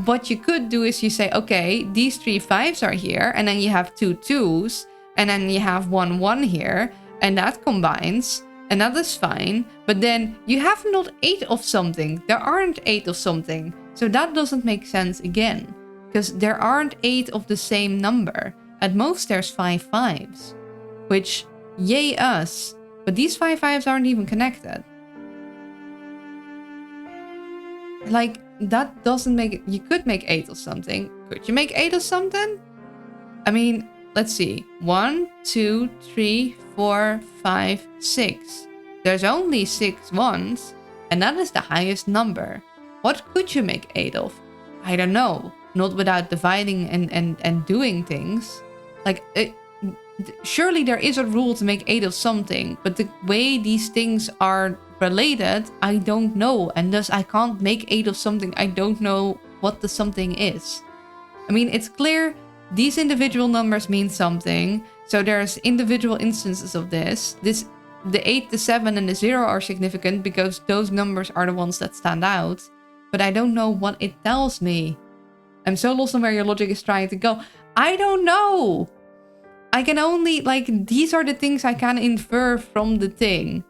What you could do is you say, okay, these 3 5s are here, and then you have 2 2s, and then you have 1 1 here, and that combines, and that is fine. But then you have not 8 of something. There aren't 8 of something. So that doesn't make sense again. Because there aren't 8 of the same number. At most, there's 5 5s, which, yay us, but these 5 5s aren't even connected. Like, that doesn't make it... You could make 8 of something. Could you make 8 of something? I mean, let's see. 1, 2, 3, 4, 5, 6. there's only 6 ones, and that is the highest number. What could you make 8 of? I don't know. Not without dividing and doing things. Like, surely there is a rule to make 8 of something, but the way these things are related, I don't know. And thus I can't make 8 of something. I don't know what the something is. I mean, it's clear these individual numbers mean something. So there's individual instances of this. The 8, the 7, and the 0 are significant because those numbers are the ones that stand out. But I don't know what it tells me. I'm so lost on where your logic is trying to go. I don't know. I can only, like, these are the things I can infer from the thing.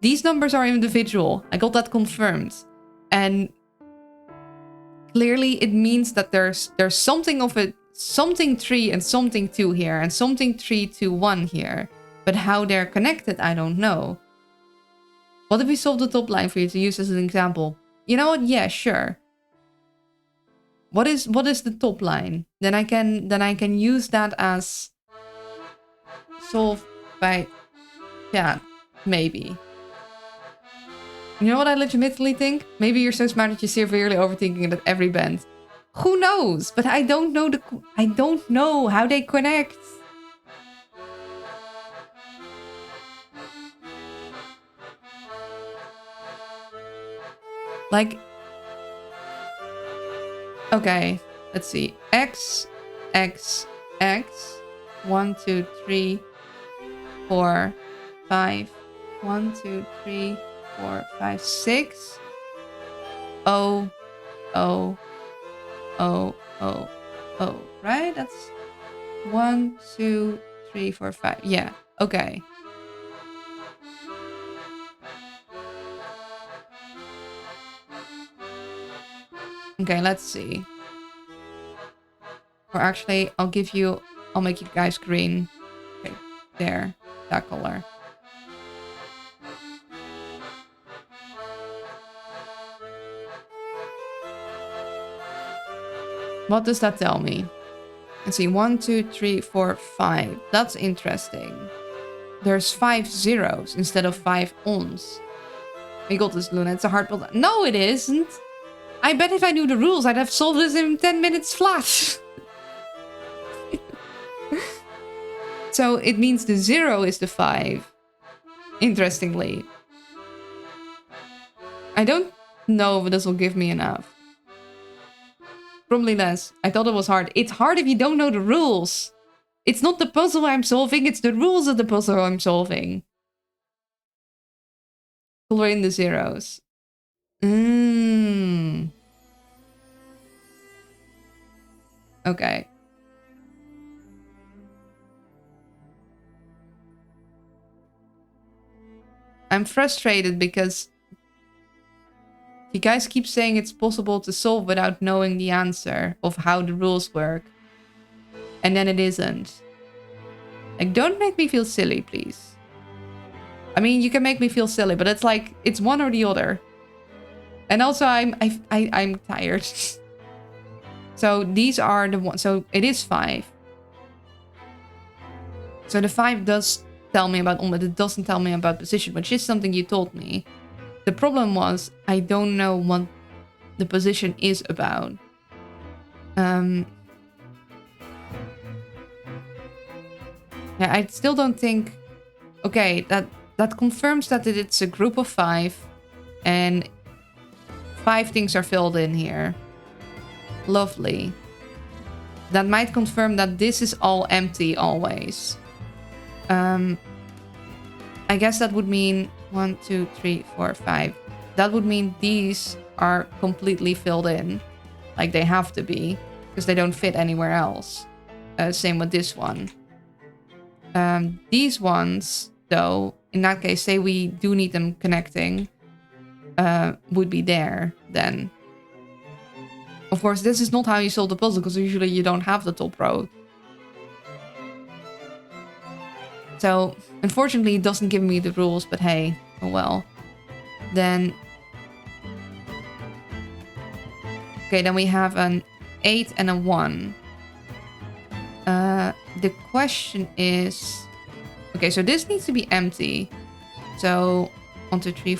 These numbers are individual. I got that confirmed. And clearly it means that there's something of it, something 3 and something 2 here, and something 3, 2, 1 here. But how they're connected, I don't know. What if we solve the top line for you to use as an example? You know what? Yeah, sure. What is the top line? Then I can use that as solve by chat, maybe. You know what I legitimately think? Maybe you're so smart that you're severely overthinking it at every bend. Who knows? But I don't know how they connect. Like, okay, let's see. X, X, X. 1, 2, 3, 4, 5. 1, 2, 3, 4, 5, 6. O, O, O, O, O. Right? That's 1, 2, 3, 4, 5. Yeah. Okay. Okay, let's see. Or actually, I'll make you guys green. Okay, there. That color. What does that tell me? Let's see. 1, 2, 3, 4, 5. That's interesting. There's 5 zeros instead of 5 ons. We got this, Luna. It's a hard build. No, it isn't. I bet if I knew the rules, I'd have solved this in 10 minutes flat. So it means the 0 is the 5. Interestingly. I don't know if this will give me enough. Probably less. I thought it was hard. It's hard if you don't know the rules. It's not the puzzle I'm solving, it's the rules of the puzzle I'm solving. Color in the zeros. Okay. I'm frustrated because you guys keep saying it's possible to solve without knowing the answer of how the rules work. And then it isn't. Like, don't make me feel silly, please. I mean, you can make me feel silly, but it's like, it's one or the other. And also, I'm tired. So these are the ones. So it is 5. So the 5 does tell me about but it doesn't tell me about position, which is something you told me. The problem was I don't know what the position is about. Yeah, I still don't think. Okay, that confirms that it's a group of 5, and 5 things are filled in here. Lovely. That might confirm that this is all empty always. I guess that would mean 1, 2, 3, 4, 5. That would mean these are completely filled in. Like they have to be, because they don't fit anywhere else. Same with this one. These ones, though, in that case, say we do need them connecting, would be there then. Of course, this is not how you solve the puzzle, because usually you don't have the top row. So, unfortunately, it doesn't give me the rules, but hey, oh well. Then... Okay, then we have an 8 and a 1. The question is... Okay, so this needs to be empty. So 1, 2, 3,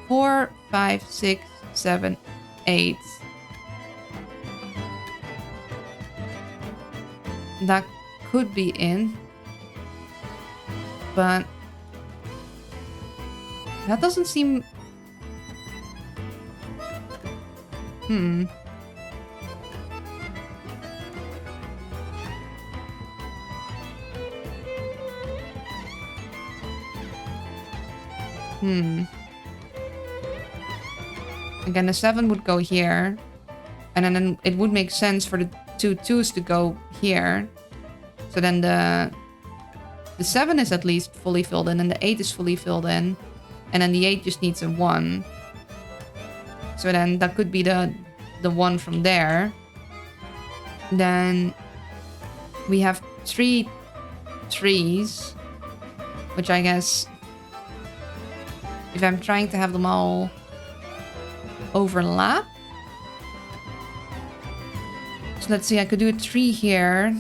4, 5, 6, 7, 8. That could be in. But that doesn't seem... Hmm. Again, the 7 would go here. And then it would make sense for the 2 2s to go here. So then the 7 is at least fully filled in, and the 8 is fully filled in. And then the 8 just needs a 1. So then that could be the 1 from there. Then we have 3 3s, which I guess, if I'm trying to have them all overlap. So let's see, I could do a 3 here.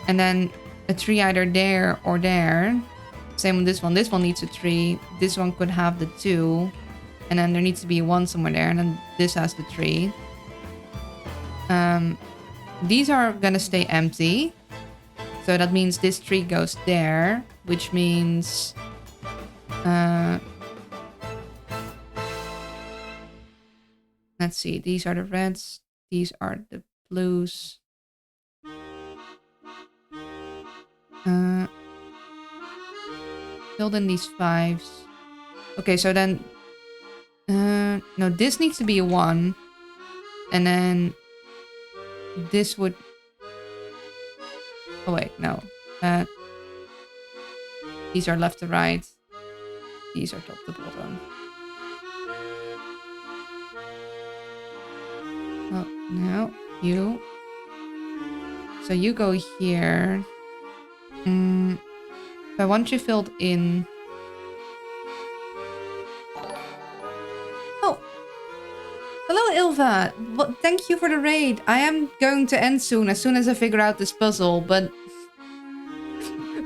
And then a 3 either there or there. Same with this one. This one needs a 3. This one could have the 2. And then there needs to be a 1 somewhere there. And then this has the 3. These are gonna stay empty. So that means this 3 goes there. Which means... let's see. These are the reds. These are the blues. Filled in these 5s. Okay, so then... no, this needs to be a 1. And then... this would... oh, wait, no. These are left to right. These are top to bottom. Oh, no. You. So you go here. So I want you filled in. Oh. Hello, Ilva. Well, thank you for the raid. I am going to end soon as I figure out this puzzle, but...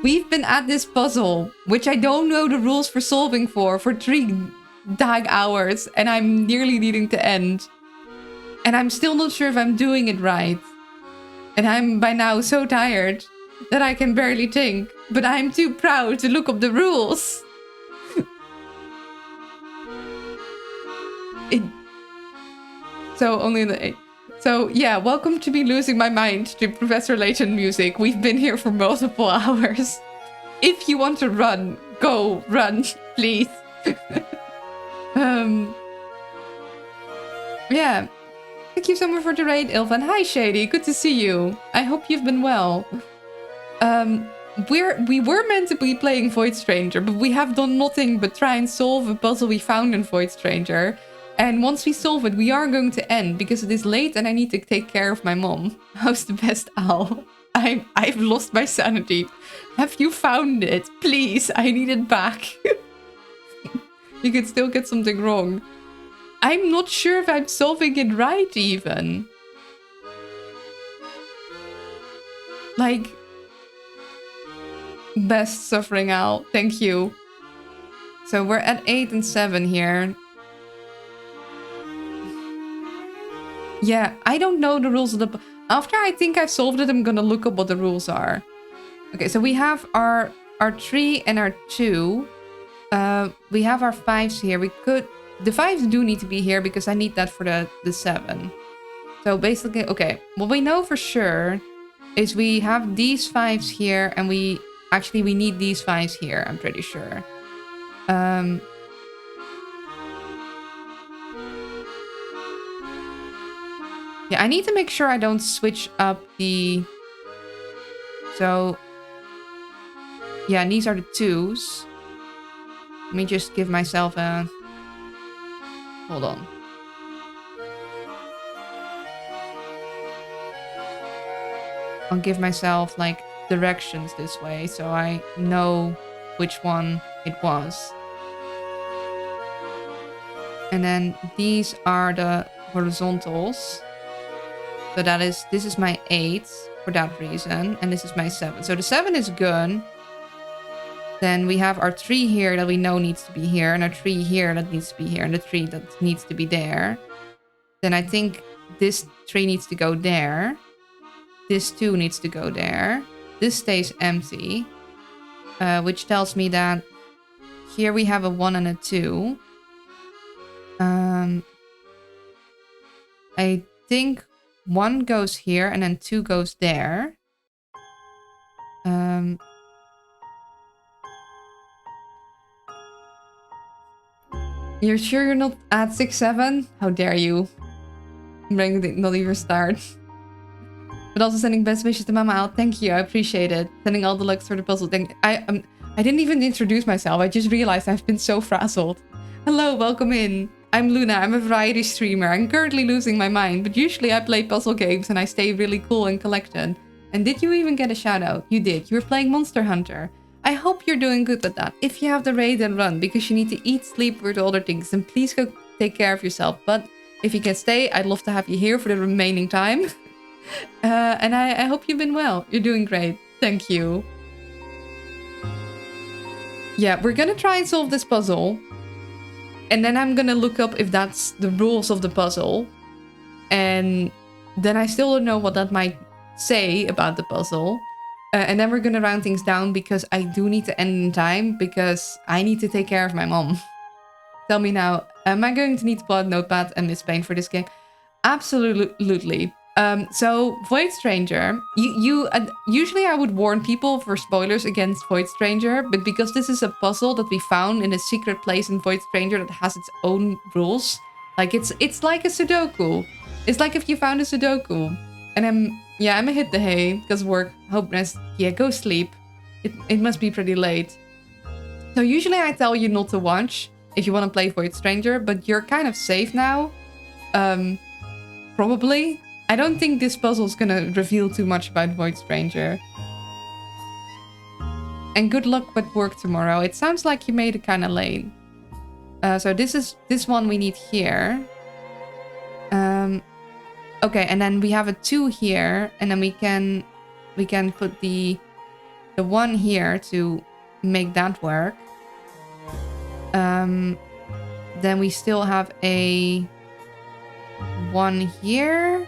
we've been at this puzzle, which I don't know the rules for solving for 3 dag hours, and I'm nearly needing to end. And I'm still not sure if I'm doing it right. And I'm by now so tired that I can barely think. But I'm too proud to look up the rules. So only the 8. So yeah, welcome to me losing my mind to Professor Layton music. We've been here for multiple hours. If you want to run, go run, please. Yeah. Thank you so much for the raid, Ilvan. Hi, Shady. Good to see you. I hope you've been well. We were meant to be playing Void Stranger, but we have done nothing but try and solve a puzzle we found in Void Stranger. And once we solve it, we are going to end because it is late and I need to take care of my mom. How's the best owl? I've lost my sanity. Have you found it? Please, I need it back. You could still get something wrong. I'm not sure if I'm solving it right, even. Like... best suffering owl. Thank you. So we're at 8 and 7 here. Yeah, I don't know the rules of the... after I think I've solved it, I'm gonna look up what the rules are. Okay, so we have our 3 and our 2. We have our 5s here. We could... the 5s do need to be here because I need that for the 7. So basically, okay. What we know for sure is we have these 5s here and we... actually, we need these 5s here, I'm pretty sure. Yeah, I need to make sure I don't switch up the... so... yeah, and these are the 2s. Let me just give myself a... hold on. I'll give myself, like, directions this way so I know which one it was. And then these are the horizontals. So that is, this is my 8 for that reason, and this is my 7. So the 7 is good. Then we have our tree here that we know needs to be here, and our tree here that needs to be here, and the tree that needs to be there. Then I think this tree needs to go there. This 2 needs to go there. This stays empty, which tells me that here we have a 1 and a 2. I think 1 goes here and then 2 goes there. You're sure you're not at 6-7? How dare you? Not even start. But also sending best wishes to Mama Al. Thank you, I appreciate it. Sending all the luck for the puzzle. Thank I didn't even introduce myself. I just realized I've been so frazzled. Hello, welcome in. I'm Luna. I'm a variety streamer. I'm currently losing my mind, but usually I play puzzle games and I stay really cool and collected. And did you even get a shout out? You did. You were playing Monster Hunter. I hope you're doing good with that. If you have the raid, then run, because you need to eat, sleep, or do other things. And please go take care of yourself. But if you can stay, I'd love to have you here for the remaining time. And I hope you've been well. You're doing great. Thank you. Yeah, we're gonna try and solve this puzzle. And then I'm gonna look up if that's the rules of the puzzle. And then I still don't know what that might say about the puzzle. And then we're gonna round things down because I do need to end in time because I need to take care of my mom. Tell me now, am I going to need to pull out Notepad and Miss Pain for this game? Absolutely. So Void Stranger, usually I would warn people for spoilers against Void Stranger, but because this is a puzzle that we found in a secret place in Void Stranger that has its own rules, like it's like a Sudoku. It's like if you found a Sudoku. And I'm gonna hit the hay because work. Hope rest. Yeah, go sleep. It must be pretty late. So usually I tell you not to watch if you want to play Void Stranger, but you're kind of safe now. Probably. I don't think this puzzle is gonna reveal too much about Void Stranger. And good luck with work tomorrow. It sounds like you made it kind of late. So this one we need here. Okay, and then we have a 2 here, and then we can put the 1 here to make that work. Then we still have a 1 here.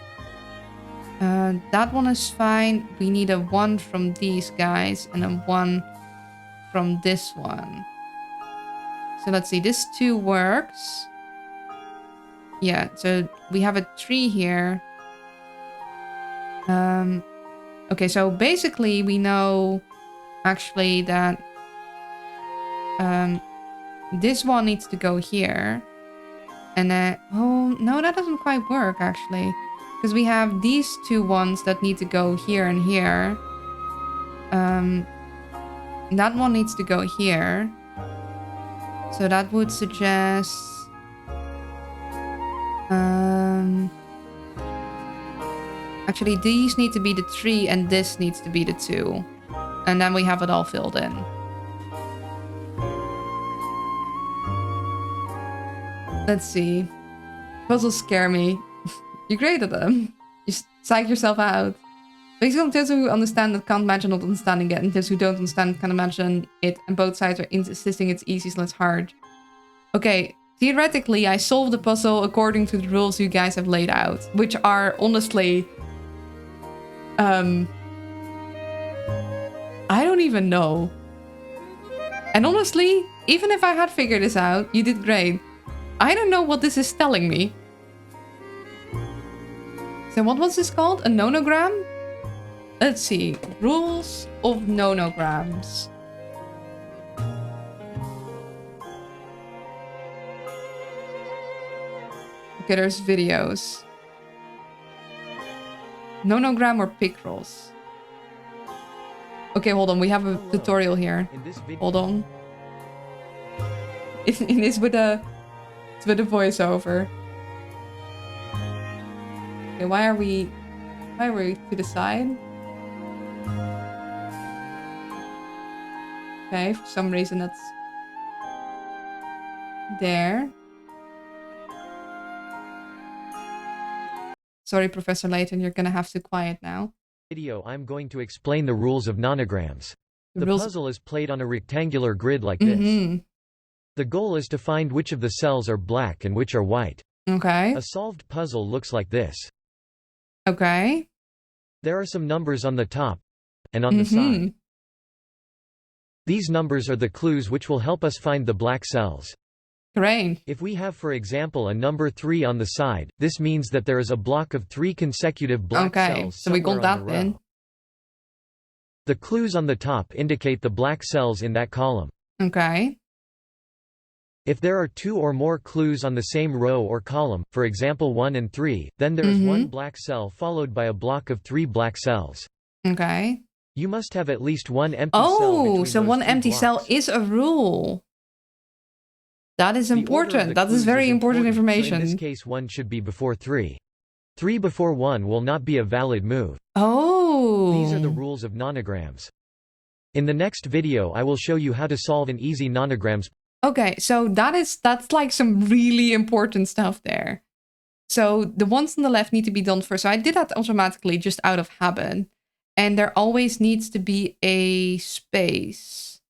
That one is fine. We need a 1 from these guys and a 1 from this one. So let's see, this 2 works. Yeah, so we have a 3 here. Okay, so basically we know actually that this one needs to go here. And then, oh, no, that doesn't quite work actually. Because we have these 2 ones that need to go here and here. That one needs to go here. So that would suggest... actually, these need to be the 3 and this needs to be the 2. And then we have it all filled in. Let's see. Puzzles scare me. You're great at them. You psych yourself out. Basically, those who understand it can't imagine not understanding it, and those who don't understand it can imagine it, and both sides are insisting it's easy so it's hard. Okay, theoretically, I solved the puzzle according to the rules you guys have laid out, which are honestly... I don't even know. And honestly, even if I had figured this out, you did great. I don't know what this is telling me. So what was this called? A nonogram? Let's see. Rules of nonograms. Okay, there's videos. Nonogram or picrols? Okay, hold on. We have a tutorial here. Hold on. It is with a voiceover. Okay, why are we to the side? Okay, for some reason that's there. Sorry, Professor Layton, you're gonna have to quiet now. Video, I'm going to explain the rules of nonograms. The rules. puzzle is played on a rectangular grid like this. Mm-hmm. The goal is to find which of the cells are black and which are white. Okay. A solved puzzle looks like this. Okay. There are some numbers on the top and on the side. These numbers are the clues which will help us find the black cells. Great. If we have, for example, a number 3 on the side, this means that there is a block of 3 consecutive black cells so we somewhere got on that the row. then. The clues on the top indicate the black cells in that column. Okay. If there are 2 or more clues on the same row or column, for example 1 and 3, then there is one black cell followed by a block of 3 black cells. Okay. You must have at least one empty cell between so those one 2 empty blocks. cell is a rule. That is The order of important. the That is clues very important So information. in this case 1 should be before 3. 3 before 1 will not be a valid move. Oh. These are the rules of nonograms. In the next video I will show you how to solve an easy nonograms. Okay, so that's like some really important stuff there. So the ones on the left need to be done first. So I did that automatically just out of habit. And there always needs to be a space.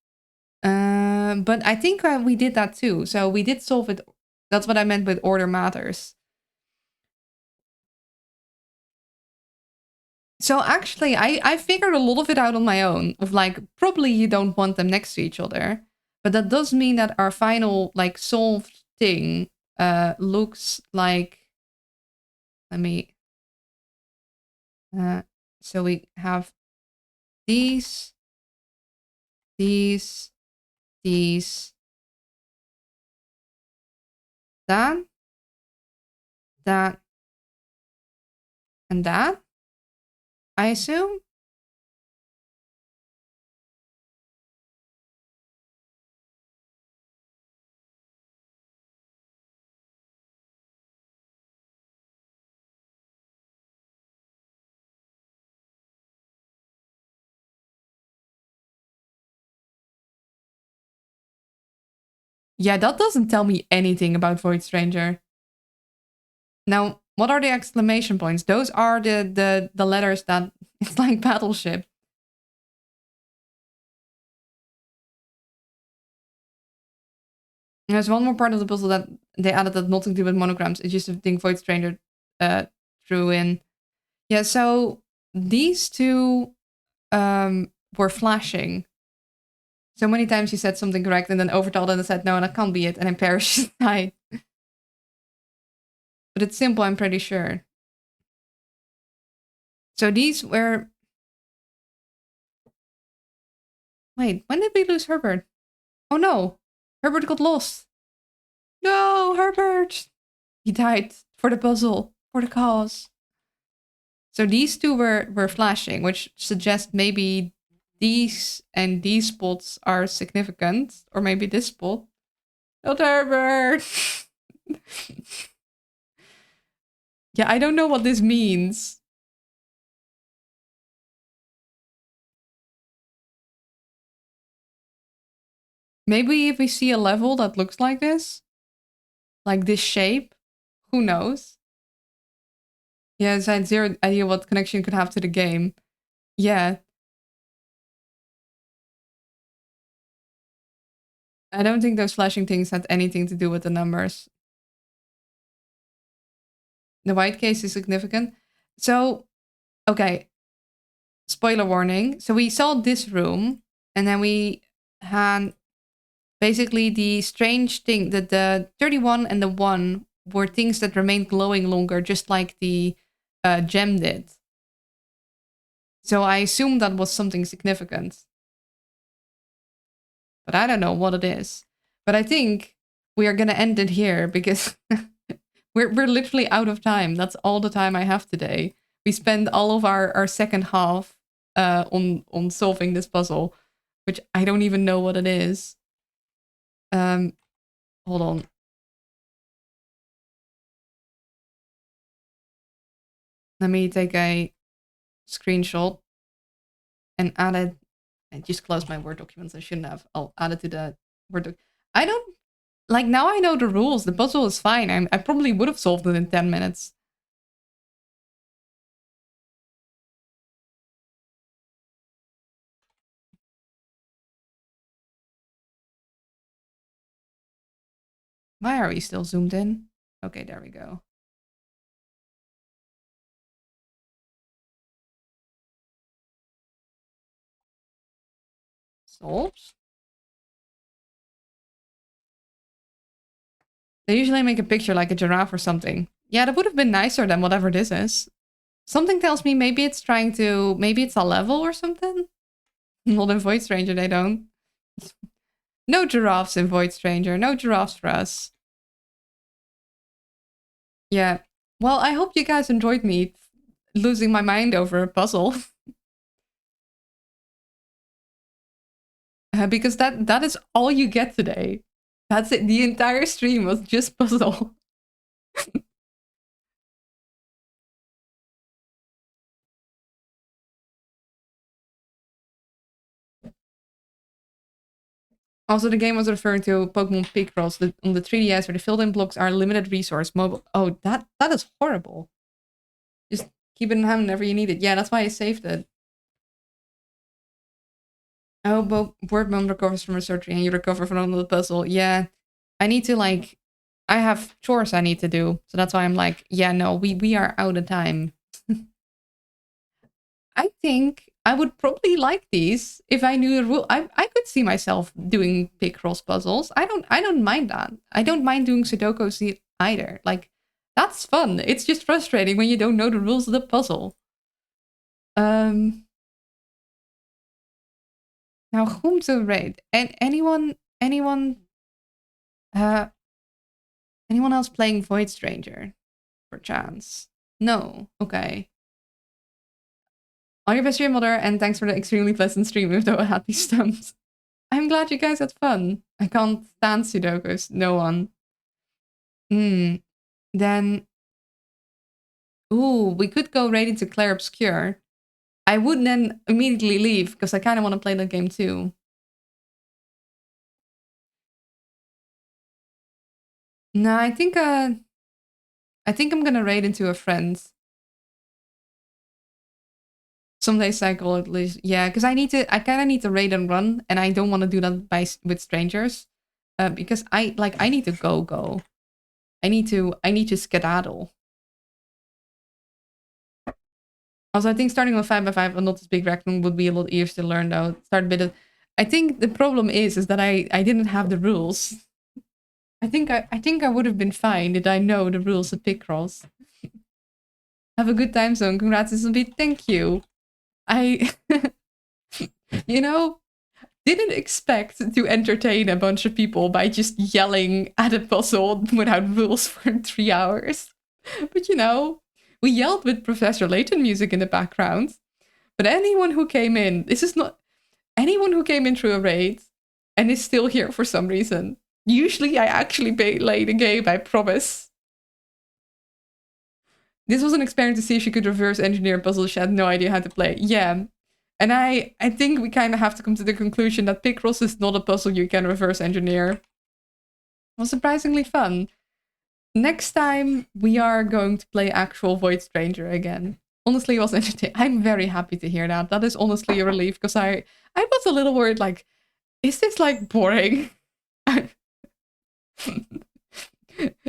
But I think we did that too. So we did solve it. That's what I meant with order matters. So actually, I figured a lot of it out on my own. Of like, probably you don't want them next to each other. But that does mean that our final like solved thing looks like... Let me... so we have these, that, and that, I assume. Yeah, that doesn't tell me anything about Void Stranger. Now, what are the exclamation points? Those are the letters that... It's like Battleship. There's one more part of the puzzle that they added that nothing to do with monograms. It's just a thing Void Stranger threw in. Yeah, so these two were flashing. So many times he said something correct and then overthought it and said, no, that can't be it. And then Parrish died. But it's simple, I'm pretty sure. So these were... Wait, when did we lose Herbert? Oh no, Herbert got lost. No, Herbert! He died for the puzzle, for the cause. So these two were flashing, which suggests maybe these and these spots are significant. Or maybe this spot. Not Herbert! Yeah, I don't know what this means. Maybe if we see a level that looks like this, like this shape, who knows? Yeah, I had zero idea what connection it could have to the game. Yeah. I don't think those flashing things had anything to do with the numbers. The white case is significant. So, okay. Spoiler warning. So we saw this room, and then we had basically the strange thing that the 31 and the 1 were things that remained glowing longer, just like the gem did. So I assume that was something significant. But I don't know what it is. But I think we are going to end it here because we're literally out of time. That's all the time I have today. We spend all of our second half on solving this puzzle, which I don't even know what it is. Hold on. Let me take a screenshot and add it. I just closed my Word documents. I shouldn't have. I'll add it to the Word doc. I don't... Like, now I know the rules. The puzzle is fine. I probably would have solved it in 10 minutes. Why are we still zoomed in? Okay, there we go. Solves? They usually make a picture like a giraffe or something. Yeah, that would have been nicer than whatever this is. Something tells me maybe it's trying to... Maybe it's a level or something? Not in Void Stranger, they don't. No giraffes in Void Stranger. No giraffes for us. Yeah. Well, I hope you guys enjoyed me losing my mind over a puzzle. Because that is all you get today. That's it. The entire stream was just puzzle. Also, the game was referring to Pokemon Picross on the 3DS, where the filled-in blocks are limited resource mobile. Oh, that is horrible. Just keep it in hand whenever you need it. Yeah, that's why I saved it. Oh, Word Mom recovers from her surgery and you recover from the puzzle. Yeah, I need to, like... I have chores I need to do. So that's why I'm like, yeah, no, we are out of time. I think I would probably like these if I knew the rule. I could see myself doing Picross puzzles. I don't mind that. I don't mind doing Sudoku either. Like, that's fun. It's just frustrating when you don't know the rules of the puzzle. Now whom to raid? And anyone else playing Void Stranger? Per chance? No. Okay. All your best to your mother, and thanks for the extremely pleasant stream, even though I had these stumps. I'm glad you guys had fun. I can't stand Sudokus. No one. Then... Ooh, we could go right into Clair Obscure. I would then immediately leave, because I kind of want to play that game too. No, I think I'm gonna raid into a friend. Someday cycle at least. Yeah, because I kind of need to raid and run, and I don't want to do that with strangers. Because I need to go. I need to skedaddle. Also, I think starting with 5x5 and not this big rectangle would be a lot easier to learn though. Start a bit of... I think the problem is that I didn't have the rules. I think I would have been fine did I know the rules of Picross. Have a good time zone. Congrats, Isabel. Thank you. I you know, didn't expect to entertain a bunch of people by just yelling at a puzzle without rules for 3 hours. But you know, we yelled with Professor Layton music in the background. But anyone who came in, anyone who came in through a raid and is still here for some reason. Usually I actually play the game, I promise. This was an experiment to see if she could reverse engineer puzzles she had no idea how to play. Yeah. And I think we kind of have to come to the conclusion that Picross is not a puzzle you can reverse engineer. It was surprisingly fun. Next time, we are going to play actual Void Stranger again. Honestly, it was entertaining. I'm very happy to hear that. That is honestly a relief, because I was a little worried, like, is this, like, boring?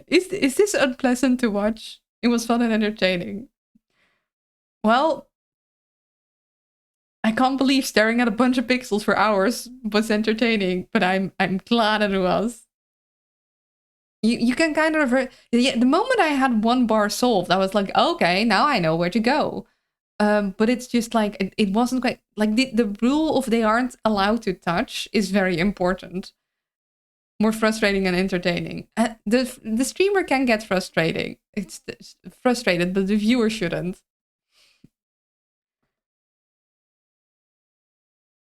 Is this unpleasant to watch? It was fun and entertaining. Well, I can't believe staring at a bunch of pixels for hours was entertaining, but I'm glad it was. You can kind of revert... Yeah, the moment I had one bar solved, I was like, okay, now I know where to go. But it's just like, it wasn't quite... Like, the rule of they aren't allowed to touch is very important. More frustrating and entertaining. The streamer can get frustrating. It's frustrated, but the viewer shouldn't.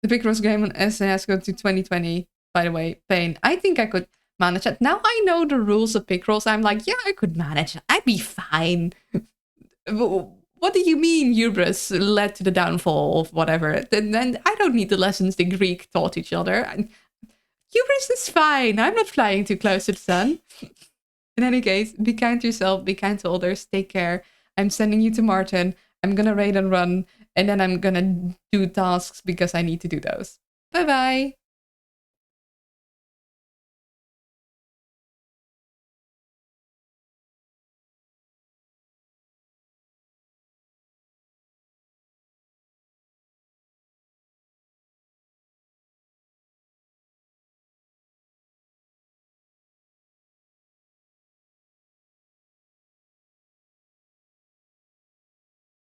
The Picross game on SNES go to 2020, by the way. Pain. I think I could manage it. Now I know the rules of Picross. I'm like, yeah, I could manage it. I'd be fine. What do you mean hubris led to the downfall of whatever? Then I don't need the lessons the Greek taught each other. Hubris is fine. I'm not flying too close to the sun. In any case, be kind to yourself, be kind to others, take care. I'm sending you to Martin. I'm gonna raid and run, and then I'm gonna do tasks because I need to do those. Bye-bye.